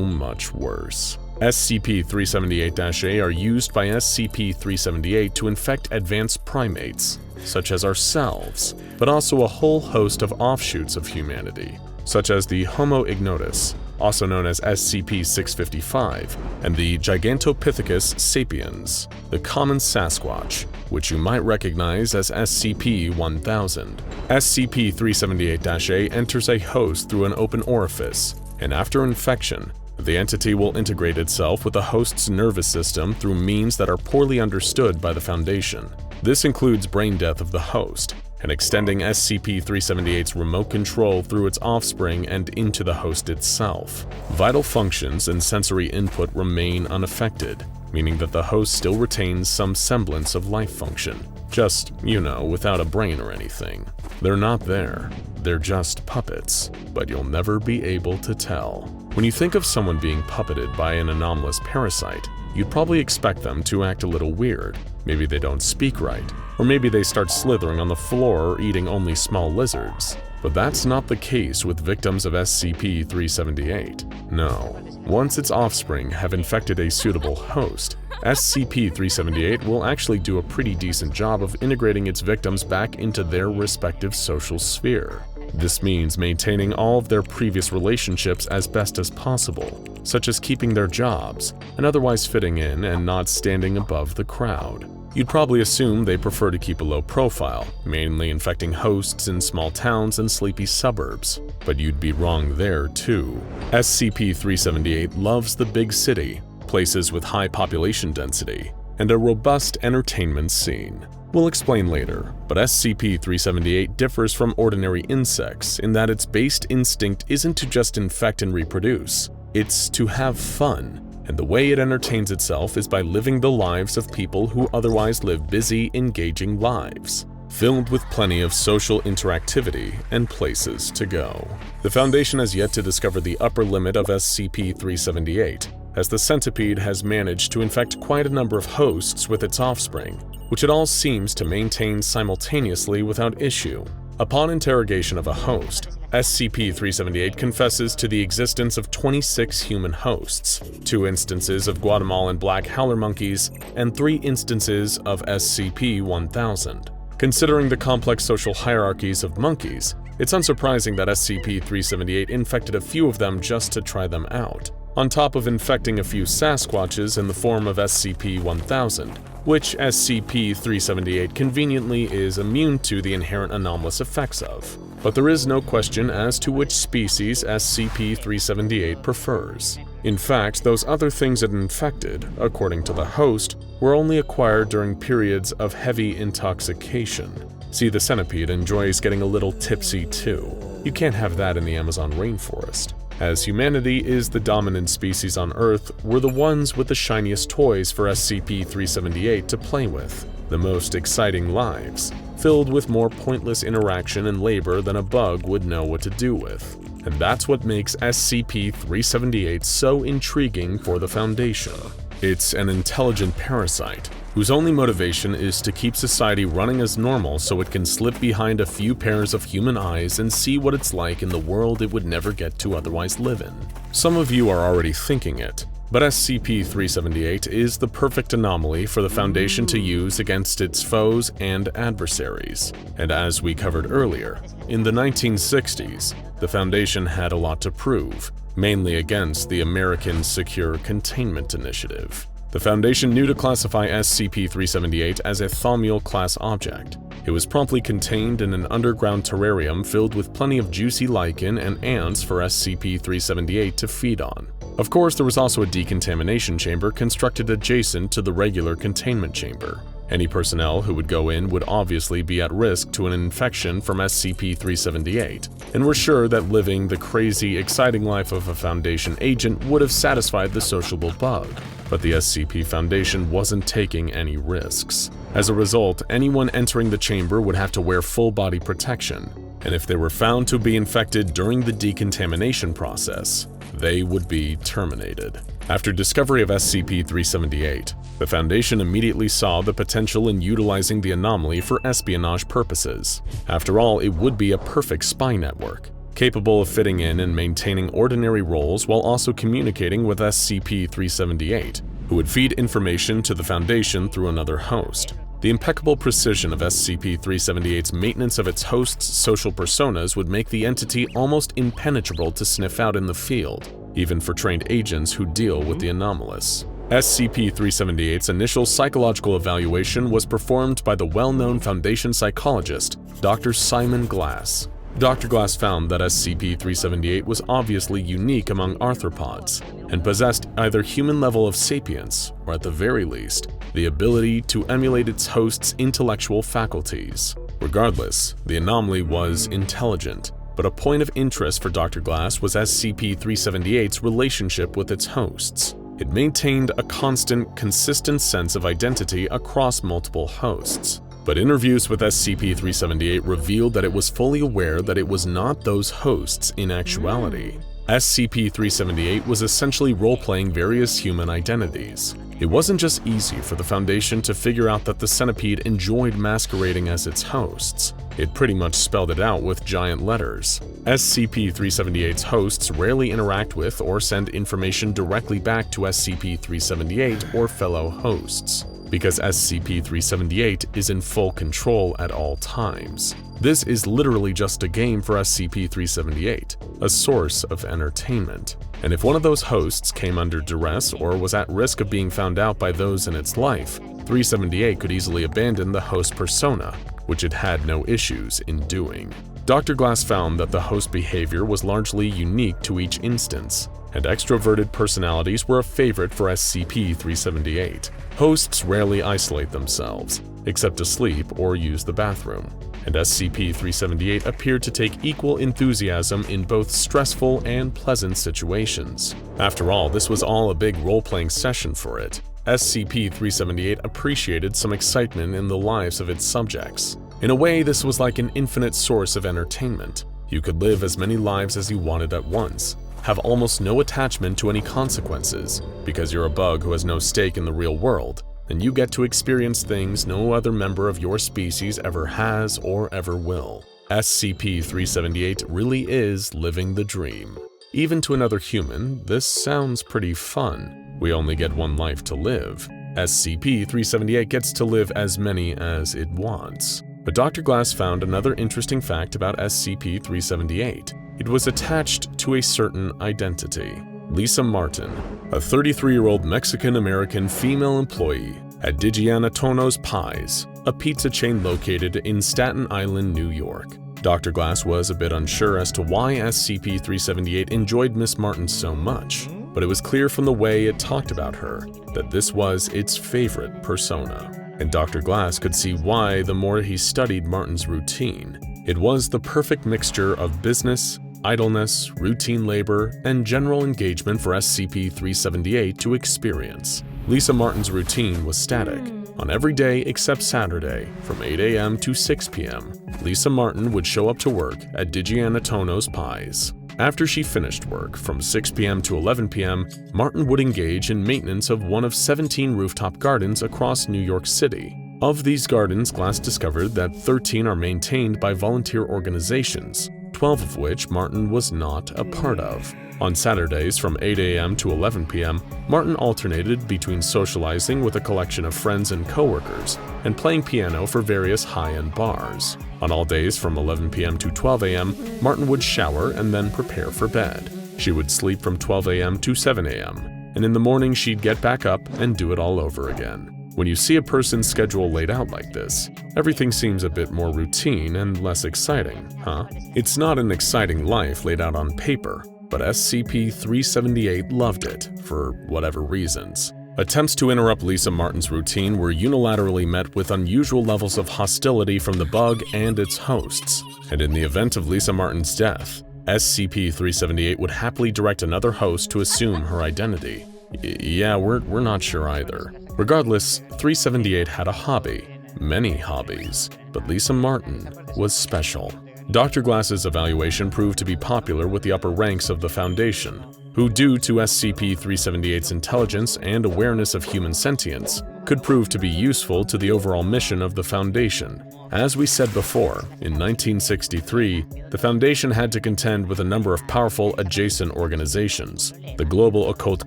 Speaker 1: much worse. SCP-378-A are used by SCP-378 to infect advanced primates, such as ourselves, but also a whole host of offshoots of humanity, such as the Homo ignotus, also known as SCP-655, and the Gigantopithecus sapiens, the common Sasquatch, which you might recognize as SCP-1000. SCP-378-A enters a host through an open orifice, and after infection, the entity will integrate itself with the host's nervous system through means that are poorly understood by the Foundation. This includes brain death of the host, and extending SCP-378's remote control through its offspring and into the host itself. Vital functions and sensory input remain unaffected, meaning that the host still retains some semblance of life function. Just, without a brain or anything. They're not there. They're just puppets, but you'll never be able to tell. When you think of someone being puppeted by an anomalous parasite, you'd probably expect them to act a little weird. Maybe they don't speak right, or maybe they start slithering on the floor or eating only small lizards. But that's not the case with victims of SCP-378. No. Once its offspring have infected a suitable host, SCP-378 will actually do a pretty decent job of integrating its victims back into their respective social sphere. This means maintaining all of their previous relationships as best as possible, such as keeping their jobs, and otherwise fitting in and not standing above the crowd. You'd probably assume they prefer to keep a low profile, mainly infecting hosts in small towns and sleepy suburbs. But you'd be wrong there too. SCP-378 loves the big city, places with high population density, and a robust entertainment scene. We'll explain later, but SCP-378 differs from ordinary insects in that its base instinct isn't to just infect and reproduce, it's to have fun. And the way it entertains itself is by living the lives of people who otherwise live busy, engaging lives, filled with plenty of social interactivity and places to go. The Foundation has yet to discover the upper limit of SCP-378, as the centipede has managed to infect quite a number of hosts with its offspring, which it all seems to maintain simultaneously without issue. Upon interrogation of a host, SCP-378 confesses to the existence of 26 human hosts, 2 instances of Guatemalan black howler monkeys, and 3 instances of SCP-1000. Considering the complex social hierarchies of monkeys, it's unsurprising that SCP-378 infected a few of them just to try them out, on top of infecting a few Sasquatches in the form of SCP-1000, which SCP-378 conveniently is immune to the inherent anomalous effects of. But there is no question as to which species SCP-378 prefers. In fact, those other things it infected, according to the host, were only acquired during periods of heavy intoxication. See, the centipede enjoys getting a little tipsy too. You can't have that in the Amazon rainforest. As humanity is the dominant species on Earth, we're the ones with the shiniest toys for SCP-378 to play with, the most exciting lives, filled with more pointless interaction and labor than a bug would know what to do with. And that's what makes SCP-378 so intriguing for the Foundation. It's an intelligent parasite, whose only motivation is to keep society running as normal so it can slip behind a few pairs of human eyes and see what it's like in the world it would never get to otherwise live in. Some of you are already thinking it, But SCP-378 is the perfect anomaly for the Foundation to use against its foes and adversaries. And as we covered earlier, in the 1960s, the Foundation had a lot to prove, mainly against the American Secure Containment Initiative. The Foundation knew to classify SCP-378 as a Thaumiel-class object. It was promptly contained in an underground terrarium filled with plenty of juicy lichen and ants for SCP-378 to feed on. Of course, there was also a decontamination chamber constructed adjacent to the regular containment chamber. Any personnel who would go in would obviously be at risk to an infection from SCP-378, and were sure that living the crazy, exciting life of a Foundation agent would have satisfied the sociable bug. But the SCP Foundation wasn't taking any risks. As a result, anyone entering the chamber would have to wear full-body protection, and if they were found to be infected during the decontamination process, they would be terminated. After discovery of SCP-378, the Foundation immediately saw the potential in utilizing the anomaly for espionage purposes. After all, it would be a perfect spy network, capable of fitting in and maintaining ordinary roles while also communicating with SCP-378, who would feed information to the Foundation through another host. The impeccable precision of SCP-378's maintenance of its host's social personas would make the entity almost impenetrable to sniff out in the field, even for trained agents who deal with the anomalous. SCP-378's initial psychological evaluation was performed by the well-known Foundation psychologist, Dr. Simon Glass. Dr. Glass found that SCP-378 was obviously unique among arthropods, and possessed either human level of sapience, or at the very least, the ability to emulate its host's intellectual faculties. Regardless, the anomaly was intelligent, but a point of interest for Dr. Glass was SCP-378's relationship with its hosts. It maintained a constant, consistent sense of identity across multiple hosts. But interviews with SCP-378 revealed that it was fully aware that it was not those hosts in actuality. SCP-378 was essentially role-playing various human identities. It wasn't just easy for the Foundation to figure out that the centipede enjoyed masquerading as its hosts. It pretty much spelled it out with giant letters. SCP-378's hosts rarely interact with or send information directly back to SCP-378 or fellow hosts, because SCP-378 is in full control at all times. This is literally just a game for SCP-378, a source of entertainment. And if one of those hosts came under duress or was at risk of being found out by those in its life, 378 could easily abandon the host persona, which it had no issues in doing. Dr. Glass found that the host behavior was largely unique to each instance, and extroverted personalities were a favorite for SCP-378. Hosts rarely isolate themselves, except to sleep or use the bathroom, and SCP-378 appeared to take equal enthusiasm in both stressful and pleasant situations. After all, this was all a big role-playing session for it. SCP-378 appreciated some excitement in the lives of its subjects. In a way, this was like an infinite source of entertainment. You could live as many lives as you wanted at once, have almost no attachment to any consequences, because you're a bug who has no stake in the real world, and you get to experience things no other member of your species ever has or ever will. SCP-378 really is living the dream. Even to another human, this sounds pretty fun. We only get one life to live. SCP-378 gets to live as many as it wants. But Dr. Glass found another interesting fact about SCP-378. It was attached to a certain identity. Lisa Martin, a 33-year-old Mexican-American female employee at Digiana Tono's Pies, a pizza chain located in Staten Island, New York. Dr. Glass was a bit unsure as to why SCP-378 enjoyed Miss Martin so much, but it was clear from the way it talked about her that this was its favorite persona. And Dr. Glass could see why the more he studied Martin's routine. It was the perfect mixture of business, idleness, routine labor, and general engagement for SCP-378 to experience. Lisa Martin's routine was static. On every day except Saturday, from 8 a.m. to 6 p.m., Lisa Martin would show up to work at Digiana Tono's Pies. After she finished work, from 6 p.m. to 11 p.m., Martin would engage in maintenance of one of 17 rooftop gardens across New York City. Of these gardens, Glass discovered that 13 are maintained by volunteer organizations, 12 of which Martin was not a part of. On Saturdays from 8 a.m. to 11 p.m., Martin alternated between socializing with a collection of friends and coworkers and playing piano for various high-end bars. On all days from 11 p.m. to 12 a.m., Martin would shower and then prepare for bed. She would sleep from 12 a.m. to 7 a.m., and in the morning she'd get back up and do it all over again. When you see a person's schedule laid out like this, everything seems a bit more routine and less exciting, huh? It's not an exciting life laid out on paper, but SCP-378 loved it, for whatever reasons. Attempts to interrupt Lisa Martin's routine were unilaterally met with unusual levels of hostility from the bug and its hosts, and in the event of Lisa Martin's death, SCP-378 would happily direct another host to assume her identity. Yeah, we're not sure either. Regardless, 378 had a hobby, many hobbies, but Lisa Martin was special. Dr. Glass's evaluation proved to be popular with the upper ranks of the Foundation, who, due to SCP-378's intelligence and awareness of human sentience, could prove to be useful to the overall mission of the Foundation. As we said before, in 1963, the Foundation had to contend with a number of powerful adjacent organizations: the Global Occult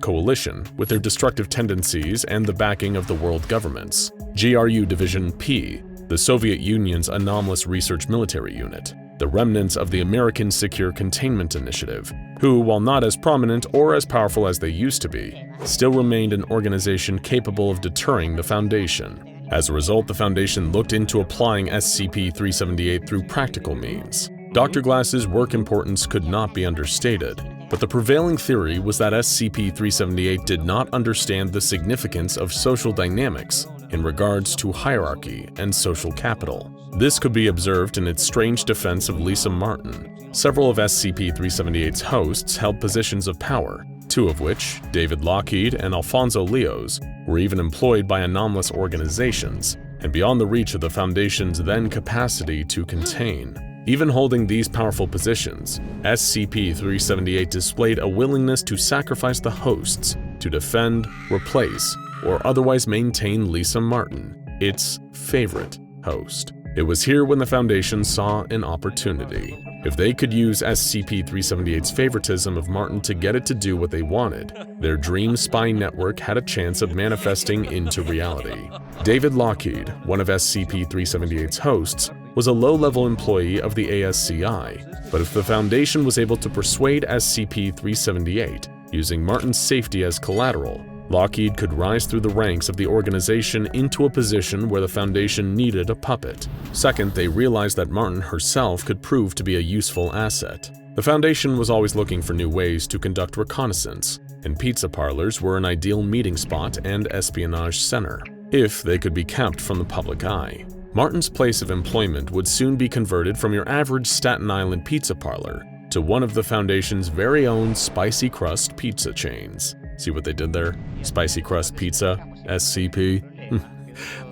Speaker 1: Coalition, with their destructive tendencies and the backing of the world governments; GRU Division P, the Soviet Union's anomalous research military unit; the remnants of the American Secure Containment Initiative, who, while not as prominent or as powerful as they used to be, still remained an organization capable of deterring the Foundation. As a result, the Foundation looked into applying SCP-378 through practical means. Dr. Glass's work importance could not be understated, but the prevailing theory was that SCP-378 did not understand the significance of social dynamics in regards to hierarchy and social capital. This could be observed in its strange defense of Lisa Martin. Several of SCP-378's hosts held positions of power, two of which, David Lockheed and Alfonso Leos, were even employed by anomalous organizations, and beyond the reach of the Foundation's then capacity to contain. Even holding these powerful positions, SCP-378 displayed a willingness to sacrifice the hosts to defend, replace, or otherwise maintain Lisa Martin, its favorite host. It was here when the Foundation saw an opportunity. If they could use SCP-378's favoritism of Martin to get it to do what they wanted, their dream spy network had a chance of manifesting into reality. David Lockheed, one of SCP-378's hosts, was a low-level employee of the ASCI, but if the Foundation was able to persuade SCP-378, using Martin's safety as collateral, Lockheed could rise through the ranks of the organization into a position where the Foundation needed a puppet. Second, they realized that Martin herself could prove to be a useful asset. The Foundation was always looking for new ways to conduct reconnaissance, and pizza parlors were an ideal meeting spot and espionage center, if they could be kept from the public eye. Martin's place of employment would soon be converted from your average Staten Island pizza parlor to one of the Foundation's very own spicy crust pizza chains. See what they did there? Spicy crust pizza, SCP.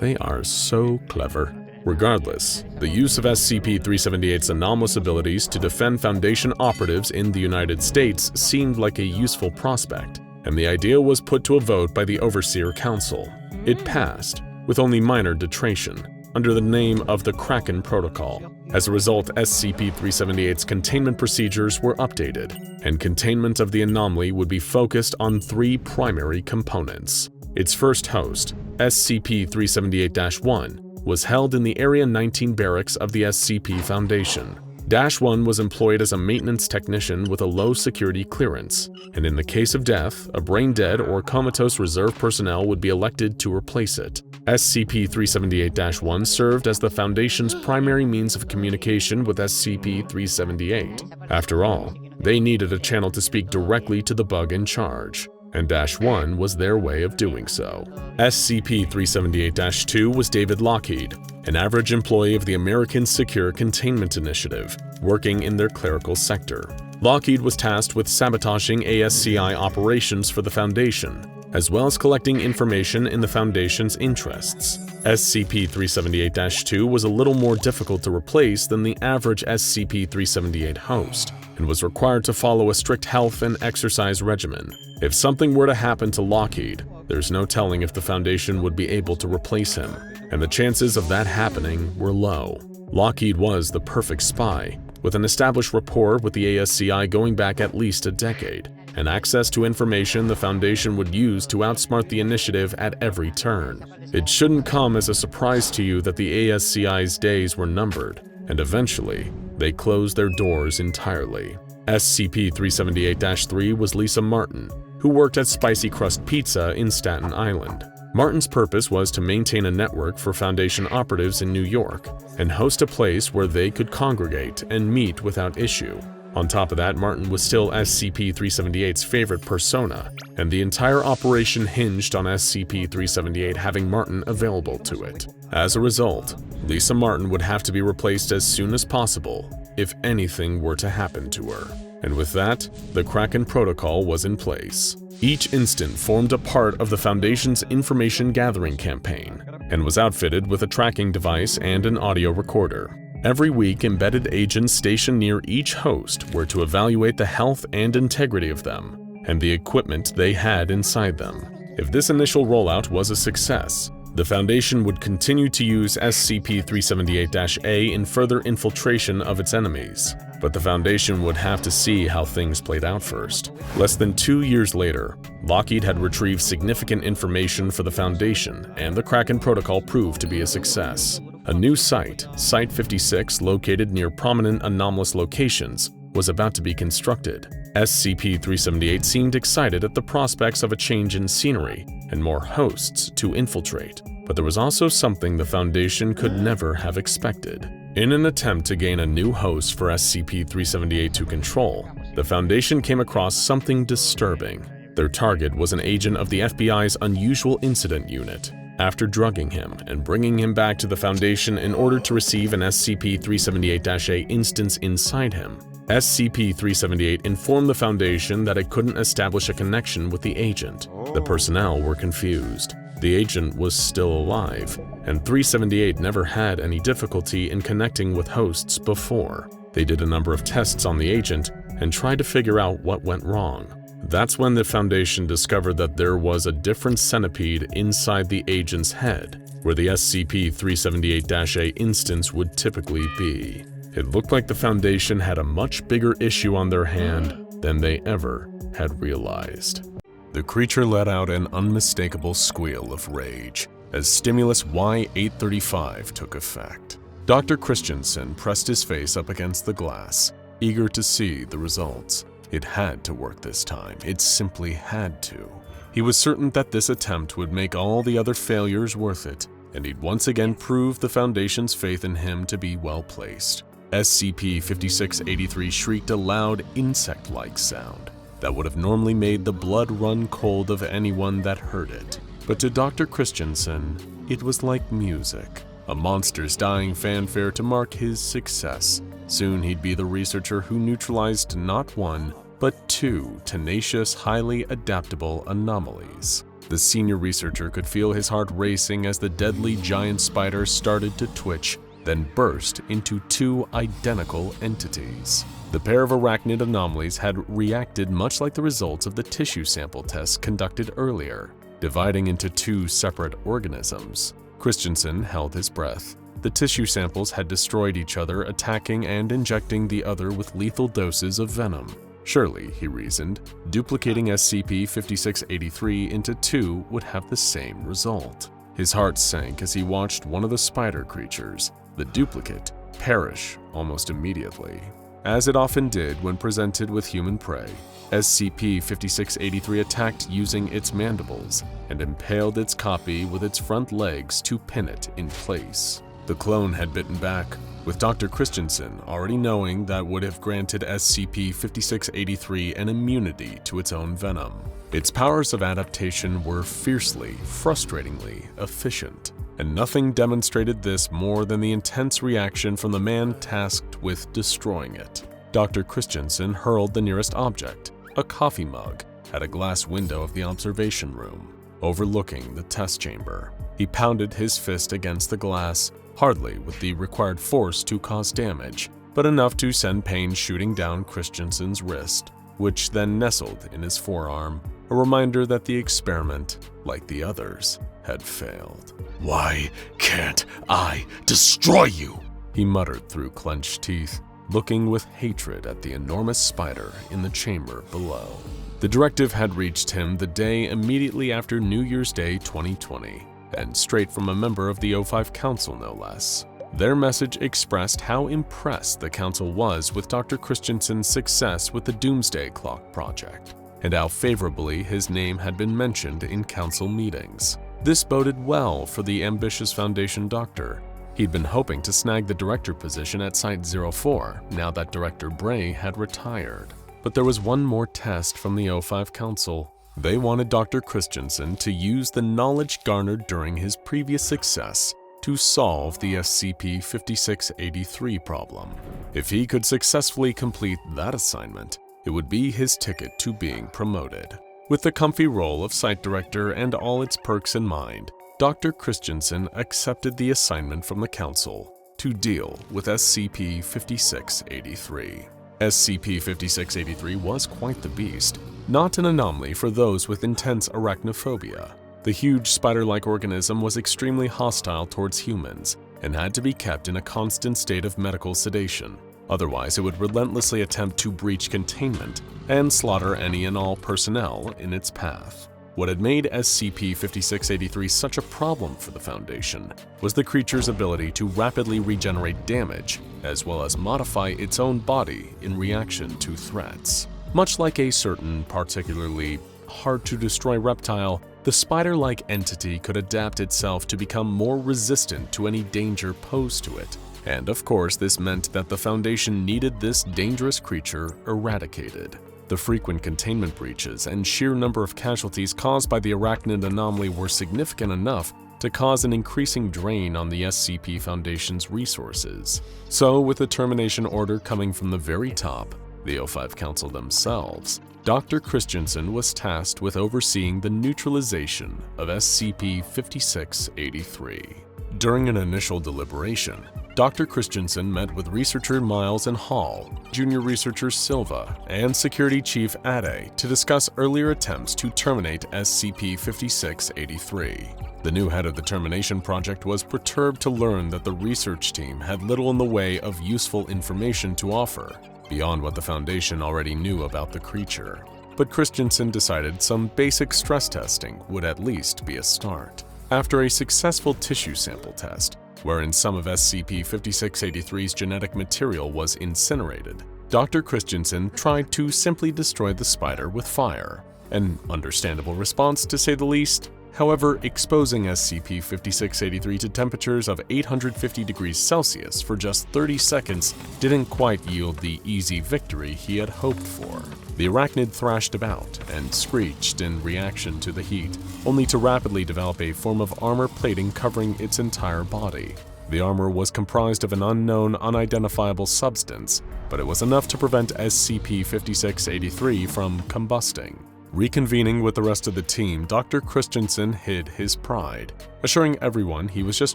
Speaker 1: They are so clever. Regardless, the use of SCP-378's anomalous abilities to defend Foundation operatives in the United States seemed like a useful prospect, and the idea was put to a vote by the Overseer Council. It passed, with only minor detraction, under the name of the Kraken Protocol. As a result, SCP-378's containment procedures were updated, and containment of the anomaly would be focused on three primary components. Its first host, SCP-378-1, was held in the Area 19 barracks of the SCP Foundation. -1 was employed as a maintenance technician with a low security clearance, and in the case of death, a brain-dead or comatose reserve personnel would be elected to replace it. SCP-378-1 served as the Foundation's primary means of communication with SCP-378. After all, they needed a channel to speak directly to the bug in charge, and -1 was their way of doing so. SCP-378-2 was David Lockheed, an average employee of the American Secure Containment Initiative, working in their clerical sector. Lockheed was tasked with sabotaging ASCI operations for the Foundation, as well as collecting information in the Foundation's interests. SCP-378-2 was a little more difficult to replace than the average SCP-378 host, and was required to follow a strict health and exercise regimen. If something were to happen to Lockheed, there's no telling if the Foundation would be able to replace him, and the chances of that happening were low. Lockheed was the perfect spy, with an established rapport with the ASCI going back at least a decade, and access to information the Foundation would use to outsmart the initiative at every turn. It shouldn't come as a surprise to you that the ASCI's days were numbered, and eventually, they closed their doors entirely. SCP-378-3 was Lisa Martin, who worked at Spicy Crust Pizza in Staten Island. Martin's purpose was to maintain a network for Foundation operatives in New York and host a place where they could congregate and meet without issue. On top of that, Martin was still SCP-378's favorite persona, and the entire operation hinged on SCP-378 having Martin available to it. As a result, Lisa Martin would have to be replaced as soon as possible if anything were to happen to her. And with that, the Kraken Protocol was in place. Each instant formed a part of the Foundation's information gathering campaign and was outfitted with a tracking device and an audio recorder. Every week, embedded agents stationed near each host were to evaluate the health and integrity of them and the equipment they had inside them. If this initial rollout was a success, the Foundation would continue to use SCP-378-A in further infiltration of its enemies, but the Foundation would have to see how things played out first. Less than 2 years later, Lockheed had retrieved significant information for the Foundation, and the Kraken Protocol proved to be a success. A new site, Site 56, located near prominent anomalous locations, was about to be constructed. SCP-378 seemed excited at the prospects of a change in scenery and more hosts to infiltrate, but there was also something the Foundation could never have expected. In an attempt to gain a new host for SCP-378 to control, the Foundation came across something disturbing. Their target was an agent of the FBI's Unusual Incident Unit. After drugging him and bringing him back to the Foundation in order to receive an SCP-378-A instance inside him, SCP-378 informed the Foundation that it couldn't establish a connection with the agent. The personnel were confused. The agent was still alive, and 378 never had any difficulty in connecting with hosts before. They did a number of tests on the agent and tried to figure out what went wrong. That's when the Foundation discovered that there was a different centipede inside the agent's head, where the SCP-378-A instance would typically be. It looked like the Foundation had a much bigger issue on their hand than they ever had realized. The creature let out an unmistakable squeal of rage as stimulus Y-835 took effect. Dr. Christensen pressed his face up against the glass, eager to see the results. It had to work this time. It simply had to. He was certain that this attempt would make all the other failures worth it, and he'd once again prove the Foundation's faith in him to be well-placed. SCP-5683 shrieked a loud, insect-like sound that would have normally made the blood run cold of anyone that heard it. But to Dr. Christensen, it was like music, a monster's dying fanfare to mark his success. Soon he'd be the researcher who neutralized not one, but 2 tenacious, highly adaptable anomalies. The senior researcher could feel his heart racing as the deadly giant spider started to twitch, then burst into 2 identical entities. The pair of arachnid anomalies had reacted much like the results of the tissue sample tests conducted earlier, dividing into 2 separate organisms. Christensen held his breath. The tissue samples had destroyed each other, attacking and injecting the other with lethal doses of venom. Surely, he reasoned, duplicating SCP-5683 into 2 would have the same result. His heart sank as he watched one of the spider creatures, the duplicate, perish almost immediately. As it often did when presented with human prey, SCP-5683 attacked using its mandibles and impaled its copy with its front legs to pin it in place. The clone had bitten back, with Dr. Christensen already knowing that would have granted SCP-5683 an immunity to its own venom. Its powers of adaptation were fiercely, frustratingly efficient, and nothing demonstrated this more than the intense reaction from the man tasked with destroying it. Dr. Christensen hurled the nearest object, a coffee mug, at a glass window of the observation room, overlooking the test chamber. He pounded his fist against the glass, hardly with the required force to cause damage, but enough to send pain shooting down Christensen's wrist, which then nestled in his forearm, a reminder that the experiment, like the others, had failed. "Why can't I destroy you?" he muttered through clenched teeth. looking with hatred at the enormous spider in the chamber below. The directive had reached him the day immediately after New Year's Day 2020, and straight from a member of the O5 Council no less. Their message expressed how impressed the Council was with Dr. Christensen's success with the Doomsday Clock project, and how favorably his name had been mentioned in Council meetings. This boded well for the ambitious Foundation doctor. He'd been hoping to snag the director position at Site-04 now that Director Bray had retired. But there was one more test from the O5 Council. They wanted Dr. Christensen to use the knowledge garnered during his previous success to solve the SCP-5683 problem. If he could successfully complete that assignment, it would be his ticket to being promoted. With the comfy role of site director and all its perks in mind, Dr. Christensen accepted the assignment from the Council to deal with SCP-5683. SCP-5683 was quite the beast, not an anomaly for those with intense arachnophobia. The huge spider-like organism was extremely hostile towards humans and had to be kept in a constant state of medical sedation. Otherwise, it would relentlessly attempt to breach containment and slaughter any and all personnel in its path. What had made SCP-5683 such a problem for the Foundation was the creature's ability to rapidly regenerate damage, as well as modify its own body in reaction to threats. Much like a certain particularly hard-to-destroy reptile, the spider-like entity could adapt itself to become more resistant to any danger posed to it. And of course, this meant that the Foundation needed this dangerous creature eradicated. The frequent containment breaches and sheer number of casualties caused by the arachnid anomaly were significant enough to cause an increasing drain on the SCP Foundation's resources. So, with a termination order coming from the very top, the O5 Council themselves, Dr. Christensen was tasked with overseeing the neutralization of SCP-5683. During an initial deliberation, Dr. Christensen met with researcher Miles and Hall, junior researcher Silva, and security chief Ade to discuss earlier attempts to terminate SCP-5683. The new head of the termination project was perturbed to learn that the research team had little in the way of useful information to offer, beyond what the Foundation already knew about the creature. But Christensen decided some basic stress testing would at least be a start. After a successful tissue sample test, wherein some of SCP-5683's genetic material was incinerated, Dr. Christensen tried to simply destroy the spider with fire. An understandable response, to say the least. However, exposing SCP-5683 to temperatures of 850 degrees Celsius for just 30 seconds didn't quite yield the easy victory he had hoped for. The arachnid thrashed about and screeched in reaction to the heat, only to rapidly develop a form of armor plating covering its entire body. The armor was comprised of an unknown, unidentifiable substance, but it was enough to prevent SCP-5683 from combusting. Reconvening with the rest of the team, Dr. Christensen hid his pride, assuring everyone he was just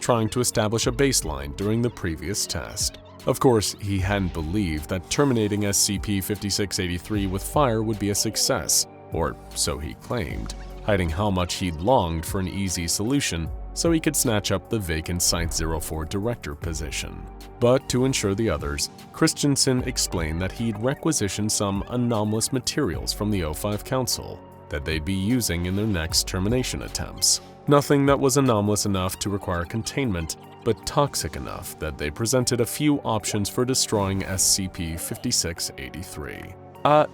Speaker 1: trying to establish a baseline during the previous test. Of course, he hadn't believed that terminating SCP-5683 with fire would be a success, or so he claimed, hiding how much he'd longed for an easy solution so he could snatch up the vacant Site-04 director position. But to ensure the others, Christensen explained that he'd requisitioned some anomalous materials from the O5 Council that they'd be using in their next termination attempts. Nothing that was anomalous enough to require containment, but toxic enough that they presented a few options for destroying SCP-5683.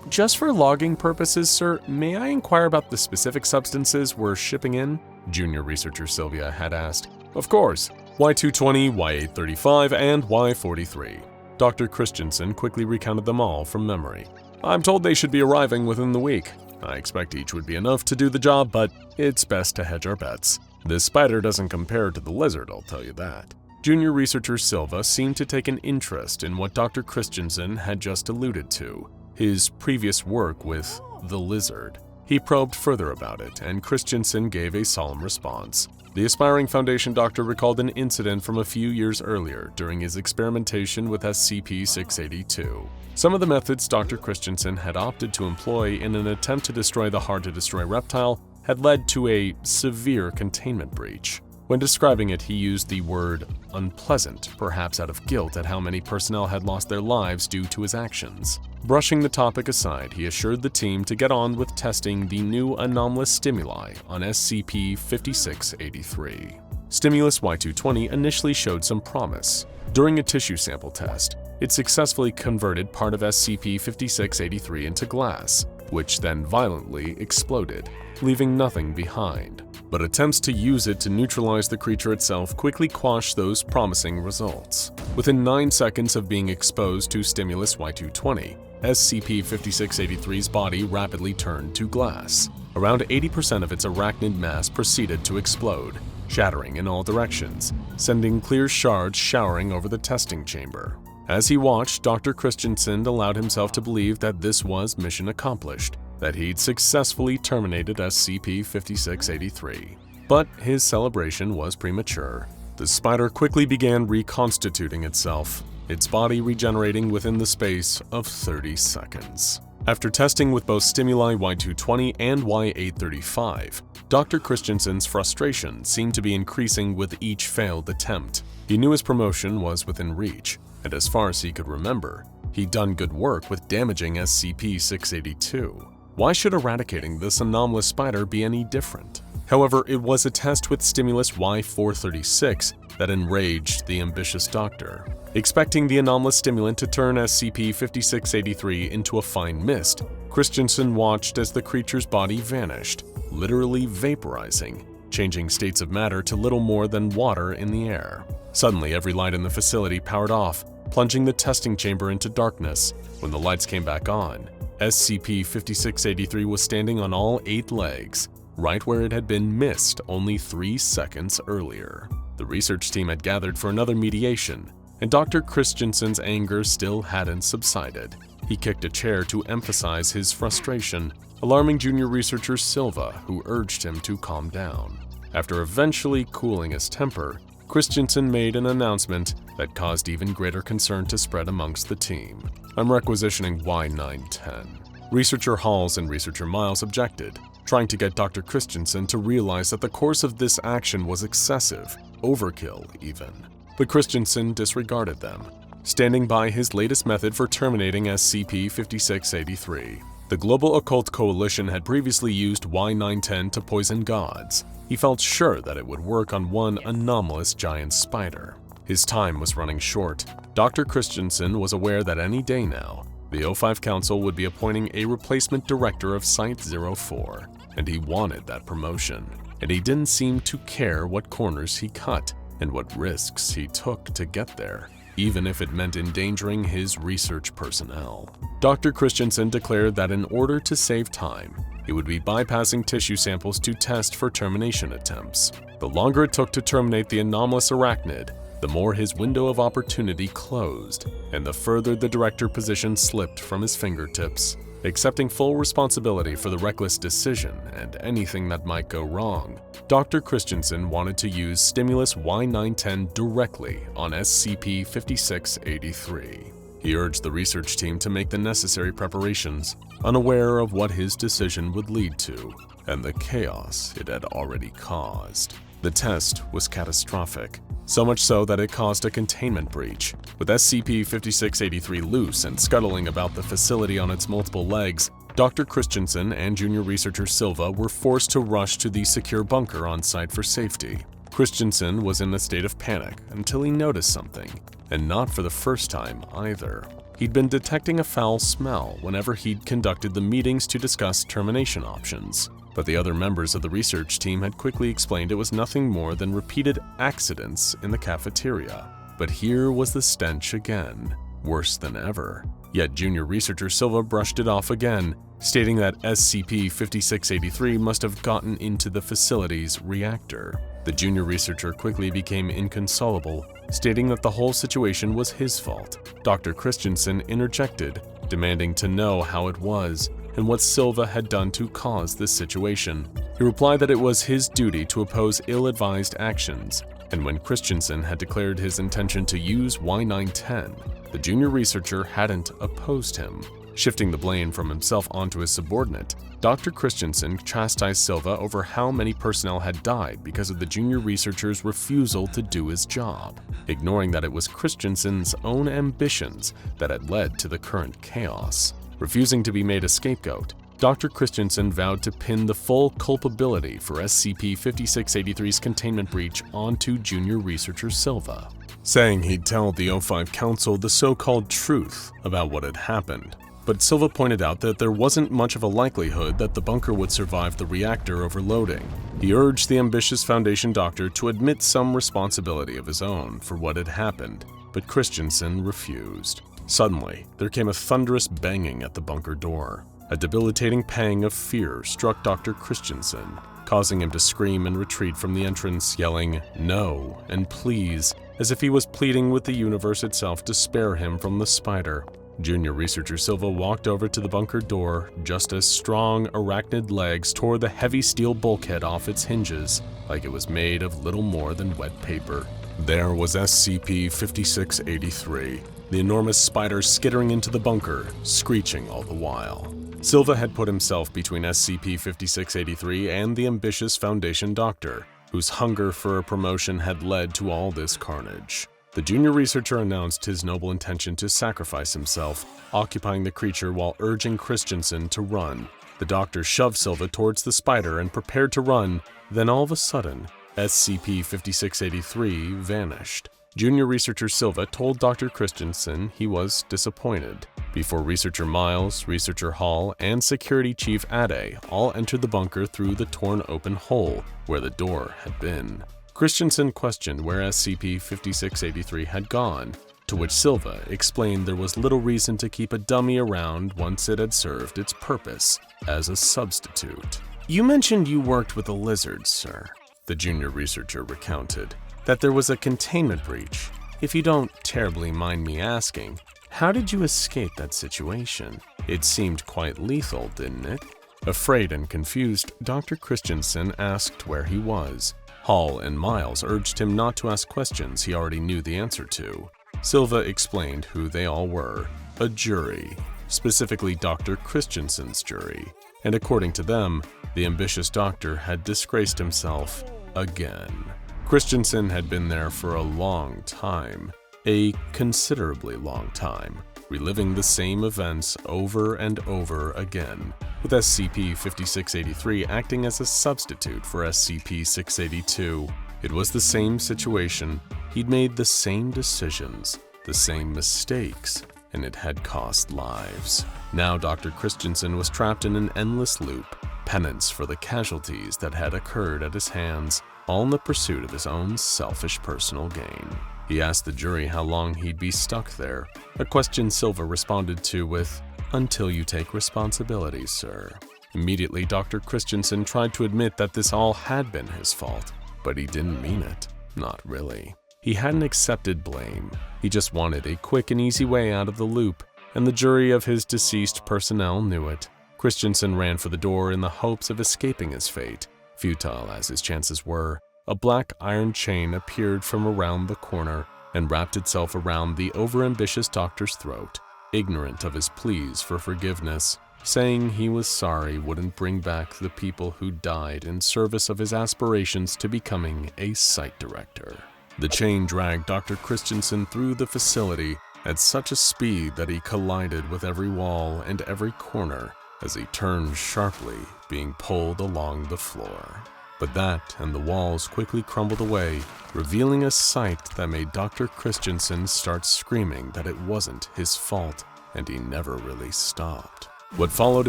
Speaker 1: Just for logging purposes, sir, may I inquire about the specific substances we're shipping in? Junior researcher Sylvia had asked. Of course, Y220, Y835, and Y43. Dr. Christensen quickly recounted them all from memory. I'm told they should be arriving within the week. I expect each would be enough to do the job, but it's best to hedge our bets. This spider doesn't compare to the lizard, I'll tell you that. Junior researcher Silva seemed to take an interest in what Dr. Christensen had just alluded to, his previous work with the lizard. He probed further about it, and Christensen gave a solemn response. The aspiring Foundation doctor recalled an incident from a few years earlier during his experimentation with SCP-682. Some of the methods Dr. Christensen had opted to employ in an attempt to destroy the hard-to-destroy reptile had led to a severe containment breach. When describing it, he used the word unpleasant, perhaps out of guilt at how many personnel had lost their lives due to his actions. Brushing the topic aside, he assured the team to get on with testing the new anomalous stimuli on SCP-5683. Stimulus Y220 initially showed some promise. During a tissue sample test, it successfully converted part of SCP-5683 into glass, which then violently exploded, leaving nothing behind. But attempts to use it to neutralize the creature itself quickly quashed those promising results. Within 9 seconds of being exposed to Stimulus Y220, SCP-5683's body rapidly turned to glass. Around 80% of its arachnid mass proceeded to explode, shattering in all directions, sending clear shards showering over the testing chamber. As he watched, Dr. Christensen allowed himself to believe that this was mission accomplished, that he'd successfully terminated SCP-5683. But his celebration was premature. The spider quickly began reconstituting itself, its body regenerating within the space of 30 seconds. After testing with both stimuli Y220 and Y835, Dr. Christensen's frustration seemed to be increasing with each failed attempt. He knew his promotion was within reach, and as far as he could remember, he'd done good work with damaging SCP-682. Why should eradicating this anomalous spider be any different? However, it was a test with stimulus Y436 that enraged the ambitious doctor. Expecting the anomalous stimulant to turn SCP-5683 into a fine mist, Christensen watched as the creature's body vanished, literally vaporizing, changing states of matter to little more than water in the air. Suddenly, every light in the facility powered off, plunging the testing chamber into darkness. When the lights came back on, SCP-5683 was standing on all 8 legs, right where it had been missed only 3 seconds earlier. The research team had gathered for another mediation, and Dr. Christensen's anger still hadn't subsided. He kicked a chair to emphasize his frustration, alarming junior researcher Silva, who urged him to calm down. After eventually cooling his temper, Christensen made an announcement that caused even greater concern to spread amongst the team. "I'm requisitioning Y910. Researcher Halls and Researcher Miles objected, trying to get Dr. Christensen to realize that the course of this action was excessive, overkill even. But Christensen disregarded them, standing by his latest method for terminating SCP-5683. The Global Occult Coalition had previously used Y910 to poison gods. He felt sure that it would work on one anomalous giant spider. His time was running short. Dr. Christensen was aware that any day now, the O5 Council would be appointing a replacement director of Site-04, and he wanted that promotion. And he didn't seem to care what corners he cut and what risks he took to get there, even if it meant endangering his research personnel. Dr. Christensen declared that in order to save time, he would be bypassing tissue samples to test for termination attempts. The longer it took to terminate the anomalous arachnid, the more his window of opportunity closed, and the further the director position slipped from his fingertips. Accepting full responsibility for the reckless decision and anything that might go wrong, Dr. Christensen wanted to use stimulus Y910 directly on SCP-5683. He urged the research team to make the necessary preparations, unaware of what his decision would lead to, and the chaos it had already caused. The test was catastrophic, so much so that it caused a containment breach. With SCP-5683 loose and scuttling about the facility on its multiple legs, Dr. Christensen and junior researcher Silva were forced to rush to the secure bunker on site for safety. Christensen was in a state of panic until he noticed something, and not for the first time either. He'd been detecting a foul smell whenever he'd conducted the meetings to discuss termination options. But the other members of the research team had quickly explained it was nothing more than repeated accidents in the cafeteria. But here was the stench again, worse than ever. Yet junior researcher Silva brushed it off again, stating that SCP-5683 must have gotten into the facility's reactor. The junior researcher quickly became inconsolable, stating that the whole situation was his fault. Dr. Christensen interjected, demanding to know how it was and what Silva had done to cause this situation. He replied that it was his duty to oppose ill-advised actions, and when Christensen had declared his intention to use Y910, the junior researcher hadn't opposed him. Shifting the blame from himself onto his subordinate, Dr. Christensen chastised Silva over how many personnel had died because of the junior researcher's refusal to do his job, ignoring that it was Christensen's own ambitions that had led to the current chaos. Refusing to be made a scapegoat, Dr. Christensen vowed to pin the full culpability for SCP-5683's containment breach onto junior researcher Silva, saying he'd tell the O5 Council the so-called truth about what had happened. But Silva pointed out that there wasn't much of a likelihood that the bunker would survive the reactor overloading. He urged the ambitious Foundation doctor to admit some responsibility of his own for what had happened, but Christensen refused. Suddenly, there came a thunderous banging at the bunker door. A debilitating pang of fear struck Dr. Christensen, causing him to scream and retreat from the entrance, yelling "No" and "Please," as if he was pleading with the universe itself to spare him from the spider. Junior researcher Silva walked over to the bunker door just as strong arachnid legs tore the heavy steel bulkhead off its hinges like it was made of little more than wet paper. There was SCP-5683, the enormous spider skittering into the bunker, screeching all the while. Silva had put himself between SCP-5683 and the ambitious Foundation doctor, whose hunger for a promotion had led to all this carnage. The junior researcher announced his noble intention to sacrifice himself, occupying the creature while urging Christensen to run. The doctor shoved Silva towards the spider and prepared to run, then all of a sudden, SCP-5683 vanished. Junior researcher Silva told Dr. Christensen he was disappointed, before researcher Miles, researcher Hall, and security chief Ade all entered the bunker through the torn open hole where the door had been. Christensen questioned where SCP-5683 had gone, to which Silva explained there was little reason to keep a dummy around once it had served its purpose as a substitute. "You mentioned you worked with the lizards, sir," the junior researcher recounted, "that there was a containment breach. If you don't terribly mind me asking, how did you escape that situation? It seemed quite lethal, didn't it?" Afraid and confused, Dr. Christensen asked where he was. Hall and Miles urged him not to ask questions he already knew the answer to. Silva explained who they all were, a jury, specifically Dr. Christensen's jury, and according to them, the ambitious doctor had disgraced himself again. Christensen had been there for a long time, a considerably long time, reliving the same events over and over again, with SCP-5683 acting as a substitute for SCP-682. It was the same situation, he'd made the same decisions, the same mistakes, and it had cost lives. Now Dr. Christensen was trapped in an endless loop, penance for the casualties that had occurred at his hands, all in the pursuit of his own selfish personal gain. He asked the jury how long he'd be stuck there, a question Silva responded to with, "Until you take responsibility, sir." Immediately, Dr. Christensen tried to admit that this all had been his fault, but he didn't mean it. Not really. He hadn't accepted blame. He just wanted a quick and easy way out of the loop, and the jury of his deceased personnel knew it. Christensen ran for the door in the hopes of escaping his fate. Futile as his chances were, a black iron chain appeared from around the corner and wrapped itself around the overambitious doctor's throat. Ignorant of his pleas for forgiveness, saying he was sorry wouldn't bring back the people who died in service of his aspirations to becoming a site director. The chain dragged Dr. Christensen through the facility at such a speed that he collided with every wall and every corner as he turned sharply, being pulled along the floor. But that and the walls quickly crumbled away, revealing a sight that made Dr. Christensen start screaming that it wasn't his fault, and he never really stopped. What followed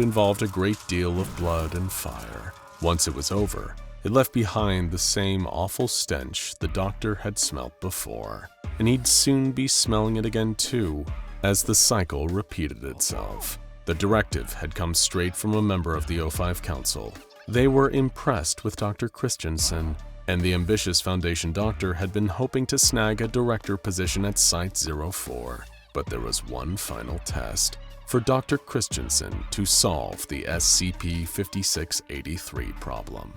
Speaker 1: involved a great deal of blood and fire. Once it was over, it left behind the same awful stench the doctor had smelt before, and he'd soon be smelling it again too, as the cycle repeated itself. The directive had come straight from a member of the O5 Council. They were impressed with Dr. Christensen, and the ambitious Foundation doctor had been hoping to snag a director position at Site-04. But there was one final test for Dr. Christensen to solve the SCP-5683 problem.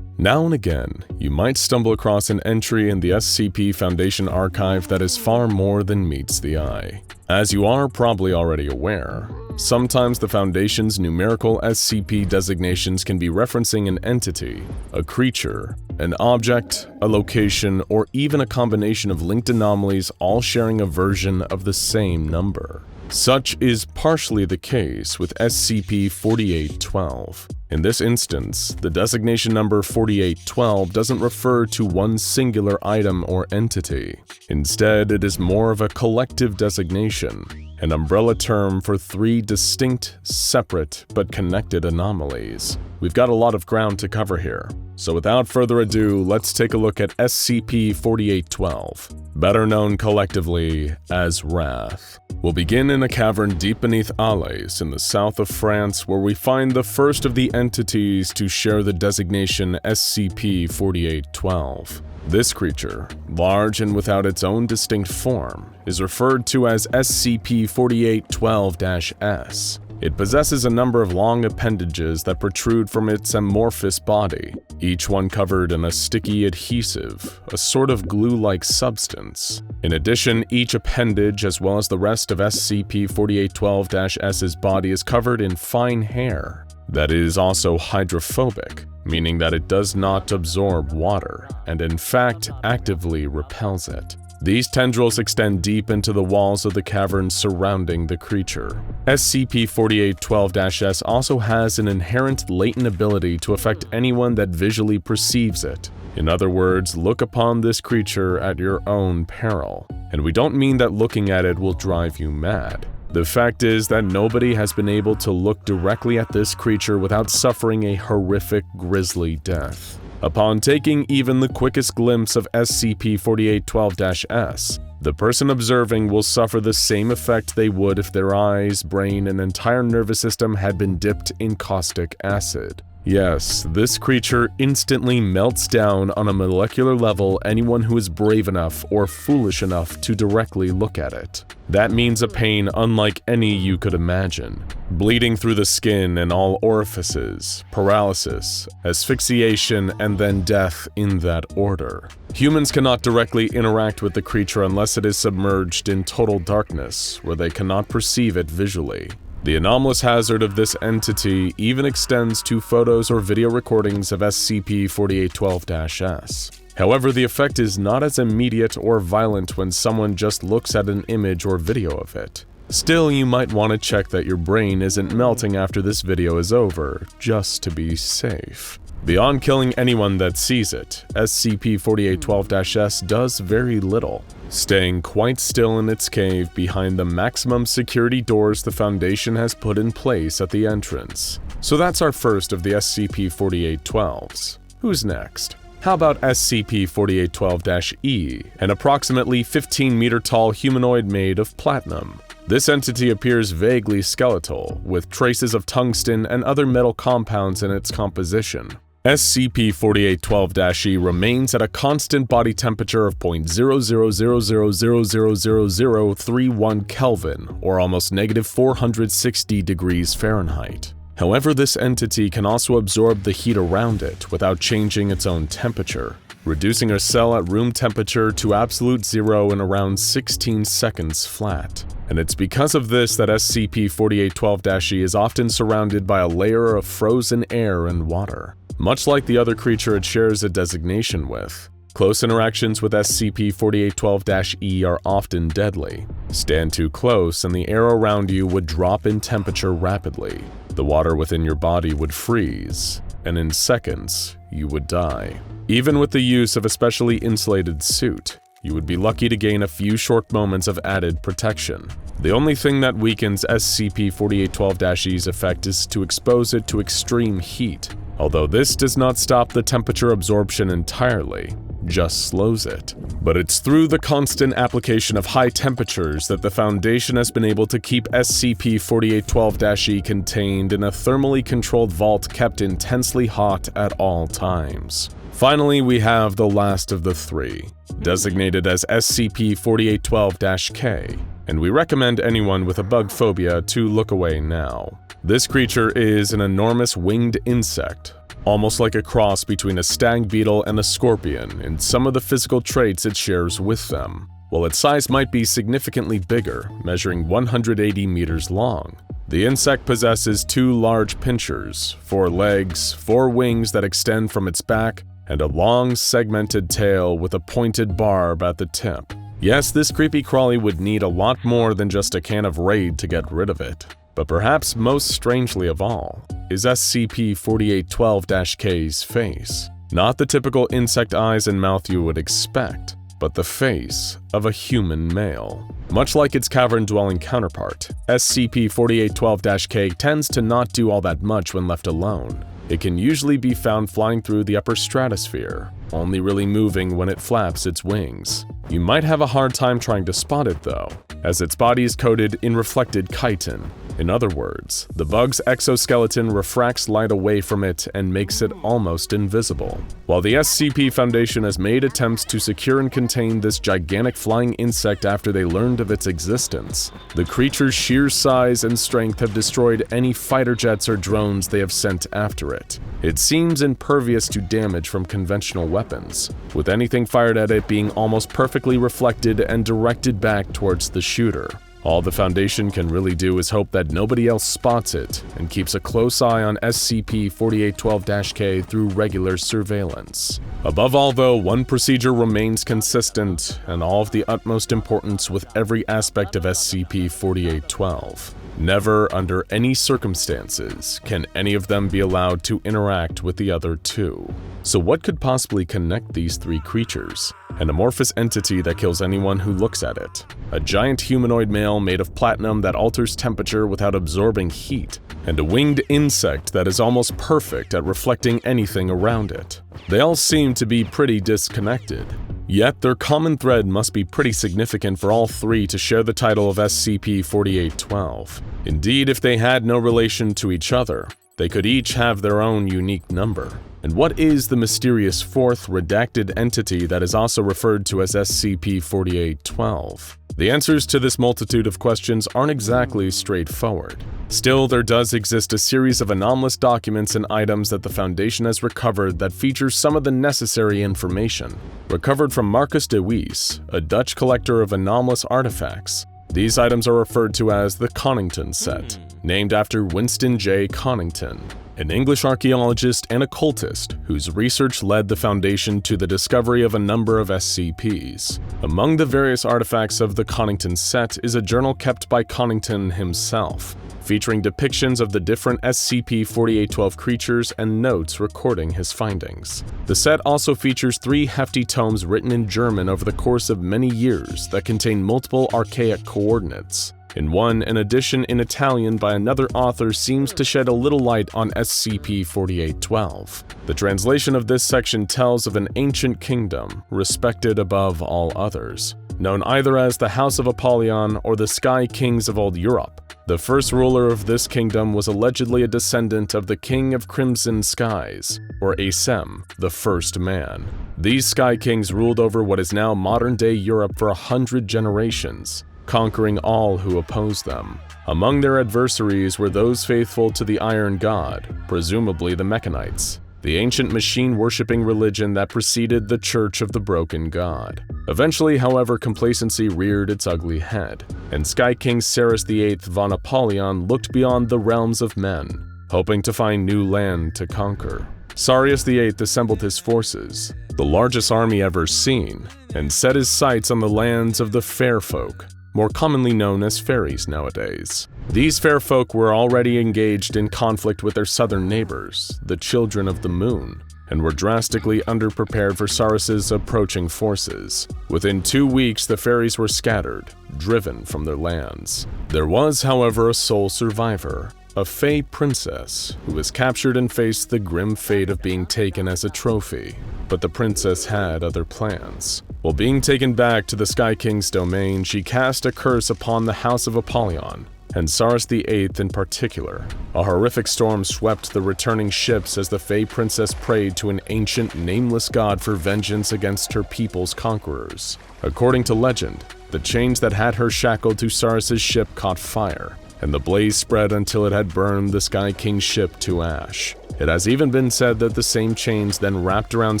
Speaker 1: Now and again, you might stumble across an entry in the SCP Foundation archive that is far more than meets the eye. As you are probably already aware, Sometimes the Foundation's numerical SCP designations can be referencing an entity, a creature, an object, a location, or even a combination of linked anomalies all sharing a version of the same number. Such is partially the case with SCP-4812. In this instance, the designation number 4812 doesn't refer to one singular item or entity. Instead, it is more of a collective designation, an umbrella term for 3 distinct, separate, but connected anomalies. We've got a lot of ground to cover here, so without further ado, let's take a look at SCP-4812, better known collectively as Wrath. We'll begin in a cavern deep beneath Alais in the south of France, where we find the first of the entities to share the designation SCP-4812. This creature, large and without its own distinct form, is referred to as SCP-4812-S. It possesses a number of long appendages that protrude from its amorphous body, each one covered in a sticky adhesive, a sort of glue-like substance. In addition, each appendage, as well as the rest of SCP-4812-S's body, is covered in fine hair that is also hydrophobic, meaning that it does not absorb water, and in fact actively repels it. These tendrils extend deep into the walls of the cavern surrounding the creature. SCP-4812-S also has an inherent latent ability to affect anyone that visually perceives it. In other words, look upon this creature at your own peril. And we don't mean that looking at it will drive you mad. The fact is that nobody has been able to look directly at this creature without suffering a horrific, grisly death. Upon taking even the quickest glimpse of SCP-4812-S, the person observing will suffer the same effect they would if their eyes, brain, and entire nervous system had been dipped in caustic acid. Yes, this creature instantly melts down on a molecular level anyone who is brave enough or foolish enough to directly look at it. That means a pain unlike any you could imagine. Bleeding through the skin and all orifices, paralysis, asphyxiation, and then death in that order. Humans cannot directly interact with the creature unless it is submerged in total darkness, where they cannot perceive it visually. The anomalous hazard of this entity even extends to photos or video recordings of SCP-4812-S. However, the effect is not as immediate or violent when someone just looks at an image or video of it. Still, you might want to check that your brain isn't melting after this video is over, just to be safe. Beyond killing anyone that sees it, SCP-4812-S does very little, staying quite still in its cave behind the maximum security doors the Foundation has put in place at the entrance. So that's our first of the SCP-4812s. Who's next? How about SCP-4812-E, an approximately 15-meter-tall humanoid made of platinum? This entity appears vaguely skeletal, with traces of tungsten and other metal compounds in its composition. SCP-4812-E remains at a constant body temperature of 0.0000000031 Kelvin, or almost negative 460 degrees Fahrenheit. However, this entity can also absorb the heat around it without changing its own temperature, reducing a cell at room temperature to absolute zero in around 16 seconds flat. And it's because of this that SCP-4812-E is often surrounded by a layer of frozen air and water. Much like the other creature it shares a designation with, close interactions with SCP-4812-E are often deadly. Stand too close and the air around you would drop in temperature rapidly. The water within your body would freeze, and in seconds, you would die. Even with the use of a specially insulated suit, you would be lucky to gain a few short moments of added protection. The only thing that weakens SCP-4812-E's effect is to expose it to extreme heat, although this does not stop the temperature absorption entirely, just slows it. But it's through the constant application of high temperatures that the Foundation has been able to keep SCP-4812-E contained in a thermally controlled vault kept intensely hot at all times. Finally, we have the last of the three, designated as SCP-4812-K, and we recommend anyone with a bug phobia to look away now. This creature is an enormous winged insect, almost like a cross between a stag beetle and a scorpion in some of the physical traits it shares with them. While its size might be significantly bigger, measuring 180 meters long, The insect possesses 2 large pinchers, 4 legs, 4 wings that extend from its back, and a long segmented tail with a pointed barb at the tip. Yes, this creepy crawly would need a lot more than just a can of Raid to get rid of it. But perhaps most strangely of all is SCP-4812-K's face. Not the typical insect eyes and mouth you would expect, but the face of a human male. Much like its cavern-dwelling counterpart, SCP-4812-K tends to not do all that much when left alone. It can usually be found flying through the upper stratosphere, only really moving when it flaps its wings. You might have a hard time trying to spot it though, as its body is coated in reflected chitin. In other words, the bug's exoskeleton refracts light away from it and makes it almost invisible. While the SCP Foundation has made attempts to secure and contain this gigantic flying insect after they learned of its existence, the creature's sheer size and strength have destroyed any fighter jets or drones they have sent after it. It seems impervious to damage from conventional weapons, with anything fired at it being almost perfectly reflected and directed back towards the shooter. All the Foundation can really do is hope that nobody else spots it and keeps a close eye on SCP-4812-K through regular surveillance. Above all though, one procedure remains consistent and all of the utmost importance with every aspect of SCP-4812. Never, under any circumstances, can any of them be allowed to interact with the other 2. So what could possibly connect these 3 creatures? An amorphous entity that kills anyone who looks at it. A giant humanoid male made of platinum that alters temperature without absorbing heat. And a winged insect that is almost perfect at reflecting anything around it. They all seem to be pretty disconnected. Yet their common thread must be pretty significant for all 3 to share the title of SCP-4812. Indeed, if they had no relation to each other, they could each have their own unique number. And what is the mysterious 4th redacted entity that is also referred to as SCP-4812? The answers to this multitude of questions aren't exactly straightforward. Still, there does exist a series of anomalous documents and items that the Foundation has recovered that feature some of the necessary information. Recovered from Marcus de Wees, a Dutch collector of anomalous artifacts. These items are referred to as the Connington set, named after Winston J. Connington, an English archaeologist and occultist whose research led the Foundation to the discovery of a number of SCPs. Among the various artifacts of the Connington set is a journal kept by Connington himself, featuring depictions of the different SCP-4812 creatures and notes recording his findings. The set also features 3 hefty tomes written in German over the course of many years that contain multiple archaic coordinates. In one, an edition in Italian by another author seems to shed a little light on SCP-4812. The translation of this section tells of an ancient kingdom, respected above all others, known either as the House of Apollyon or the Sky Kings of Old Europe. The first ruler of this kingdom was allegedly a descendant of the King of Crimson Skies, or Asem, the First Man. These Sky Kings ruled over what is now modern-day Europe for 100 generations, conquering all who opposed them. Among their adversaries were those faithful to the Iron God, presumably the Mechanites, the ancient machine-worshipping religion that preceded the Church of the Broken God. Eventually, however, complacency reared its ugly head, and Sky King Ceres VIII von Apollyon looked beyond the realms of men, hoping to find new land to conquer. Sarius VIII assembled his forces, the largest army ever seen, and set his sights on the lands of the Fair Folk, more commonly known as fairies nowadays. These fair folk were already engaged in conflict with their southern neighbors, the Children of the Moon, and were drastically underprepared for Saris's approaching forces. Within 2 weeks, the fairies were scattered, driven from their lands. There was, however, a sole survivor, a Fey princess, who was captured and faced the grim fate of being taken as a trophy. But the princess had other plans. While being taken back to the Sky King's domain, she cast a curse upon the House of Apollyon, and Saris VIII in particular. A horrific storm swept the returning ships as the Fey princess prayed to an ancient, nameless god for vengeance against her people's conquerors. According to legend, the chains that had her shackled to Saris's ship caught fire, and the blaze spread until it had burned the Sky King's ship to ash. It has even been said that the same chains then wrapped around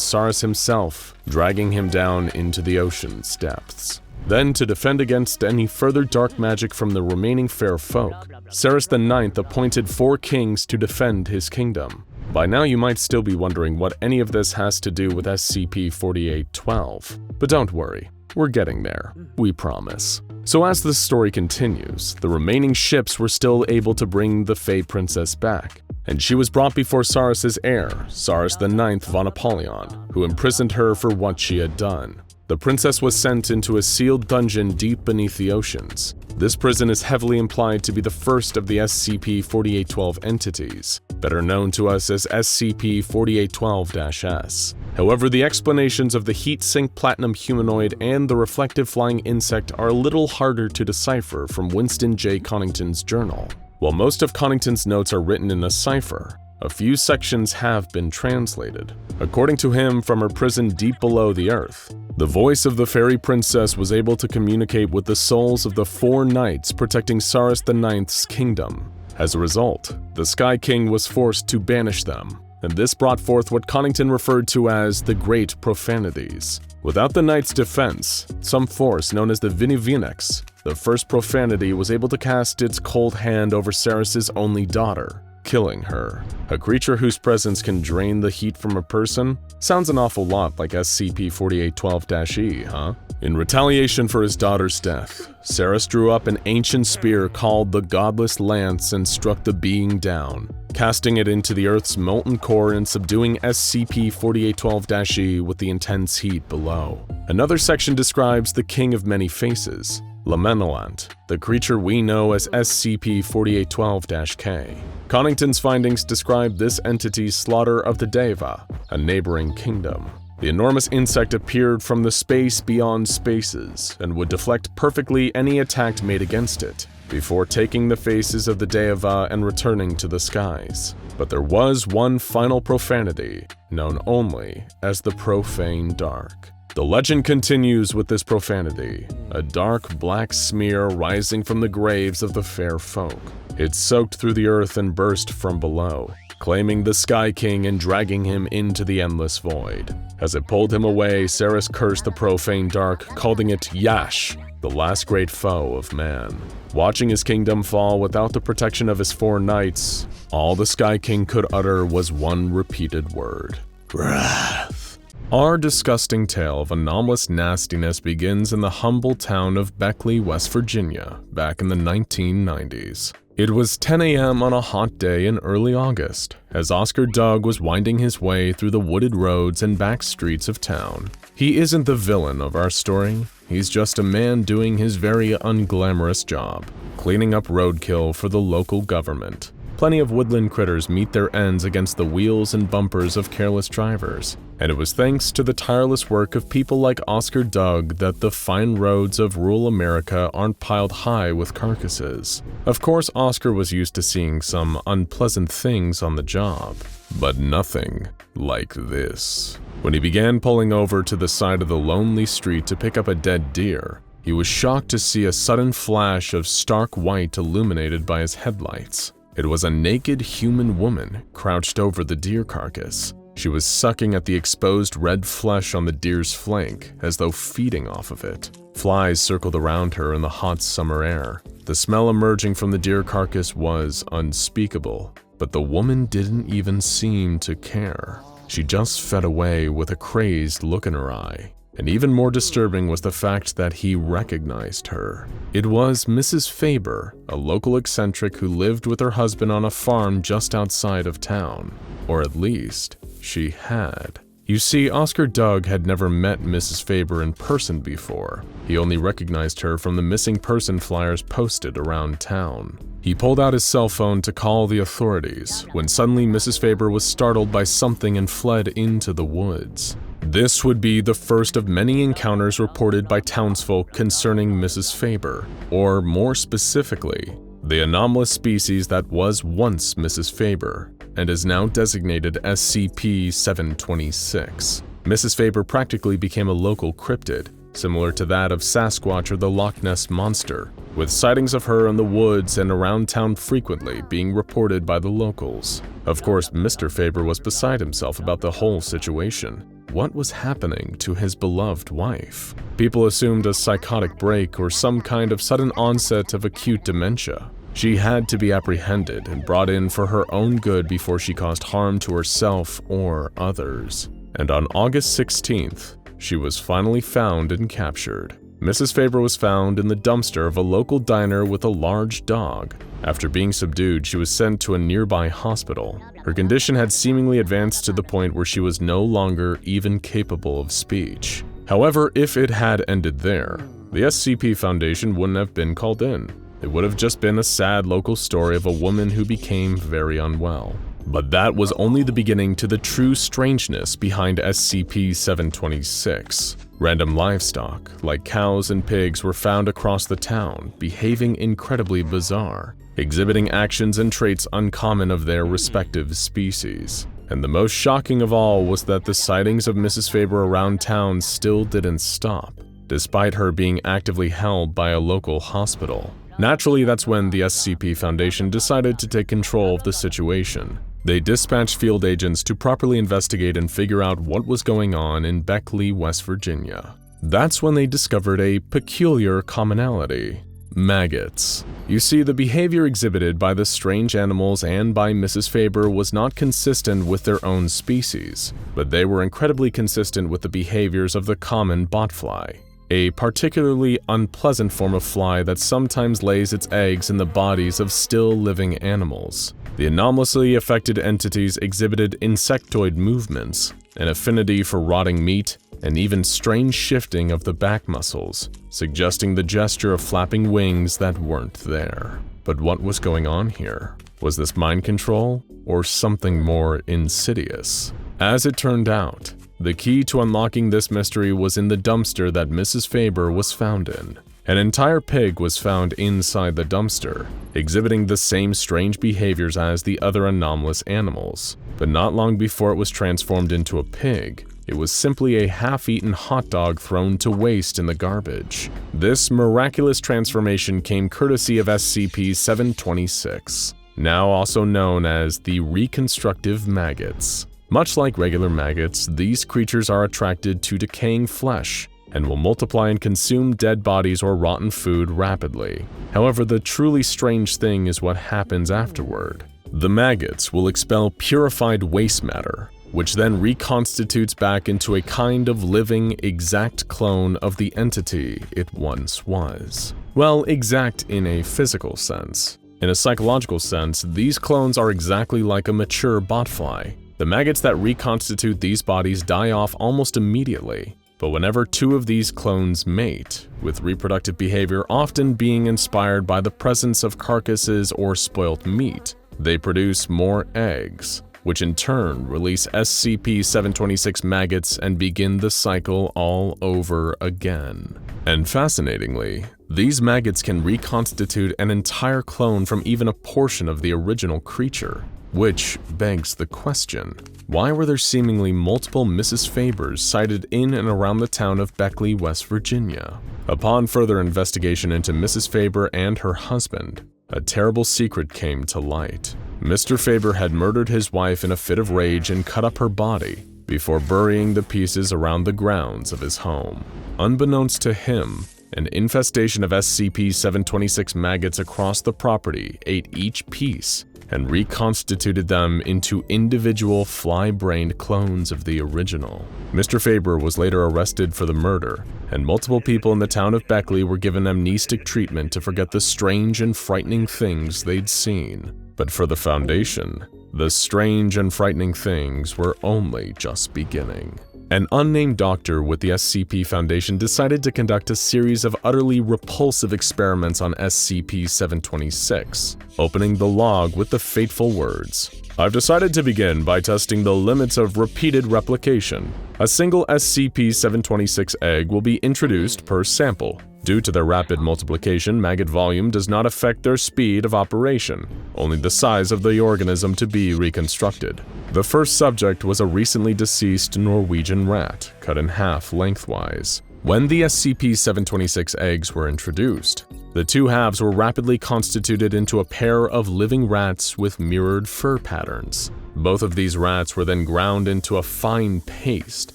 Speaker 1: Saris himself, dragging him down into the ocean's depths. Then, to defend against any further dark magic from the remaining fair folk, Ceres IX appointed 4 kings to defend his kingdom. By now you might still be wondering what any of this has to do with SCP-4812, but don't worry, we're getting there, we promise. So as the story continues, the remaining ships were still able to bring the Fey Princess back, and she was brought before Ceres' heir, Ceres IX von Apollyon, who imprisoned her for what she had done. The princess was sent into a sealed dungeon deep beneath the oceans. This prison is heavily implied to be the first of the SCP-4812 entities, better known to us as SCP-4812-S. However, the explanations of the heat-sink platinum humanoid and the reflective flying insect are a little harder to decipher from Winston J. Connington's journal. While most of Connington's notes are written in a cipher, a few sections have been translated. According to him, from her prison deep below the earth, the voice of the fairy princess was able to communicate with the souls of the 4 knights protecting Ceres IX's kingdom. As a result, the Sky King was forced to banish them, and this brought forth what Connington referred to as the Great Profanities. Without the knights' defense, some force known as the Vinivinex, the first profanity was able to cast its cold hand over Ceres' only daughter, killing her. A creature whose presence can drain the heat from a person? Sounds an awful lot like SCP-4812-E, huh? In retaliation for his daughter's death, Ceres drew up an ancient spear called the Godless Lance and struck the being down, casting it into the Earth's molten core and subduing SCP-4812-E with the intense heat below. Another section describes the King of Many Faces, Lamenolant, the creature we know as SCP-4812-K. Connington's findings describe this entity's slaughter of the Devour, a neighboring kingdom. The enormous insect appeared from the space beyond spaces and would deflect perfectly any attack made against it, before taking the faces of the Devour and returning to the skies. But there was one final profanity, known only as the Profane Dark. The legend continues with this profanity, a dark black smear rising from the graves of the fair folk. It soaked through the earth and burst from below, claiming the Sky King and dragging him into the endless void. As it pulled him away, Ceres cursed the Profane Dark, calling it Yash, the last great foe of man. Watching his kingdom fall without the protection of his 4 knights, all the Sky King could utter was one repeated word: wrath. Our disgusting tale of anomalous nastiness begins in the humble town of Beckley, West Virginia, back in the 1990s. It was 10 a.m. on a hot day in early August, as Oscar Doug was winding his way through the wooded roads and back streets of town. He isn't the villain of our story, he's just a man doing his very unglamorous job, cleaning up roadkill for the local government. Plenty of woodland critters meet their ends against the wheels and bumpers of careless drivers, and it was thanks to the tireless work of people like Oscar Doug that the fine roads of rural America aren't piled high with carcasses. Of course, Oscar was used to seeing some unpleasant things on the job, but nothing like this. When he began pulling over to the side of the lonely street to pick up a dead deer, he was shocked to see a sudden flash of stark white illuminated by his headlights. It was a naked human woman crouched over the deer carcass. She was sucking at the exposed red flesh on the deer's flank as though feeding off of it. Flies circled around her in the hot summer air. The smell emerging from the deer carcass was unspeakable, but the woman didn't even seem to care. She just fed away with a crazed look in her eye. And even more disturbing was the fact that he recognized her. It was Mrs. Faber, a local eccentric who lived with her husband on a farm just outside of town. Or at least, she had. You see, Oscar Doug had never met Mrs. Faber in person before. He only recognized her from the missing person flyers posted around town. He pulled out his cell phone to call the authorities, when suddenly Mrs. Faber was startled by something and fled into the woods. This would be the first of many encounters reported by townsfolk concerning Mrs. Faber, or more specifically, the anomalous species that was once Mrs. Faber, and is now designated SCP-726. Mrs. Faber practically became a local cryptid, similar to that of Sasquatch or the Loch Ness Monster, with sightings of her in the woods and around town frequently being reported by the locals. Of course, Mr. Faber was beside himself about the whole situation. what was happening to his beloved wife. People assumed a psychotic break or some kind of sudden onset of acute dementia. She had to be apprehended and brought in for her own good before she caused harm to herself or others. And on August 16th, she was finally found and captured. Mrs. Faber was found in the dumpster of a local diner with a large dog. After being subdued, she was sent to a nearby hospital. Her condition had seemingly advanced to the point where she was no longer even capable of speech. However, if it had ended there, the SCP Foundation wouldn't have been called in. It would have just been a sad local story of a woman who became very unwell. But that was only the beginning to the true strangeness behind SCP-726. Random livestock, like cows and pigs, were found across the town, behaving incredibly bizarre, exhibiting actions and traits uncommon of their respective species. And the most shocking of all was that the sightings of Mrs. Faber around town still didn't stop, despite her being actively held by a local hospital. Naturally, that's when the SCP Foundation decided to take control of the situation. They dispatched field agents to properly investigate and figure out what was going on in Beckley, West Virginia. That's when they discovered a peculiar commonality: maggots. You see, the behavior exhibited by the strange animals and by Mrs. Faber was not consistent with their own species, but they were incredibly consistent with the behaviors of the common botfly, a particularly unpleasant form of fly that sometimes lays its eggs in the bodies of still living animals. The anomalously affected entities exhibited insectoid movements, an affinity for rotting meat, and even strange shifting of the back muscles, suggesting the gesture of flapping wings that weren't there. But what was going on here? Was this mind control, or something more insidious? As it turned out, the key to unlocking this mystery was in the dumpster that Mrs. Faber was found in. An entire pig was found inside the dumpster, exhibiting the same strange behaviors as the other anomalous animals. But not long before it was transformed into a pig, it was simply a half-eaten hot dog thrown to waste in the garbage. This miraculous transformation came courtesy of SCP-726, now also known as the Reconstructive Maggots. Much like regular maggots, these creatures are attracted to decaying flesh and will multiply and consume dead bodies or rotten food rapidly. However, the truly strange thing is what happens afterward. The maggots will expel purified waste matter, which then reconstitutes back into a kind of living, exact clone of the entity it once was. Well, exact in a physical sense. In a psychological sense, these clones are exactly like a mature botfly. The maggots that reconstitute these bodies die off almost immediately, but whenever two of these clones mate, with reproductive behavior often being inspired by the presence of carcasses or spoilt meat, they produce more eggs, which in turn release SCP-726 maggots and begin the cycle all over again. And fascinatingly, these maggots can reconstitute an entire clone from even a portion of the original creature. Which begs the question, why were there seemingly multiple Mrs. Fabers sighted in and around the town of Beckley, West Virginia? Upon further investigation into Mrs. Faber and her husband, a terrible secret came to light. Mr. Faber had murdered his wife in a fit of rage and cut up her body before burying the pieces around the grounds of his home. Unbeknownst to him, an infestation of SCP-726 maggots across the property ate each piece and reconstituted them into individual fly-brained clones of the original. Mr. Faber was later arrested for the murder, and multiple people in the town of Beckley were given amnestic treatment to forget the strange and frightening things they'd seen. But for the Foundation, the strange and frightening things were only just beginning. An unnamed doctor with the SCP Foundation decided to conduct a series of utterly repulsive experiments on SCP-726, opening the log with the fateful words, "I've decided to begin by testing the limits of repeated replication. A single SCP-726 egg will be introduced per sample. Due to their rapid multiplication, maggot volume does not affect their speed of operation, only the size of the organism to be reconstructed." The first subject was a recently deceased Norwegian rat, cut in half lengthwise. When the SCP-726 eggs were introduced, the two halves were rapidly constituted into a pair of living rats with mirrored fur patterns. Both of these rats were then ground into a fine paste,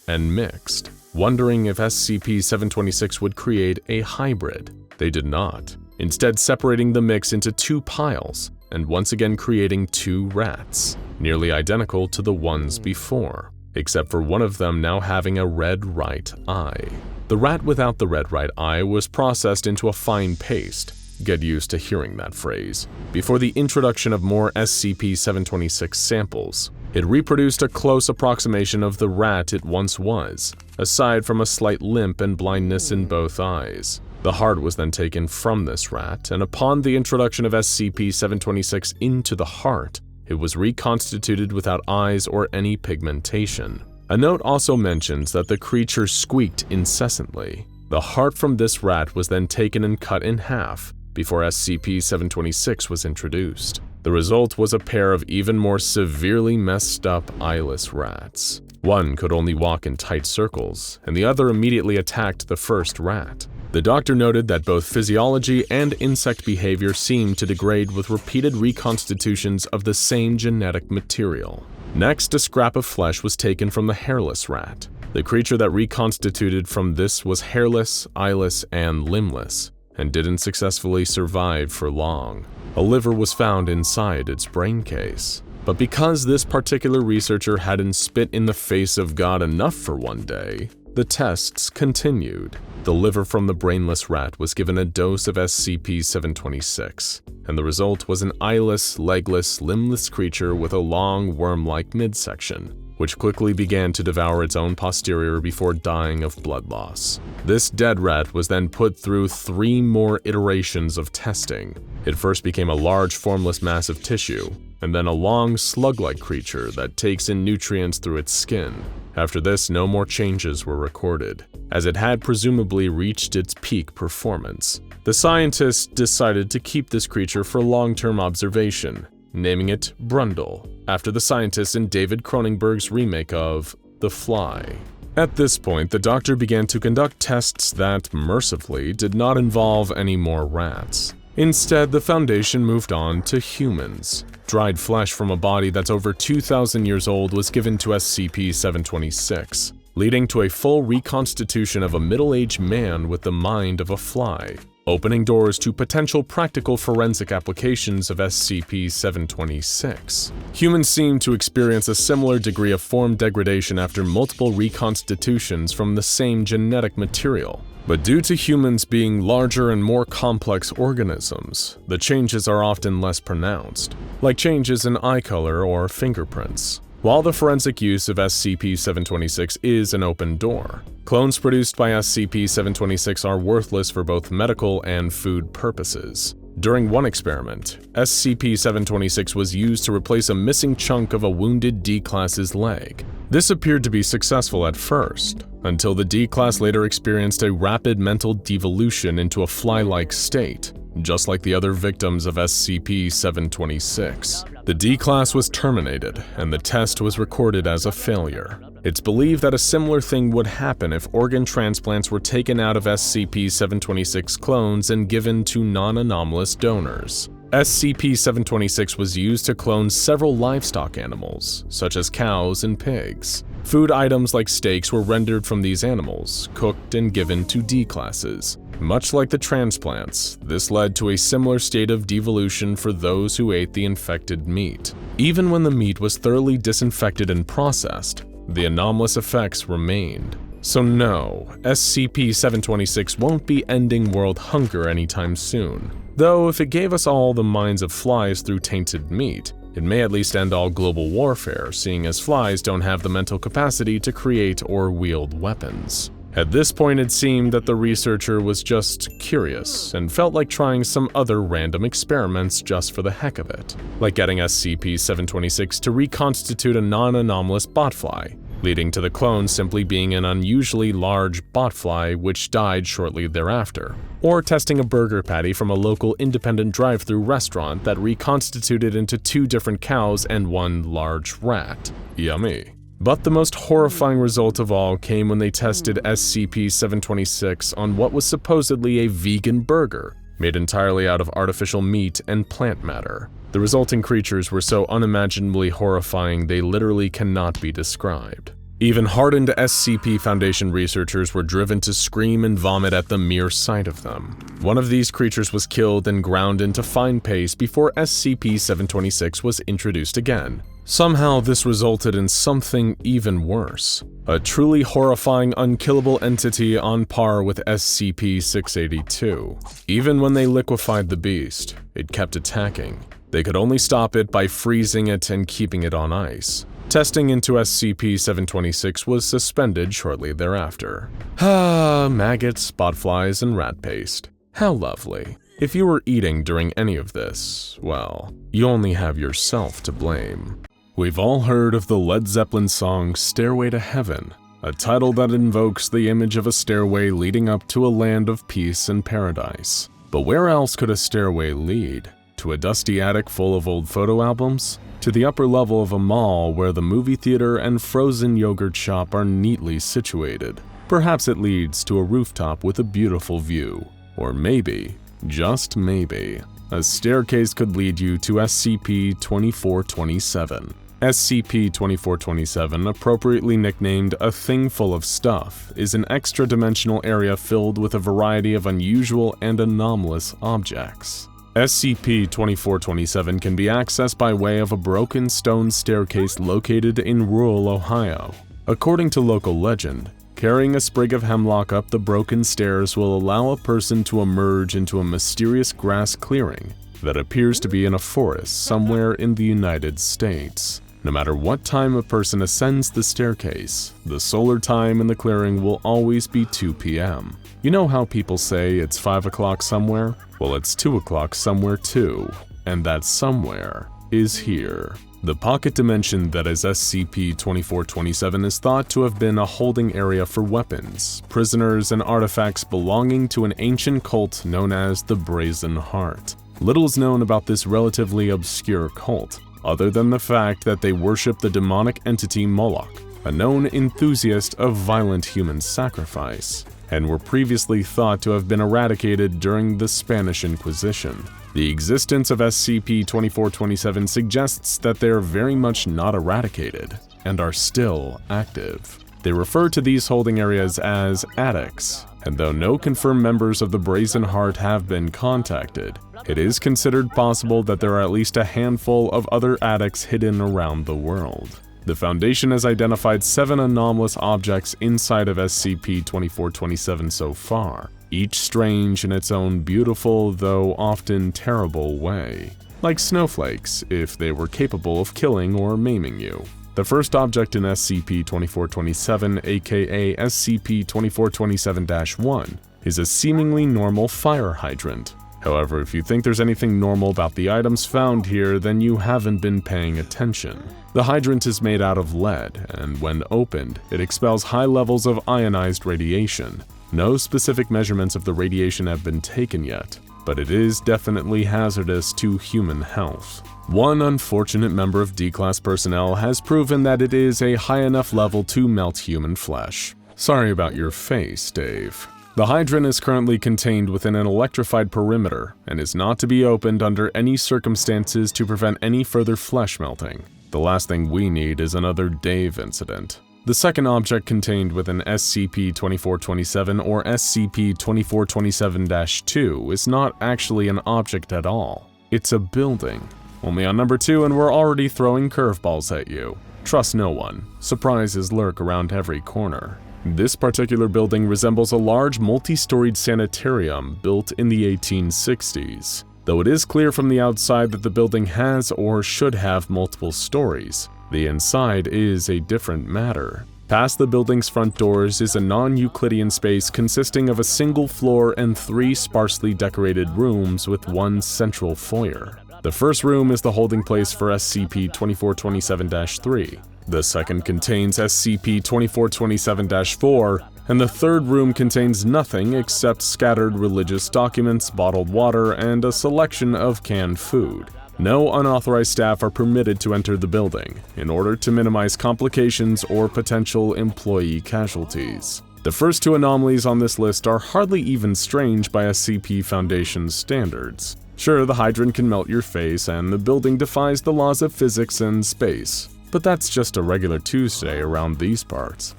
Speaker 1: and mixed, wondering if SCP-726 would create a hybrid. They did not, instead separating the mix into two piles and once again creating two rats, nearly identical to the ones before, except for one of them now having a red right eye. The rat without the red right eye was processed into a fine paste. Get used to hearing that phrase. Before the introduction of more SCP-726 samples, it reproduced a close approximation of the rat it once was, aside from a slight limp and blindness in both eyes. The heart was then taken from this rat, and upon the introduction of SCP-726 into the heart, it was reconstituted without eyes or any pigmentation. A note also mentions that the creature squeaked incessantly. The heart from this rat was then taken and cut in half before SCP-726 was introduced. The result was a pair of even more severely messed up eyeless rats. One could only walk in tight circles, and the other immediately attacked the first rat. The doctor noted that both physiology and insect behavior seemed to degrade with repeated reconstitutions of the same genetic material. Next, a scrap of flesh was taken from the hairless rat. The creature that reconstituted from this was hairless, eyeless, and limbless, and didn't successfully survive for long. A liver was found inside its brain case. But because this particular researcher hadn't spit in the face of God enough for one day, the tests continued. The liver from the brainless rat was given a dose of SCP-726, and the result was an eyeless, legless, limbless creature with a long, worm-like midsection, which quickly began to devour its own posterior before dying of blood loss. This dead rat was then put through 3 more iterations of testing. It first became a large, formless mass of tissue, and then a long, slug-like creature that takes in nutrients through its skin. After this, no more changes were recorded, as it had presumably reached its peak performance. The scientists decided to keep this creature for long-term observation, naming it Brundle, after the scientists in David Cronenberg's remake of The Fly. At this point, the doctor began to conduct tests that, mercifully, did not involve any more rats. Instead, the Foundation moved on to humans. Dried flesh from a body that's over 2,000 years old was given to SCP-726, leading to a full reconstitution of a middle-aged man with the mind of a fly, opening doors to potential practical forensic applications of SCP-726. Humans seem to experience a similar degree of form degradation after multiple reconstitutions from the same genetic material. But due to humans being larger and more complex organisms, the changes are often less pronounced, like changes in eye color or fingerprints. While the forensic use of SCP-726 is an open door, clones produced by SCP-726 are worthless for both medical and food purposes. During one experiment, SCP-726 was used to replace a missing chunk of a wounded D-Class's leg. This appeared to be successful at first, until the D-Class later experienced a rapid mental devolution into a fly-like state, just like the other victims of SCP-726. The D-Class was terminated, and the test was recorded as a failure. It's believed that a similar thing would happen if organ transplants were taken out of SCP-726 clones and given to non-anomalous donors. SCP-726 was used to clone several livestock animals, such as cows and pigs. Food items like steaks were rendered from these animals, cooked and given to D-Classes. Much like the transplants, this led to a similar state of devolution for those who ate the infected meat. Even when the meat was thoroughly disinfected and processed, the anomalous effects remained. So no, SCP-726 won't be ending world hunger anytime soon. Though if it gave us all the minds of flies through tainted meat, it may at least end all global warfare, seeing as flies don't have the mental capacity to create or wield weapons. At this point, it seemed that the researcher was just curious and felt like trying some other random experiments just for the heck of it, like getting SCP-726 to reconstitute a non-anomalous botfly, leading to the clone simply being an unusually large botfly which died shortly thereafter, or testing a burger patty from a local independent drive-thru restaurant that reconstituted into 2 different cows and 1 large rat. Yummy. But the most horrifying result of all came when they tested SCP-726 on what was supposedly a vegan burger, made entirely out of artificial meat and plant matter. The resulting creatures were so unimaginably horrifying they literally cannot be described. Even hardened SCP Foundation researchers were driven to scream and vomit at the mere sight of them. One of these creatures was killed and ground into fine paste before SCP-726 was introduced again. Somehow this resulted in something even worse. A truly horrifying unkillable entity on par with SCP-682. Even when they liquefied the beast, it kept attacking. They could only stop it by freezing it and keeping it on ice. Testing into SCP-726 was suspended shortly thereafter. Maggots, spotflies, and rat paste. How lovely. If you were eating during any of this, well, you only have yourself to blame. We've all heard of the Led Zeppelin song Stairway to Heaven, a title that invokes the image of a stairway leading up to a land of peace and paradise. But where else could a stairway lead? To a dusty attic full of old photo albums? To the upper level of a mall where the movie theater and frozen yogurt shop are neatly situated? Perhaps it leads to a rooftop with a beautiful view. Or maybe, just maybe, a staircase could lead you to SCP-2427. SCP-2427, appropriately nicknamed A Thing Full of Stuff, is an extra-dimensional area filled with a variety of unusual and anomalous objects. SCP-2427 can be accessed by way of a broken stone staircase located in rural Ohio. According to local legend, carrying a sprig of hemlock up the broken stairs will allow a person to emerge into a mysterious grass clearing that appears to be in a forest somewhere in the United States. No matter what time a person ascends the staircase, the solar time in the clearing will always be 2 p.m. You know how people say it's 5 o'clock somewhere? Well, it's 2 o'clock somewhere too, and that somewhere is here. The pocket dimension that is SCP-2427 is thought to have been a holding area for weapons, prisoners, and artifacts belonging to an ancient cult known as the Brazen Heart. Little is known about this relatively obscure cult, other than the fact that they worship the demonic entity Moloch, a known enthusiast of violent human sacrifice, and were previously thought to have been eradicated during the Spanish Inquisition. The existence of SCP-2427 suggests that they are very much not eradicated, and are still active. They refer to these holding areas as attics, and though no confirmed members of the Brazen Heart have been contacted, it is considered possible that there are at least a handful of other attics hidden around the world. The Foundation has identified 7 anomalous objects inside of SCP-2427 so far, each strange in its own beautiful, though often terrible way. Like snowflakes, if they were capable of killing or maiming you. The first object in SCP-2427, aka SCP-2427-1, is a seemingly normal fire hydrant. However, if you think there's anything normal about the items found here, then you haven't been paying attention. The hydrant is made out of lead, and when opened, it expels high levels of ionized radiation. No specific measurements of the radiation have been taken yet, but it is definitely hazardous to human health. One unfortunate member of D-Class personnel has proven that it is a high enough level to melt human flesh. Sorry about your face, Dave. The hydrant is currently contained within an electrified perimeter and is not to be opened under any circumstances to prevent any further flesh melting. The last thing we need is another Dave incident. The second object contained within SCP-2427 or SCP-2427-2 is not actually an object at all. It's a building. Only on number 2 and we're already throwing curveballs at you. Trust no one. Surprises lurk around every corner. This particular building resembles a large multi-storied sanitarium built in the 1860s. Though it is clear from the outside that the building has or should have multiple stories, the inside is a different matter. Past the building's front doors is a non-Euclidean space consisting of a single floor and 3 sparsely decorated rooms with one central foyer. The first room is the holding place for SCP-2427-3. The second contains SCP-2427-4, and the third room contains nothing except scattered religious documents, bottled water, and a selection of canned food. No unauthorized staff are permitted to enter the building, in order to minimize complications or potential employee casualties. The first 2 anomalies on this list are hardly even strange by SCP Foundation's standards. Sure, the hydrant can melt your face, and the building defies the laws of physics and space. but that's just a regular Tuesday around these parts.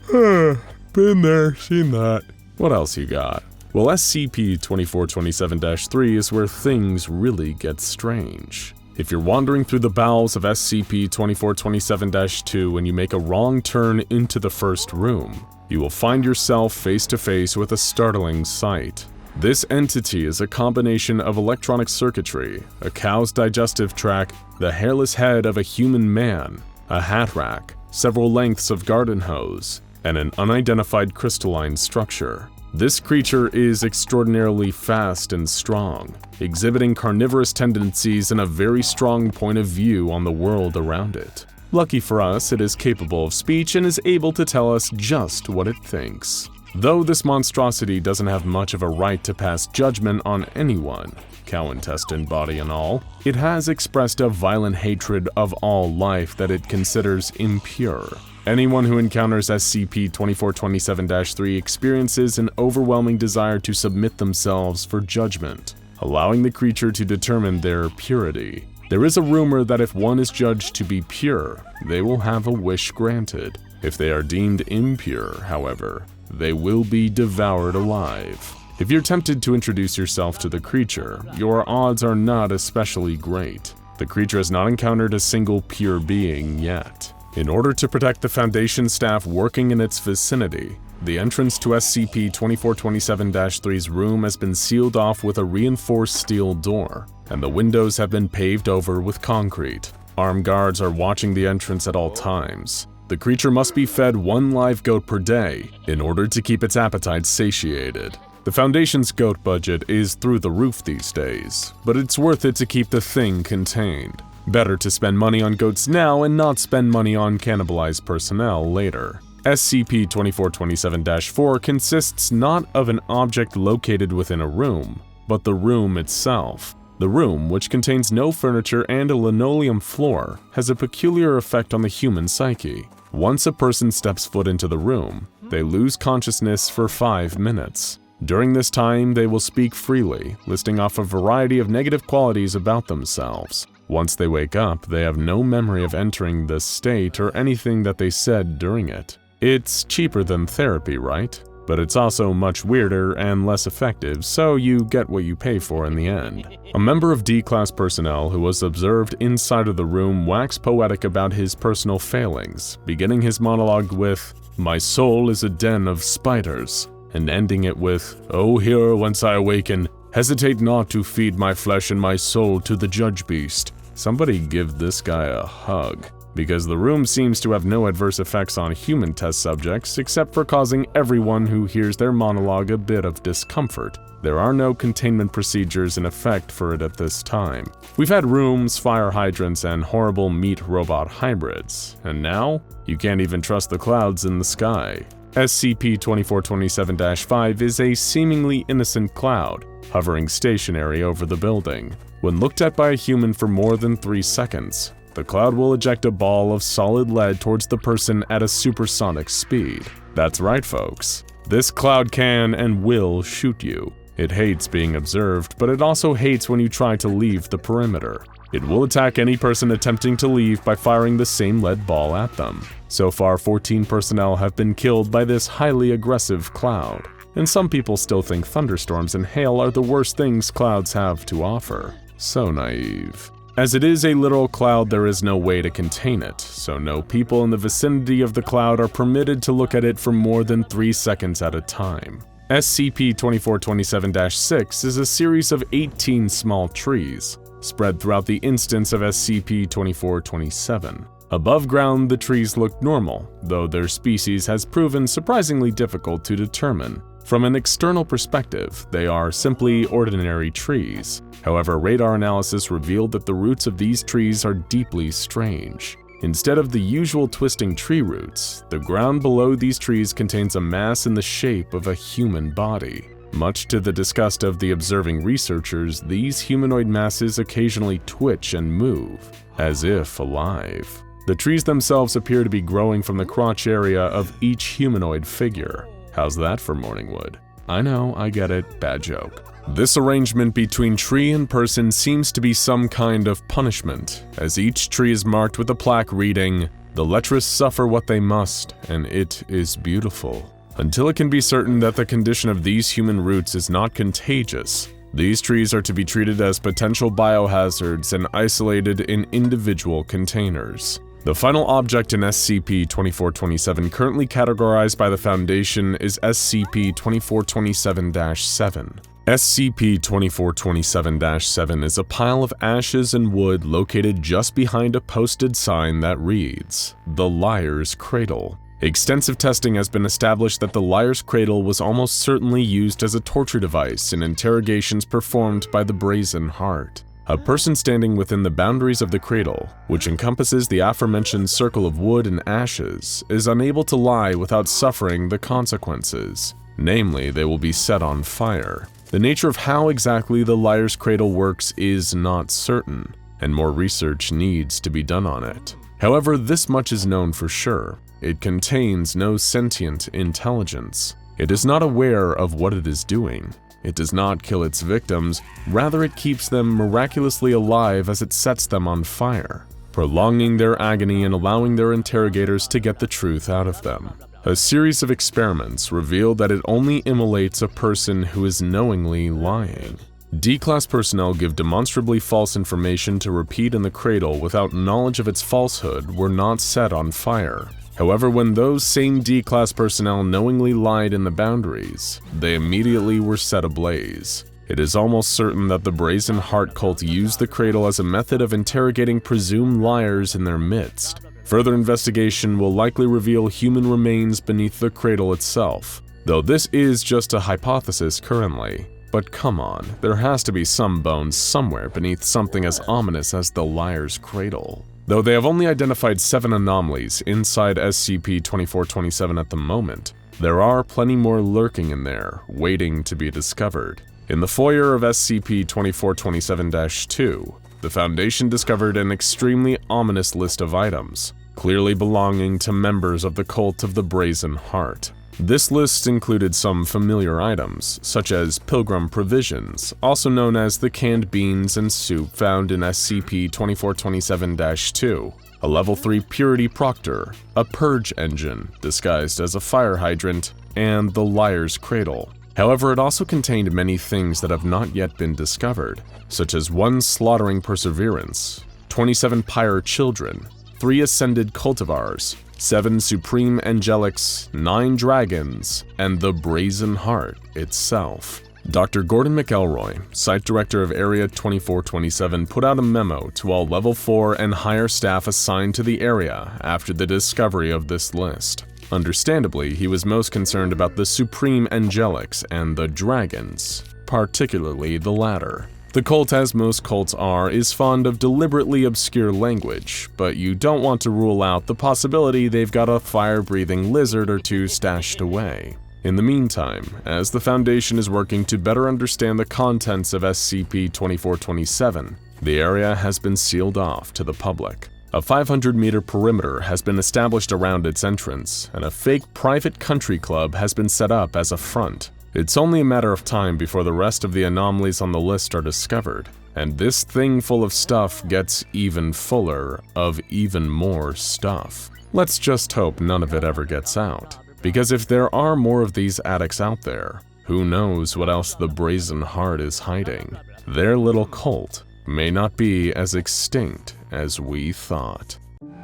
Speaker 1: Been there, seen that. What else you got? Well, SCP-2427-3 is where things really get strange. If you're wandering through the bowels of SCP-2427-2 and you make a wrong turn into the first room, you will find yourself face to face with a startling sight. This entity is a combination of electronic circuitry, a cow's digestive tract, the hairless head of a human man, a hat rack, several lengths of garden hose, and an unidentified crystalline structure. This creature is extraordinarily fast and strong, exhibiting carnivorous tendencies and a very strong point of view on the world around it. Lucky for us, it is capable of speech and is able to tell us just what it thinks. Though this monstrosity doesn't have much of a right to pass judgment on anyone, cow intestine, body and all, it has expressed a violent hatred of all life that it considers impure. Anyone who encounters SCP-2427-3 experiences an overwhelming desire to submit themselves for judgment, allowing the creature to determine their purity. There is a rumor that if one is judged to be pure, they will have a wish granted. If they are deemed impure, however, they will be devoured alive. If you're tempted to introduce yourself to the creature, your odds are not especially great. The creature has not encountered a single pure being yet. In order to protect the Foundation staff working in its vicinity, the entrance to SCP-2427-3's room has been sealed off with a reinforced steel door, and the windows have been paved over with concrete. Armed guards are watching the entrance at all times. The creature must be fed 1 live goat per day in order to keep its appetite satiated. The Foundation's goat budget is through the roof these days, but it's worth it to keep the thing contained. Better to spend money on goats now and not spend money on cannibalized personnel later. SCP-2427-4 consists not of an object located within a room, but the room itself. The room, which contains no furniture and a linoleum floor, has a peculiar effect on the human psyche. Once a person steps foot into the room, they lose consciousness for 5 minutes. During this time, they will speak freely, listing off a variety of negative qualities about themselves. Once they wake up, they have no memory of entering this state or anything that they said during it. It's cheaper than therapy, right? But it's also much weirder and less effective, so you get what you pay for in the end. A member of D-Class personnel who was observed inside of the room waxed poetic about his personal failings, beginning his monologue with, "My soul is a den of spiders," and ending it with, "O hero, whence I awaken, hesitate not to feed my flesh and my soul to the judge beast." Somebody give this guy a hug, because the room seems to have no adverse effects on human test subjects except for causing everyone who hears their monologue a bit of discomfort. There are no containment procedures in effect for it at this time. We've had rooms, fire hydrants, and horrible meat-robot hybrids, and now you can't even trust the clouds in the sky. SCP-2427-5 is a seemingly innocent cloud, hovering stationary over the building. When looked at by a human for more than 3 seconds, the cloud will eject a ball of solid lead towards the person at a supersonic speed. That's right, folks. This cloud can and will shoot you. It hates being observed, but it also hates when you try to leave the perimeter. It will attack any person attempting to leave by firing the same lead ball at them. So far, 14 personnel have been killed by this highly aggressive cloud. And some people still think thunderstorms and hail are the worst things clouds have to offer. So naive. As it is a literal cloud, there is no way to contain it, so no people in the vicinity of the cloud are permitted to look at it for more than 3 seconds at a time. SCP-2427-6 is a series of 18 small trees, spread throughout the instance of SCP-2427. Above ground, the trees look normal, though their species has proven surprisingly difficult to determine. From an external perspective, they are simply ordinary trees. However, radar analysis revealed that the roots of these trees are deeply strange. Instead of the usual twisting tree roots, the ground below these trees contains a mass in the shape of a human body. Much to the disgust of the observing researchers, these humanoid masses occasionally twitch and move, as if alive. The trees themselves appear to be growing from the crotch area of each humanoid figure. How's that for morning wood? I know, I get it, bad joke. This arrangement between tree and person seems to be some kind of punishment, as each tree is marked with a plaque reading, The lecherous suffer what they must, and it is beautiful. Until it can be certain that the condition of these human roots is not contagious, these trees are to be treated as potential biohazards and isolated in individual containers. The final object in SCP-2427 currently categorized by the Foundation is SCP-2427-7. SCP-2427-7 is a pile of ashes and wood located just behind a posted sign that reads, "The Liar's Cradle." Extensive testing has been established that the Liar's Cradle was almost certainly used as a torture device in interrogations performed by the Brazen Heart. A person standing within the boundaries of the cradle, which encompasses the aforementioned circle of wood and ashes, is unable to lie without suffering the consequences. Namely, they will be set on fire. The nature of how exactly the Liar's Cradle works is not certain, and more research needs to be done on it. However, this much is known for sure. It contains no sentient intelligence. It is not aware of what it is doing. It does not kill its victims, rather it keeps them miraculously alive as it sets them on fire, prolonging their agony and allowing their interrogators to get the truth out of them. A series of experiments reveal that it only immolates a person who is knowingly lying. D-Class personnel give demonstrably false information to repeat in the cradle without knowledge of its falsehood were not set on fire. However, when those same D-Class personnel knowingly lied in the boundaries, they immediately were set ablaze. It is almost certain that the Brazen Heart cult used the cradle as a method of interrogating presumed liars in their midst. Further investigation will likely reveal human remains beneath the cradle itself, though this is just a hypothesis currently. But come on, there has to be some bones somewhere beneath something as ominous as the Liar's Cradle. Though they have only identified 7 anomalies inside SCP-2427 at the moment, there are plenty more lurking in there, waiting to be discovered. In the foyer of SCP-2427-2, the Foundation discovered an extremely ominous list of items, clearly belonging to members of the cult of the Brazen Heart. This list included some familiar items, such as pilgrim provisions, also known as the canned beans and soup found in SCP-2427-2, a Level 3 Purity Proctor, a purge engine disguised as a fire hydrant, and the Liar's Cradle. However, it also contained many things that have not yet been discovered, such as 1 slaughtering perseverance, 27 pyre children, 3 ascended cultivars, 7 supreme angelics, 9 dragons, and the Brazen Heart itself. Dr. Gordon McElroy, Site Director of Area 2427, put out a memo to all Level 4 and higher staff assigned to the area after the discovery of this list. Understandably, he was most concerned about the supreme angelics and the dragons, particularly the latter. The cult, as most cults are, is fond of deliberately obscure language, but you don't want to rule out the possibility they've got a fire-breathing lizard or 2 stashed away. In the meantime, as the Foundation is working to better understand the contents of SCP-2427, the area has been sealed off to the public. A 500-meter perimeter has been established around its entrance, and a fake private country club has been set up as a front. It's only a matter of time before the rest of the anomalies on the list are discovered, and this thing full of stuff gets even fuller of even more stuff. Let's just hope none of it ever gets out, because if there are more of these addicts out there, who knows what else the Brazen Heart is hiding? Their little cult may not be as extinct as we thought.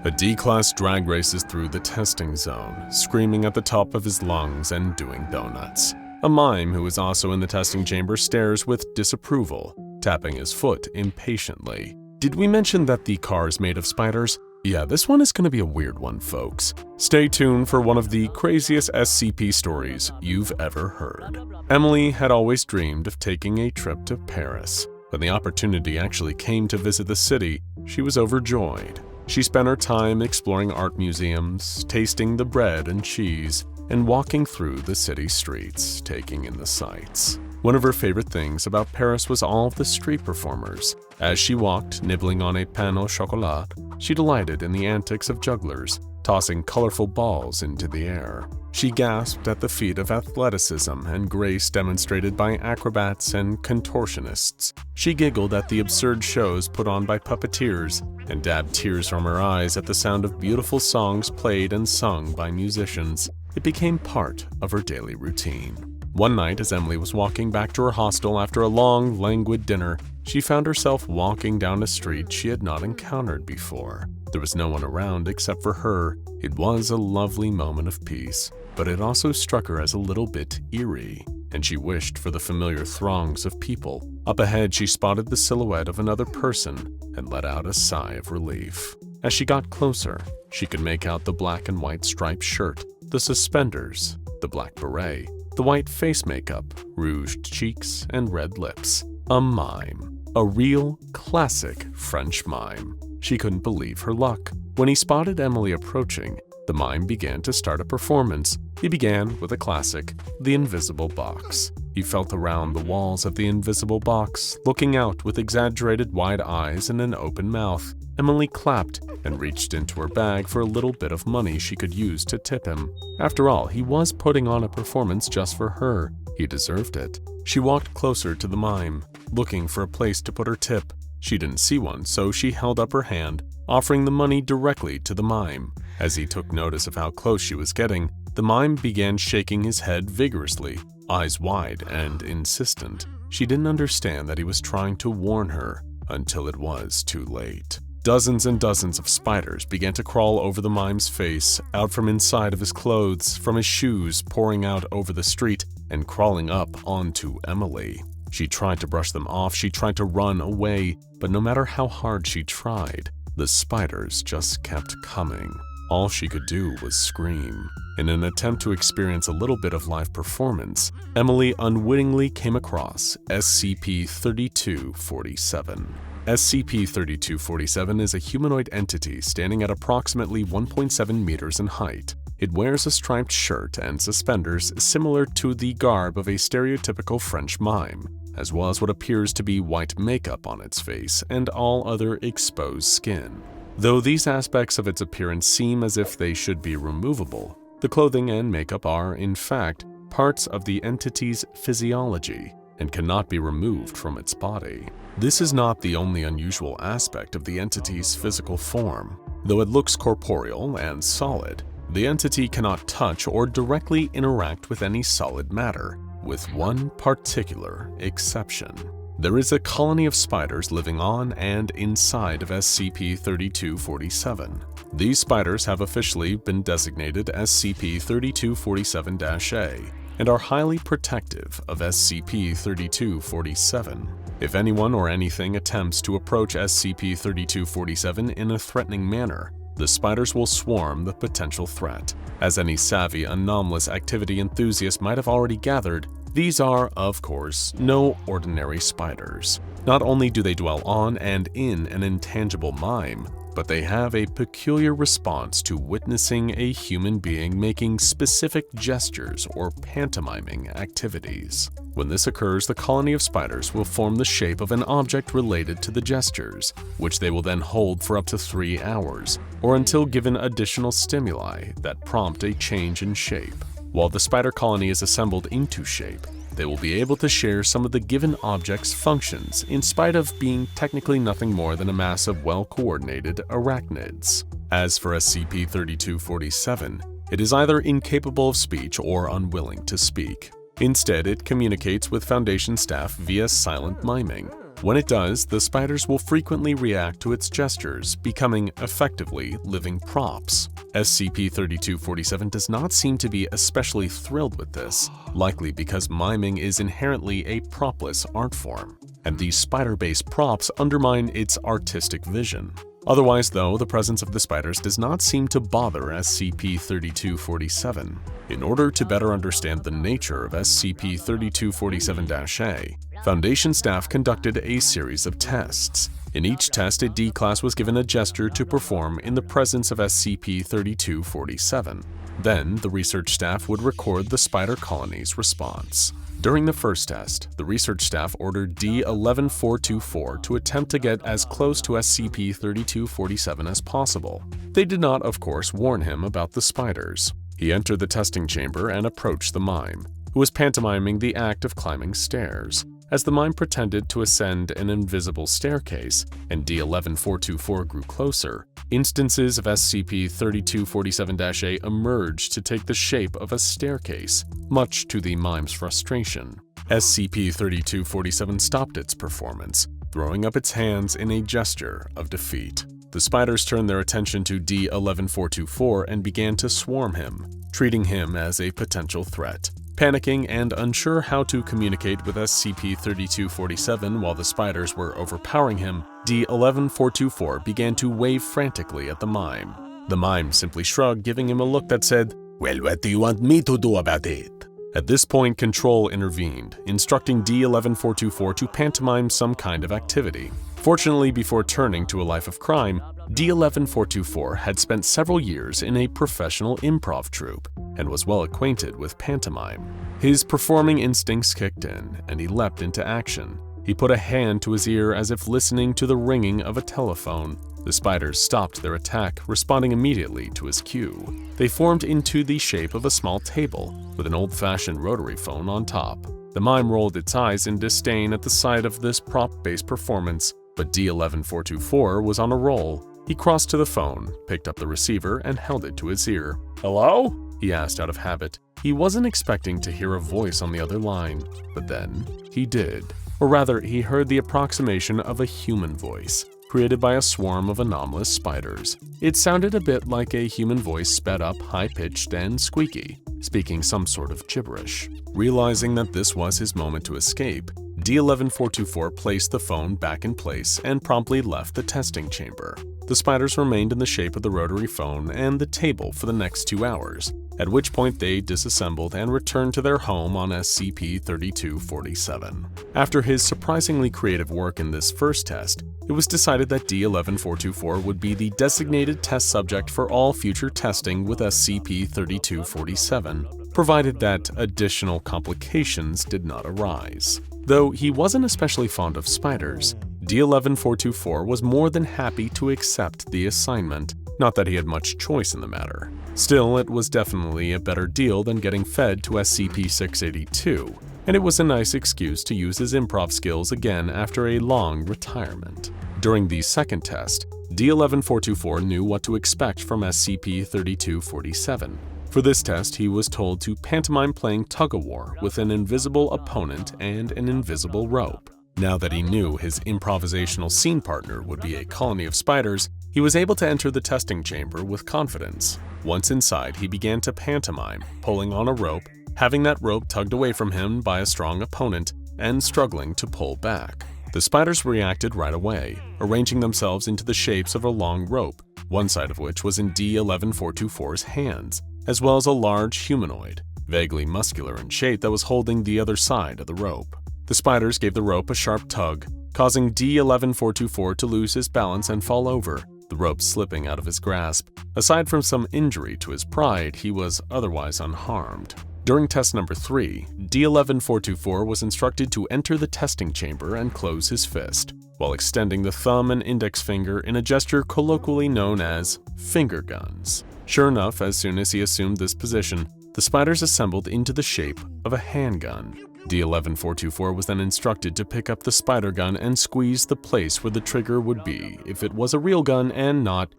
Speaker 1: A D-Class drag races through the testing zone, screaming at the top of his lungs and doing donuts. A Mime, who is also in the testing chamber, stares with disapproval, tapping his foot impatiently. Did we mention that the car is made of spiders? Yeah, this one is going to be a weird one, folks. Stay tuned for one of the craziest SCP stories you've ever heard. Emily had always dreamed of taking a trip to Paris. When the opportunity actually came to visit the city, she was overjoyed. She spent her time exploring art museums, tasting the bread and cheese, and walking through the city streets, taking in the sights. One of her favorite things about Paris was all of the street performers. As she walked, nibbling on a pain au chocolat, she delighted in the antics of jugglers, tossing colorful balls into the air. She gasped at the feat of athleticism and grace demonstrated by acrobats and contortionists. She giggled at the absurd shows put on by puppeteers and dabbed tears from her eyes at the sound of beautiful songs played and sung by musicians. It became part of her daily routine. One night, as Emily was walking back to her hostel after a long, languid dinner, she found herself walking down a street she had not encountered before. There was no one around except for her. It was a lovely moment of peace, but it also struck her as a little bit eerie, and she wished for the familiar throngs of people. Up ahead, she spotted the silhouette of another person and let out a sigh of relief. As she got closer, she could make out the black and white striped shirt, the suspenders, the black beret, the white face makeup, rouged cheeks, and red lips. A mime. A real, classic French mime. She couldn't believe her luck. When he spotted Emily approaching, the mime began to start a performance. He began with a classic, the invisible box. He felt around the walls of the invisible box, looking out with exaggerated wide eyes and an open mouth. Emily clapped and reached into her bag for a little bit of money she could use to tip him. After all, he was putting on a performance just for her. He deserved it. She walked closer to the mime, looking for a place to put her tip. She didn't see one, so she held up her hand, offering the money directly to the mime. As he took notice of how close she was getting, the mime began shaking his head vigorously, eyes wide and insistent. She didn't understand that he was trying to warn her until it was too late. Dozens and dozens of spiders began to crawl over the mime's face, out from inside of his clothes, from his shoes, pouring out over the street, and crawling up onto Emily. She tried to brush them off, she tried to run away, but no matter how hard she tried, the spiders just kept coming. All she could do was scream. In an attempt to experience a little bit of live performance, Emily unwittingly came across SCP-3247. SCP-3247 is a humanoid entity standing at approximately 1.7 meters in height. It wears a striped shirt and suspenders similar to the garb of a stereotypical French mime, as well as what appears to be white makeup on its face and all other exposed skin. Though these aspects of its appearance seem as if they should be removable, the clothing and makeup are, in fact, parts of the entity's physiology and cannot be removed from its body. This is not the only unusual aspect of the entity's physical form. Though it looks corporeal and solid, the entity cannot touch or directly interact with any solid matter, with one particular exception. There is a colony of spiders living on and inside of SCP-3247. These spiders have officially been designated SCP-3247-A and are highly protective of SCP-3247. If anyone or anything attempts to approach SCP-3247 in a threatening manner, the spiders will swarm the potential threat. As any savvy anomalous activity enthusiast might have already gathered, these are, of course, no ordinary spiders. Not only do they dwell on and in an intangible mime, but they have a peculiar response to witnessing a human being making specific gestures or pantomiming activities. When this occurs, the colony of spiders will form the shape of an object related to the gestures, which they will then hold for up to 3 hours, or until given additional stimuli that prompt a change in shape. While the spider colony is assembled into shape, they will be able to share some of the given object's functions in spite of being technically nothing more than a mass of well-coordinated arachnids. As for SCP-3247, it is either incapable of speech or unwilling to speak. Instead, it communicates with Foundation staff via silent miming. When it does, the spiders will frequently react to its gestures, becoming effectively living props. SCP-3247 does not seem to be especially thrilled with this, likely because miming is inherently a propless art form, and these spider-based props undermine its artistic vision. Otherwise, though, the presence of the spiders does not seem to bother SCP-3247. In order to better understand the nature of SCP-3247-A, Foundation staff conducted a series of tests. In each test, a D-Class was given a gesture to perform in the presence of SCP-3247. Then, the research staff would record the spider colony's response. During the first test, the research staff ordered D-11424 to attempt to get as close to SCP-3247 as possible. They did not, of course, warn him about the spiders. He entered the testing chamber and approached the Mime, who was pantomiming the act of climbing stairs. As the Mime pretended to ascend an invisible staircase and D-11424 grew closer, instances of SCP-3247-A emerged to take the shape of a staircase, much to the Mime's frustration. SCP-3247 stopped its performance, throwing up its hands in a gesture of defeat. The spiders turned their attention to D-11424 and began to swarm him, treating him as a potential threat. Panicking and unsure how to communicate with SCP-3247 while the spiders were overpowering him, D-11424 began to wave frantically at the Mime. The Mime simply shrugged, giving him a look that said, "Well, what do you want me to do about it?" At this point, Control intervened, instructing D-11424 to pantomime some kind of activity. Fortunately, before turning to a life of crime, D-11424 had spent several years in a professional improv troupe and was well acquainted with pantomime. His performing instincts kicked in, and he leapt into action. He put a hand to his ear as if listening to the ringing of a telephone. The spiders stopped their attack, responding immediately to his cue. They formed into the shape of a small table with an old-fashioned rotary phone on top. The Mime rolled its eyes in disdain at the sight of this prop-based performance, but D-11424 was on a roll. He crossed to the phone, picked up the receiver, and held it to his ear. "Hello?" he asked out of habit. He wasn't expecting to hear a voice on the other line, but then he did. Or rather, he heard the approximation of a human voice, created by a swarm of anomalous spiders. It sounded a bit like a human voice sped up, high-pitched, and squeaky, speaking some sort of gibberish. Realizing that this was his moment to escape, D-11424 placed the phone back in place and promptly left the testing chamber. The spiders remained in the shape of the rotary phone and the table for the next 2 hours, at which point they disassembled and returned to their home on SCP-3247. After his surprisingly creative work in this first test, it was decided that D-11424 would be the designated test subject for all future testing with SCP-3247, provided that additional complications did not arise. Though he wasn't especially fond of spiders, D-11424 was more than happy to accept the assignment, not that he had much choice in the matter. Still, it was definitely a better deal than getting fed to SCP-682, and it was a nice excuse to use his improv skills again after a long retirement. During the second test, D-11424 knew what to expect from SCP-3247. For this test, he was told to pantomime playing tug-of-war with an invisible opponent and an invisible rope. Now that he knew his improvisational scene partner would be a colony of spiders, he was able to enter the testing chamber with confidence. Once inside, he began to pantomime, pulling on a rope, having that rope tugged away from him by a strong opponent, and struggling to pull back. The spiders reacted right away, arranging themselves into the shapes of a long rope, one side of which was in D-11424's hands, as well as a large humanoid, vaguely muscular in shape, that was holding the other side of the rope. The spiders gave the rope a sharp tug, causing D-11424 to lose his balance and fall over, the rope slipping out of his grasp. Aside from some injury to his pride, he was otherwise unharmed. During test number 3, D-11424 was instructed to enter the testing chamber and close his fist, while extending the thumb and index finger in a gesture colloquially known as finger guns. Sure enough, as soon as he assumed this position, the spiders assembled into the shape of a handgun. D-11424 was then instructed to pick up the spider gun and squeeze the place where the trigger would be if it was a real gun and not,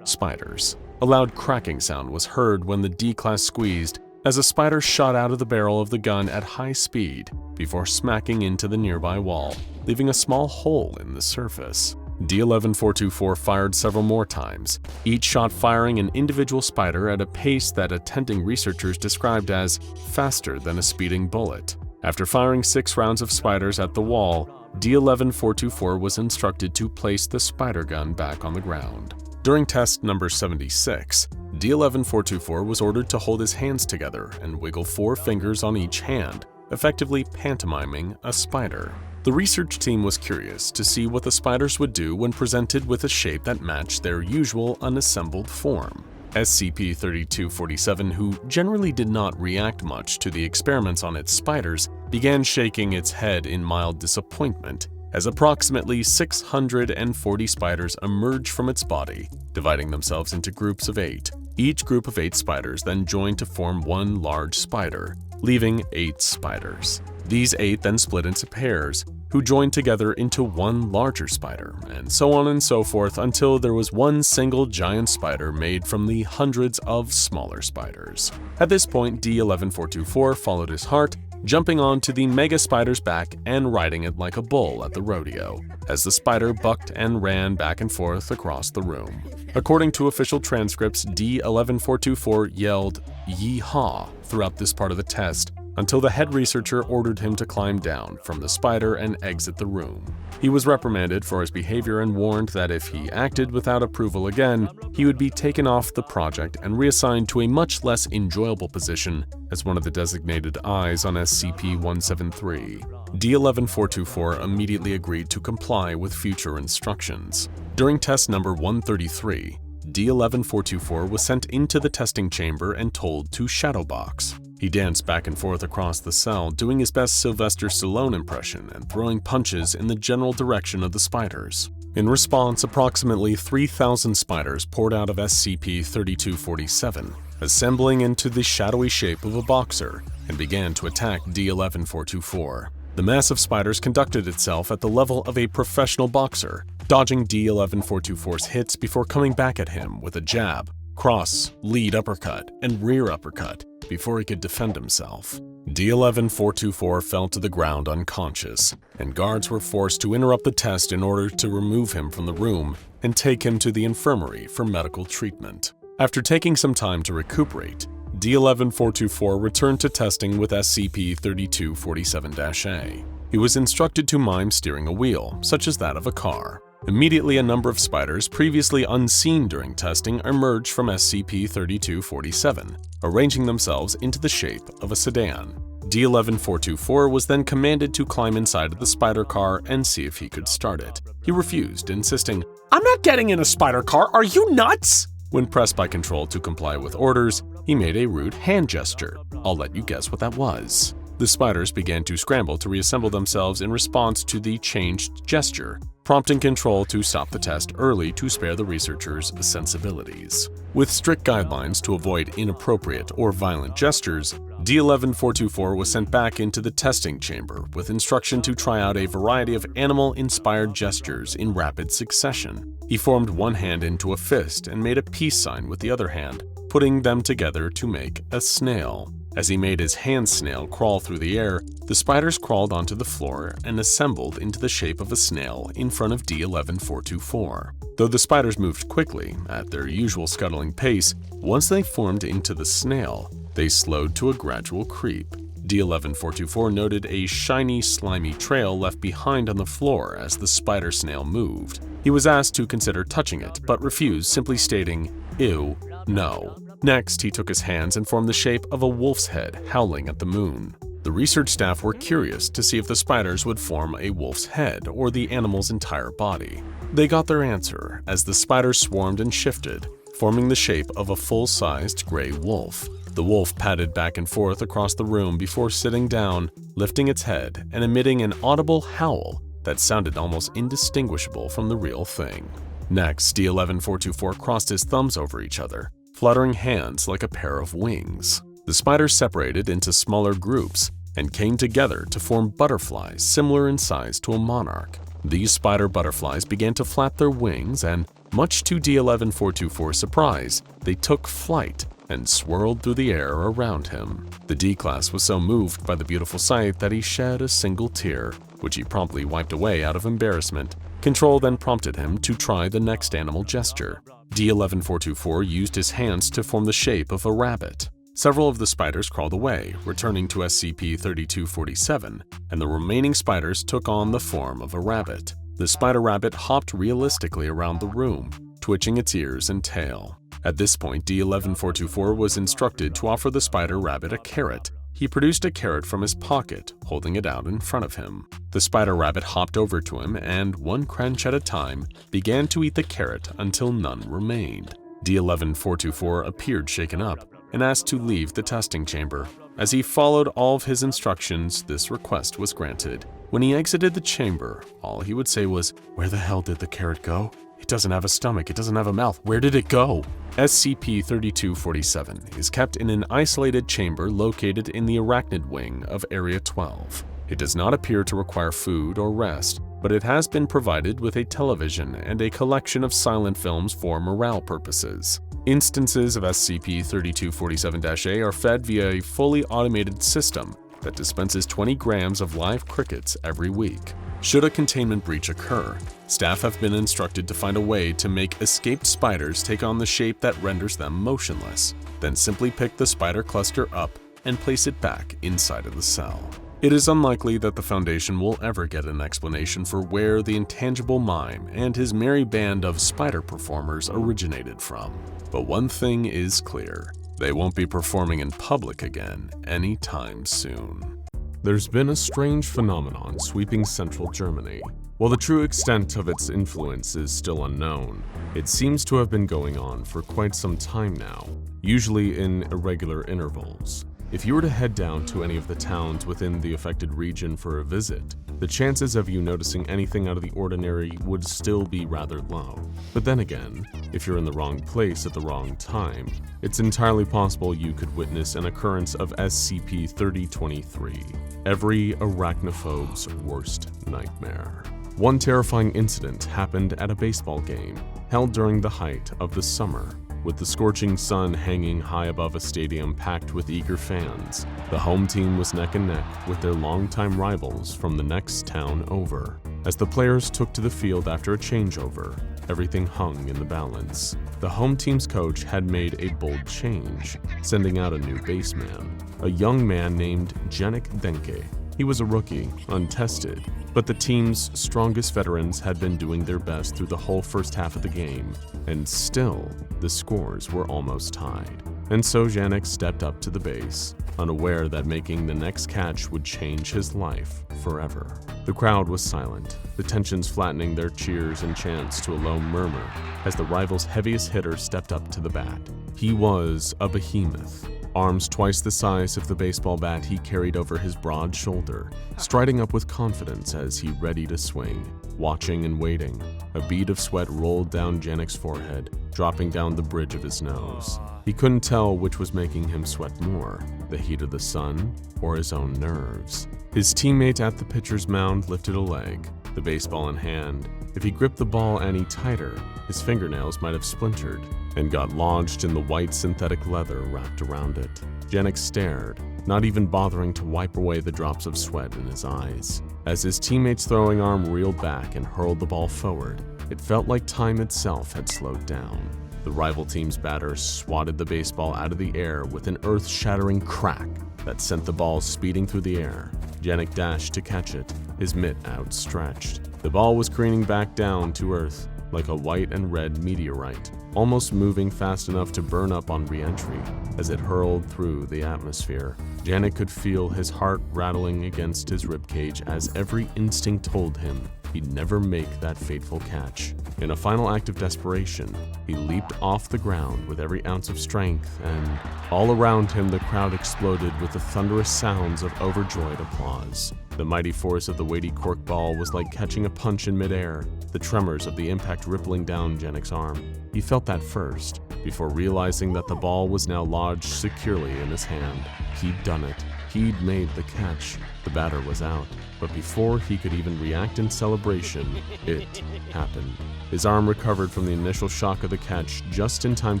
Speaker 1: spiders. A loud cracking sound was heard when the D-class squeezed, as a spider shot out of the barrel of the gun at high speed before smacking into the nearby wall, leaving a small hole in the surface. D-11424 fired several more times, each shot firing an individual spider at a pace that attending researchers described as faster than a speeding bullet. After firing 6 rounds of spiders at the wall, D-11424 was instructed to place the spider gun back on the ground. During test number 76, D-11424 was ordered to hold his hands together and wiggle 4 fingers on each hand, effectively pantomiming a spider. The research team was curious to see what the spiders would do when presented with a shape that matched their usual unassembled form. SCP-3247, who generally did not react much to the experiments on its spiders, began shaking its head in mild disappointment as approximately 640 spiders emerged from its body, dividing themselves into groups of 8. Each group of 8 spiders then joined to form one large spider, leaving 8 spiders. These 8 then split into pairs, who joined together into one larger spider, and so on and so forth until there was one single giant spider made from the hundreds of smaller spiders. At this point, D11424 followed his heart, jumping onto the mega spider's back and riding it like a bull at the rodeo, as the spider bucked and ran back and forth across the room. According to official transcripts, D11424 yelled "Yee-haw" throughout this part of the test, until the head researcher ordered him to climb down from the spider and exit the room. He was reprimanded for his behavior and warned that if he acted without approval again, he would be taken off the project and reassigned to a much less enjoyable position as one of the designated eyes on SCP-173. D11424 immediately agreed to comply with future instructions. During test number 133, D11424 was sent into the testing chamber and told to shadowbox. He danced back and forth across the cell, doing his best Sylvester Stallone impression and throwing punches in the general direction of the spiders. In response, approximately 3,000 spiders poured out of SCP-3247, assembling into the shadowy shape of a boxer, and began to attack D11424. The mass of spiders conducted itself at the level of a professional boxer, dodging D11424's hits before coming back at him with a jab, cross, lead uppercut, and rear uppercut before he could defend himself. D11424 fell to the ground unconscious, and guards were forced to interrupt the test in order to remove him from the room and take him to the infirmary for medical treatment. After taking some time to recuperate, D11424 returned to testing with SCP-3247-A. He was instructed to mime steering a wheel, such as that of a car. Immediately, a number of spiders previously unseen during testing emerged from SCP-3247, arranging themselves into the shape of a sedan. D11424 was then commanded to climb inside of the spider car and see if he could start it. He refused, insisting, "I'm not getting in a spider car, are you nuts?" When pressed by Control to comply with orders, he made a rude hand gesture. I'll let you guess what that was. The spiders began to scramble to reassemble themselves in response to the changed gesture, prompting Control to stop the test early to spare the researchers' sensibilities. With strict guidelines to avoid inappropriate or violent gestures, D11424 was sent back into the testing chamber with instruction to try out a variety of animal-inspired gestures in rapid succession. He formed one hand into a fist and made a peace sign with the other hand, putting them together to make a snail. As he made his hand snail crawl through the air, the spiders crawled onto the floor and assembled into the shape of a snail in front of D11424. Though the spiders moved quickly, at their usual scuttling pace, once they formed into the snail, they slowed to a gradual creep. D11424 noted a shiny, slimy trail left behind on the floor as the spider snail moved. He was asked to consider touching it, but refused, simply stating, "Ew, no." Next, he took his hands and formed the shape of a wolf's head howling at the moon. The research staff were curious to see if the spiders would form a wolf's head or the animal's entire body. They got their answer as the spiders swarmed and shifted, forming the shape of a full-sized gray wolf. The wolf padded back and forth across the room before sitting down, lifting its head, and emitting an audible howl that sounded almost indistinguishable from the real thing. Next, D11424 crossed his thumbs over each other, fluttering hands like a pair of wings. The spiders separated into smaller groups and came together to form butterflies similar in size to a monarch. These spider butterflies began to flap their wings and, much to D11424's surprise, they took flight and swirled through the air around him. The D-Class was so moved by the beautiful sight that he shed a single tear, which he promptly wiped away out of embarrassment. Control then prompted him to try the next animal gesture. D11424 used his hands to form the shape of a rabbit. Several of the spiders crawled away, returning to SCP-3247, and the remaining spiders took on the form of a rabbit. The spider rabbit hopped realistically around the room, twitching its ears and tail. At this point, D11424 was instructed to offer the spider rabbit a carrot. He produced a carrot from his pocket, holding it out in front of him. The spider rabbit hopped over to him and, one crunch at a time, began to eat the carrot until none remained. D11424 appeared shaken up and asked to leave the testing chamber. As he followed all of his instructions, this request was granted. When he exited the chamber, all he would say was, "Where the hell did the carrot go? It doesn't have a stomach, it doesn't have a mouth, where did it go?" SCP-3247 is kept in an isolated chamber located in the arachnid wing of Area 12. It does not appear to require food or rest, but it has been provided with a television and a collection of silent films for morale purposes. Instances of SCP-3247-A are fed via a fully automated system that dispenses 20 grams of live crickets every week. Should a containment breach occur, staff have been instructed to find a way to make escaped spiders take on the shape that renders them motionless, then simply pick the spider cluster up and place it back inside of the cell. It is unlikely that the Foundation will ever get an explanation for where the intangible Mime and his merry band of spider performers originated from. But one thing is clear, they won't be performing in public again anytime soon. There's been a strange phenomenon sweeping central Germany. While the true extent of its influence is still unknown, it seems to have been going on for quite some time now, usually in irregular intervals. If you were to head down to any of the towns within the affected region for a visit, the chances of you noticing anything out of the ordinary would still be rather low. But then again, if you're in the wrong place at the wrong time, it's entirely possible you could witness an occurrence of SCP-3023, every arachnophobe's worst nightmare. One terrifying incident happened at a baseball game held during the height of the summer. With the scorching sun hanging high above a stadium packed with eager fans, the home team was neck and neck with their longtime rivals from the next town over. As the players took to the field after a changeover, everything hung in the balance. The home team's coach had made a bold change, sending out a new baseman, a young man named Jenik Denke. He was a rookie, untested, but the team's strongest veterans had been doing their best through the whole first half of the game, and still, the scores were almost tied. And so Janik stepped up to the base, unaware that making the next catch would change his life forever. The crowd was silent, the tensions flattening their cheers and chants to a low murmur as the rival's heaviest hitter stepped up to the bat. He was a behemoth, arms twice the size of the baseball bat he carried over his broad shoulder, striding up with confidence as he readied to swing. Watching and waiting, a bead of sweat rolled down Janik's forehead, dropping down the bridge of his nose. He couldn't tell which was making him sweat more, the heat of the sun or his own nerves. His teammate at the pitcher's mound lifted a leg, the baseball in hand. If he gripped the ball any tighter, his fingernails might have splintered and got lodged in the white synthetic leather wrapped around it. Janik stared, not even bothering to wipe away the drops of sweat in his eyes. As his teammate's throwing arm reeled back and hurled the ball forward, it felt like time itself had slowed down. The rival team's batter swatted the baseball out of the air with an earth-shattering crack that sent the ball speeding through the air. Janik dashed to catch it, his mitt outstretched. The ball was careening back down to earth like a white and red meteorite, almost moving fast enough to burn up on re-entry as it hurled through the atmosphere. Janik could feel his heart rattling against his ribcage as every instinct told him he'd never make that fateful catch. In a final act of desperation, he leaped off the ground with every ounce of strength, and all around him the crowd exploded with the thunderous sounds of overjoyed applause. The mighty force of the weighty cork ball was like catching a punch in midair, the tremors of the impact rippling down Janik's arm. He felt that first, before realizing that the ball was now lodged securely in his hand. He'd done it. He'd made the catch. The batter was out. But before he could even react in celebration, it happened. His arm recovered from the initial shock of the catch just in time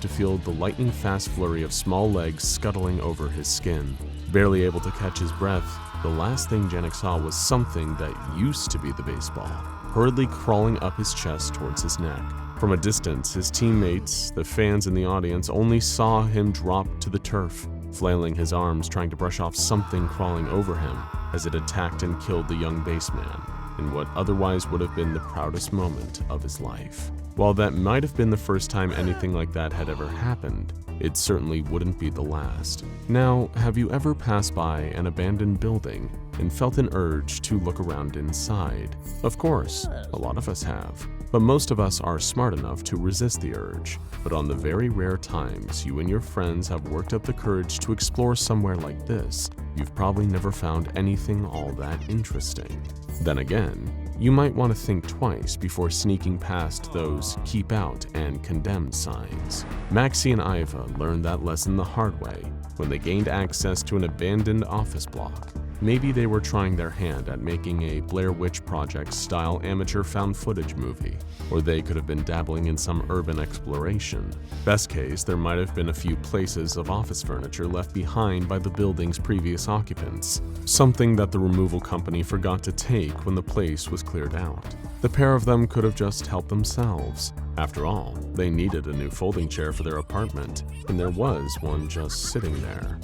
Speaker 1: to feel the lightning-fast flurry of small legs scuttling over his skin. Barely able to catch his breath, the last thing Janik saw was something that used to be the baseball, hurriedly crawling up his chest towards his neck. From a distance, his teammates, the fans in the audience, only saw him drop to the turf, flailing his arms trying to brush off something crawling over him as it attacked and killed the young baseman in what otherwise would have been the proudest moment of his life. While that might have been the first time anything like that had ever happened, it certainly wouldn't be the last. Now, have you ever passed by an abandoned building and felt an urge to look around inside? Of course, a lot of us have. but most of us are smart enough to resist the urge. But on the very rare times you and your friends have worked up the courage to explore somewhere like this, you've probably never found anything all that interesting. Then again, you might want to think twice before sneaking past those keep out and condemned signs. Maxie and Iva learned that lesson the hard way when they gained access to an abandoned office block. Maybe they were trying their hand at making a Blair Witch Project-style amateur found footage movie, or they could have been dabbling in some urban exploration. Best case, there might have been a few places of office furniture left behind by the building's previous occupants, something that the removal company forgot to take when the place was cleared out. The pair of them could have just helped themselves. After all, they needed a new folding chair for their apartment, and there was one just sitting there.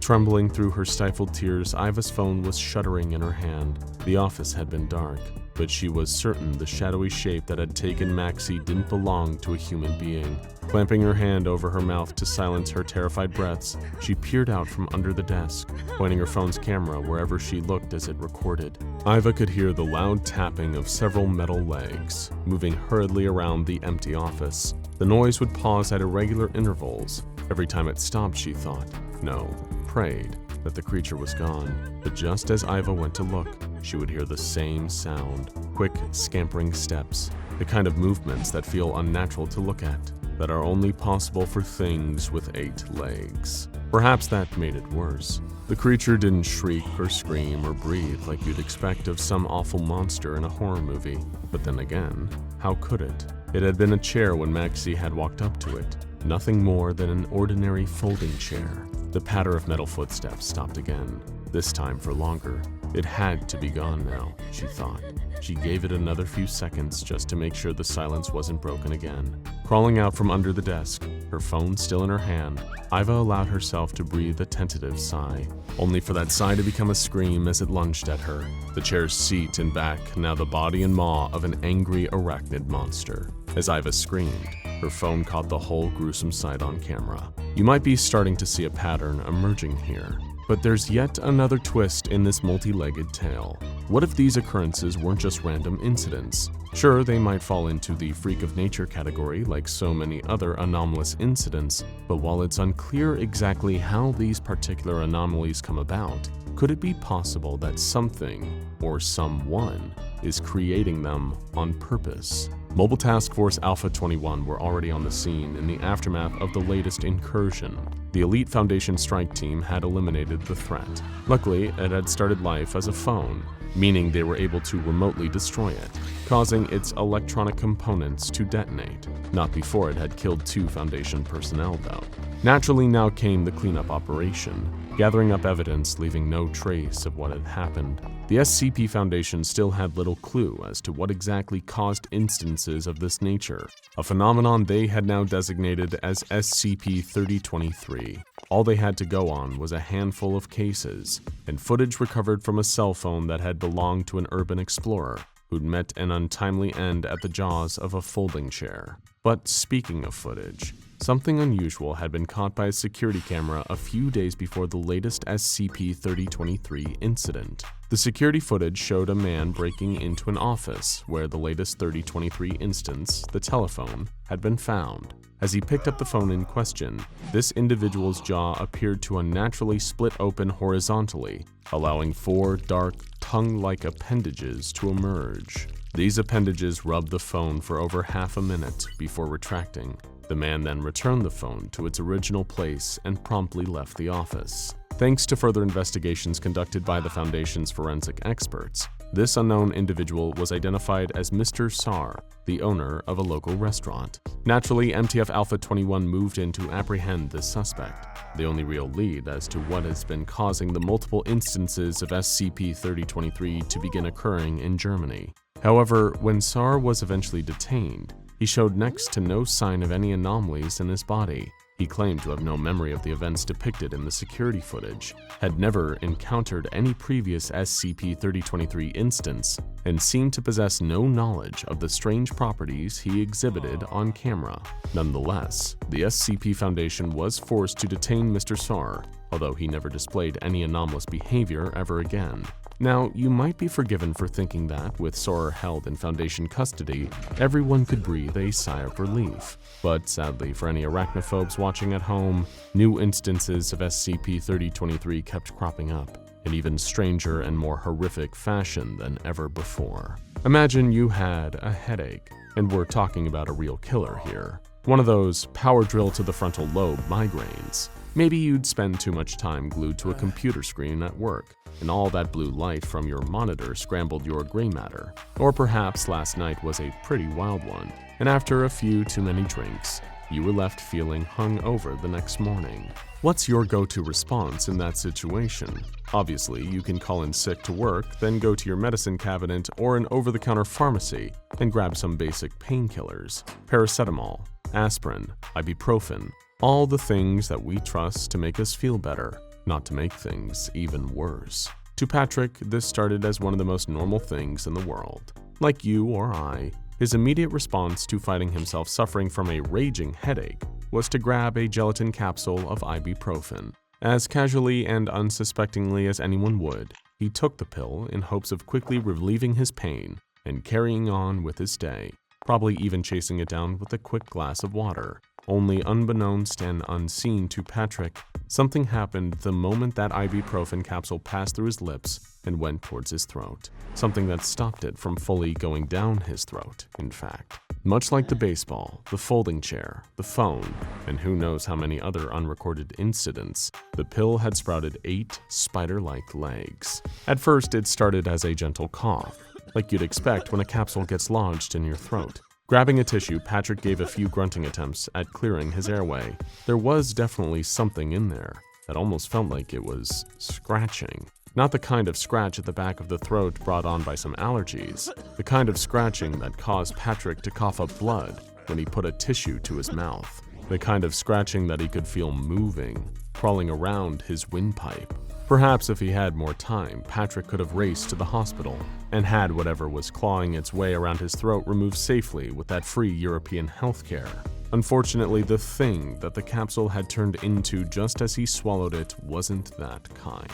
Speaker 1: Trembling through her stifled tears, Iva's phone was shuddering in her hand. The office had been dark, but she was certain the shadowy shape that had taken Maxie didn't belong to a human being. Clamping her hand over her mouth to silence her terrified breaths, she peered out from under the desk, pointing her phone's camera wherever she looked as it recorded. Iva could hear the loud tapping of several metal legs, moving hurriedly around the empty office. The noise would pause at irregular intervals. Every time it stopped, she thought, no, prayed, that the creature was gone. But just as Iva went to look, she would hear the same sound, quick, scampering steps, the kind of movements that feel unnatural to look at, that are only possible for things with 8 legs. Perhaps that made it worse. The creature didn't shriek or scream or breathe like you'd expect of some awful monster in a horror movie. But then again, how could it? It had been a chair when Maxie had walked up to it, nothing more than an ordinary folding chair. The patter of metal footsteps stopped again, this time for longer. It had to be gone now, she thought. She gave it another few seconds just to make sure the silence wasn't broken again. Crawling out from under the desk, her phone still in her hand, Iva allowed herself to breathe a tentative sigh, only for that sigh to become a scream as it lunged at her. The chair's seat and back, now the body and maw of an angry arachnid monster. As Iva screamed, her phone caught the whole gruesome sight on camera. You might be starting to see a pattern emerging here. But there's yet another twist in this multi-legged tale. What if these occurrences weren't just random incidents? Sure, they might fall into the freak of nature category like so many other anomalous incidents, but while it's unclear exactly how these particular anomalies come about, could it be possible that something, or someone, is creating them on purpose? Mobile Task Force Alpha 21 were already on the scene in the aftermath of the latest incursion. The Elite Foundation strike team had eliminated the threat. Luckily, it had started life as a phone, meaning they were able to remotely destroy it, causing its electronic components to detonate. Not before it had killed 2 Foundation personnel, though. Naturally, now came the cleanup operation, gathering up evidence, leaving no trace of what had happened. The SCP Foundation still had little clue as to what exactly caused instances of this nature, a phenomenon they had now designated as SCP-2083. All they had to go on was a handful of cases, and footage recovered from a cell phone that had belonged to an urban explorer who'd met an untimely end at the jaws of a folding chair. But speaking of footage, something unusual had been caught by a security camera a few days before the latest SCP-3023 incident. The security footage showed a man breaking into an office where the latest 3023 instance, the telephone, had been found. As he picked up the phone in question, this individual's jaw appeared to unnaturally split open horizontally, allowing 4 dark, tongue-like appendages to emerge. These appendages rubbed the phone for over half a minute before retracting. The man then returned the phone to its original place and promptly left the office. Thanks to further investigations conducted by the Foundation's forensic experts, this unknown individual was identified as Mr. Sar, the owner of a local restaurant. Naturally, MTF Alpha 21 moved in to apprehend this suspect, the only real lead as to what has been causing the multiple instances of SCP-3023 to begin occurring in Germany. However, when Sar was eventually detained, he showed next to no sign of any anomalies in his body. He claimed to have no memory of the events depicted in the security footage, had never encountered any previous SCP-3023 instance, and seemed to possess no knowledge of the strange properties he exhibited on camera. Nonetheless, the SCP Foundation was forced to detain Mr. Sar, although he never displayed any anomalous behavior ever again. Now, you might be forgiven for thinking that, with Sora held in Foundation custody, everyone could breathe a sigh of relief. But sadly, for any arachnophobes watching at home, new instances of SCP-3023 kept cropping up, in even stranger and more horrific fashion than ever before. Imagine you had a headache, and we're talking about a real killer here. One of those power drill to the frontal lobe migraines. Maybe you'd spend too much time glued to a computer screen at work, and all that blue light from your monitor scrambled your gray matter. Or perhaps last night was a pretty wild one, and after a few too many drinks, you were left feeling hungover the next morning. What's your go-to response in that situation? Obviously, you can call in sick to work, then go to your medicine cabinet or an over-the-counter pharmacy and grab some basic painkillers, paracetamol, aspirin, ibuprofen, all the things that we trust to make us feel better, not to make things even worse. To Patrick, this started as one of the most normal things in the world. Like you or I, his immediate response to finding himself suffering from a raging headache was to grab a gelatin capsule of ibuprofen. As casually and unsuspectingly as anyone would, he took the pill in hopes of quickly relieving his pain and carrying on with his day, probably even chasing it down with a quick glass of water. Only unbeknownst and unseen to Patrick, something happened the moment that ibuprofen capsule passed through his lips and went towards his throat. Something that stopped it from fully going down his throat, in fact. Much like the baseball, the folding chair, the phone, and who knows how many other unrecorded incidents, the pill had sprouted 8 spider-like legs. At first, it started as a gentle cough, like you'd expect when a capsule gets lodged in your throat. Grabbing a tissue, Patrick gave a few grunting attempts at clearing his airway. There was definitely something in there that almost felt like it was scratching. Not the kind of scratch at the back of the throat brought on by some allergies, the kind of scratching that caused Patrick to cough up blood when he put a tissue to his mouth, the kind of scratching that he could feel moving, crawling around his windpipe. Perhaps if he had more time, Patrick could have raced to the hospital and had whatever was clawing its way around his throat removed safely with that free European healthcare. Unfortunately, the thing that the capsule had turned into just as he swallowed it wasn't that kind.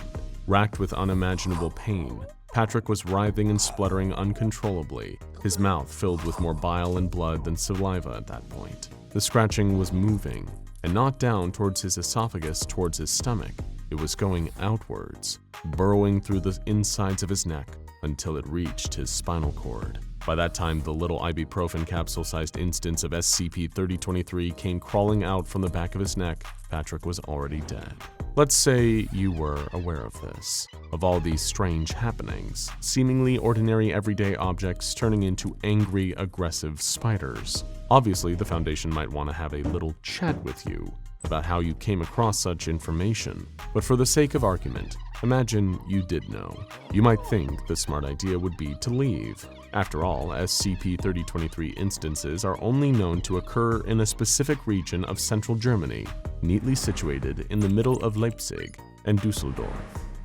Speaker 1: Racked with unimaginable pain, Patrick was writhing and spluttering uncontrollably, his mouth filled with more bile and blood than saliva at that point. The scratching was moving, and not down towards his esophagus towards his stomach. It was going outwards, burrowing through the insides of his neck until it reached his spinal cord. By that time, the little ibuprofen capsule-sized instance of SCP-3023 came crawling out from the back of his neck. Patrick was already dead. Let's say you were aware of this, of all these strange happenings, seemingly ordinary everyday objects turning into angry, aggressive spiders. Obviously, the Foundation might want to have a little chat with you about how you came across such information, but for the sake of argument, imagine you did know. You might think the smart idea would be to leave. After all, SCP-3023 instances are only known to occur in a specific region of central Germany, neatly situated in the middle of Leipzig and Dusseldorf.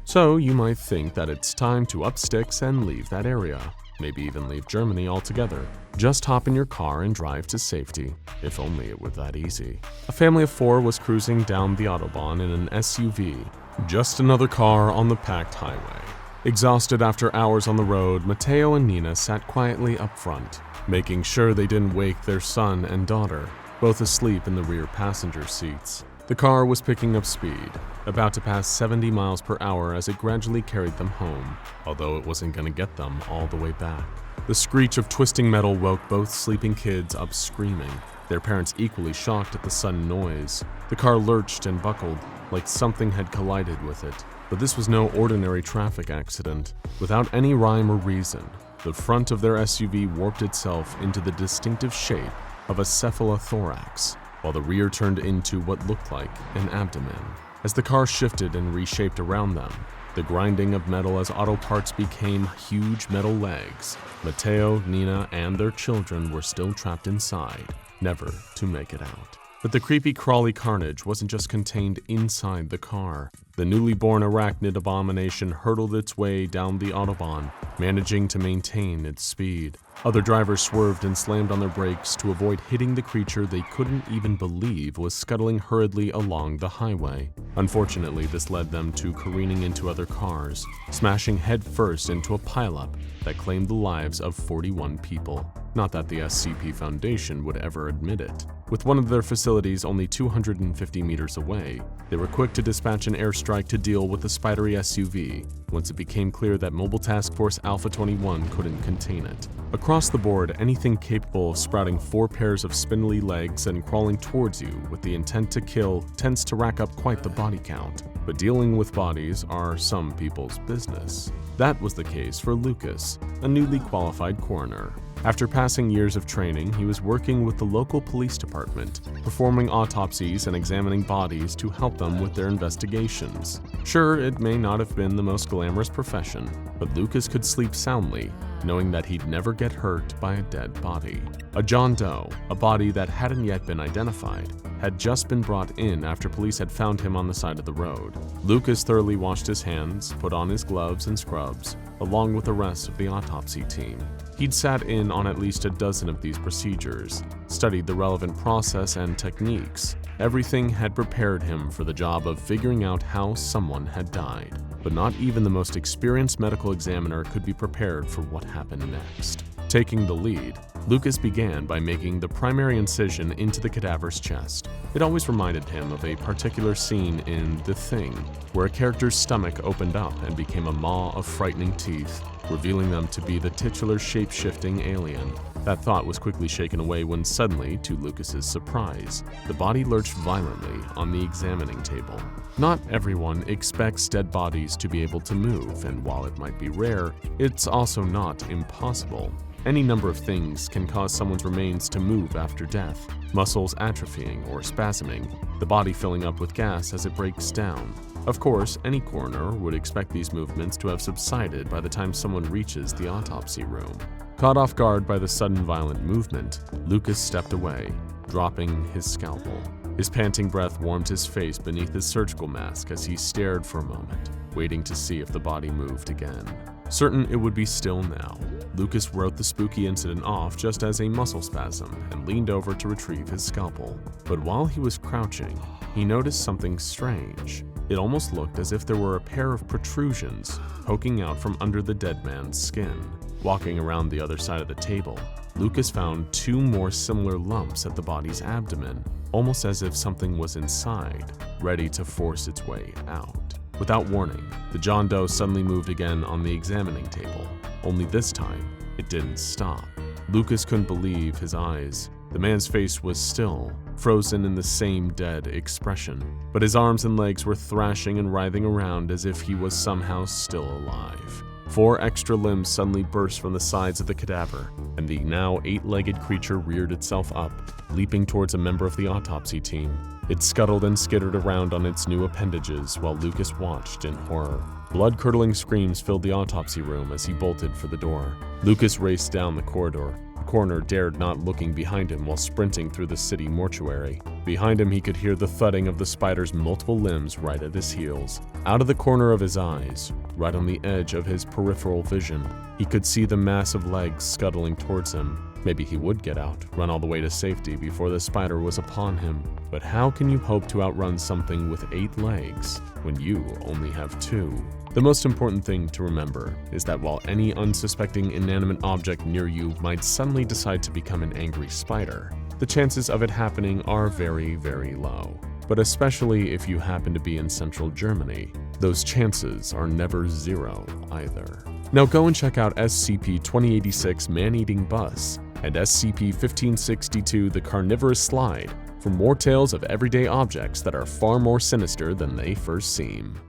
Speaker 1: So you might think that it's time to up sticks and leave that area. Maybe even leave Germany altogether. Just hop in your car and drive to safety. If only it were that easy. A family of 4 was cruising down the Autobahn in an SUV. Just another car on the packed highway. Exhausted after hours on the road, Matteo and Nina sat quietly up front, making sure they didn't wake their son and daughter, both asleep in the rear passenger seats. The car was picking up speed, about to pass 70 miles per hour as it gradually carried them home, although it wasn't going to get them all the way back. The screech of twisting metal woke both sleeping kids up screaming, their parents equally shocked at the sudden noise. The car lurched and buckled, like something had collided with it. But this was no ordinary traffic accident. Without any rhyme or reason, the front of their SUV warped itself into the distinctive shape of a cephalothorax, while the rear turned into what looked like an abdomen. As the car shifted and reshaped around them, the grinding of metal as auto parts became huge metal legs. Matteo, Nina, and their children were still trapped inside, never to make it out. But the creepy crawly carnage wasn't just contained inside the car. The newly born arachnid abomination hurtled its way down the Autobahn, managing to maintain its speed. Other drivers swerved and slammed on their brakes to avoid hitting the creature they couldn't even believe was scuttling hurriedly along the highway. Unfortunately, this led them to careening into other cars, smashing headfirst into a pileup that claimed the lives of 41 people. Not that the SCP Foundation would ever admit it. With one of their facilities only 250 meters away, they were quick to dispatch an airstrike to deal with the spidery SUV once it became clear that Mobile Task Force Alpha 21 couldn't contain it. Across the board, anything capable of sprouting 4 pairs of spindly legs and crawling towards you with the intent to kill tends to rack up quite the body count. But dealing with bodies are some people's business. That was the case for Lucas, a newly qualified coroner. After passing years of training, he was working with the local police department, performing autopsies and examining bodies to help them with their investigations. Sure, it may not have been the most glamorous profession, but Lucas could sleep soundly, knowing that he'd never get hurt by a dead body. A John Doe, a body that hadn't yet been identified, had just been brought in after police had found him on the side of the road. Lucas thoroughly washed his hands, put on his gloves and scrubs, along with the rest of the autopsy team. He'd sat in on at least a dozen of these procedures, studied the relevant process and techniques. Everything had prepared him for the job of figuring out how someone had died. But not even the most experienced medical examiner could be prepared for what happened next. Taking the lead, Lucas began by making the primary incision into the cadaver's chest. It always reminded him of a particular scene in The Thing, where a character's stomach opened up and became a maw of frightening teeth, revealing them to be the titular shape-shifting alien. That thought was quickly shaken away when suddenly, to Lucas's surprise, the body lurched violently on the examining table. Not everyone expects dead bodies to be able to move, and while it might be rare, it's also not impossible. Any number of things can cause someone's remains to move after death. Muscles atrophying or spasming, the body filling up with gas as it breaks down. Of course, any coroner would expect these movements to have subsided by the time someone reaches the autopsy room. Caught off guard by the sudden violent movement, Lucas stepped away, dropping his scalpel. His panting breath warmed his face beneath his surgical mask as he stared for a moment, waiting to see if the body moved again. Certain it would be still now, Lucas wrote the spooky incident off just as a muscle spasm and leaned over to retrieve his scalpel. But while he was crouching, he noticed something strange. It almost looked as if there were a pair of protrusions poking out from under the dead man's skin. Walking around the other side of the table, Lucas found 2 more similar lumps at the body's abdomen, almost as if something was inside, ready to force its way out. Without warning, the John Doe suddenly moved again on the examining table, only this time, it didn't stop. Lucas couldn't believe his eyes. The man's face was still, frozen in the same dead expression, but his arms and legs were thrashing and writhing around as if he was somehow still alive. 4 extra limbs suddenly burst from the sides of the cadaver, and the now 8-legged creature reared itself up, leaping towards a member of the autopsy team. It scuttled and skittered around on its new appendages while Lucas watched in horror. Blood-curdling screams filled the autopsy room as he bolted for the door. Lucas raced down the corridor. The coroner dared not looking behind him while sprinting through the city mortuary. Behind him, he could hear the thudding of the spider's multiple limbs right at his heels. Out of the corner of his eyes, right on the edge of his peripheral vision, he could see the massive legs scuttling towards him. Maybe he would get out, run all the way to safety before the spider was upon him. But how can you hope to outrun something with 8 legs when you only have 2? The most important thing to remember is that while any unsuspecting inanimate object near you might suddenly decide to become an angry spider, the chances of it happening are very, very low. But especially if you happen to be in central Germany, those chances are never 0 either. Now go and check out SCP-2086 Man Eating Bus and SCP-1562 The Carnivorous Slide for more tales of everyday objects that are far more sinister than they first seem.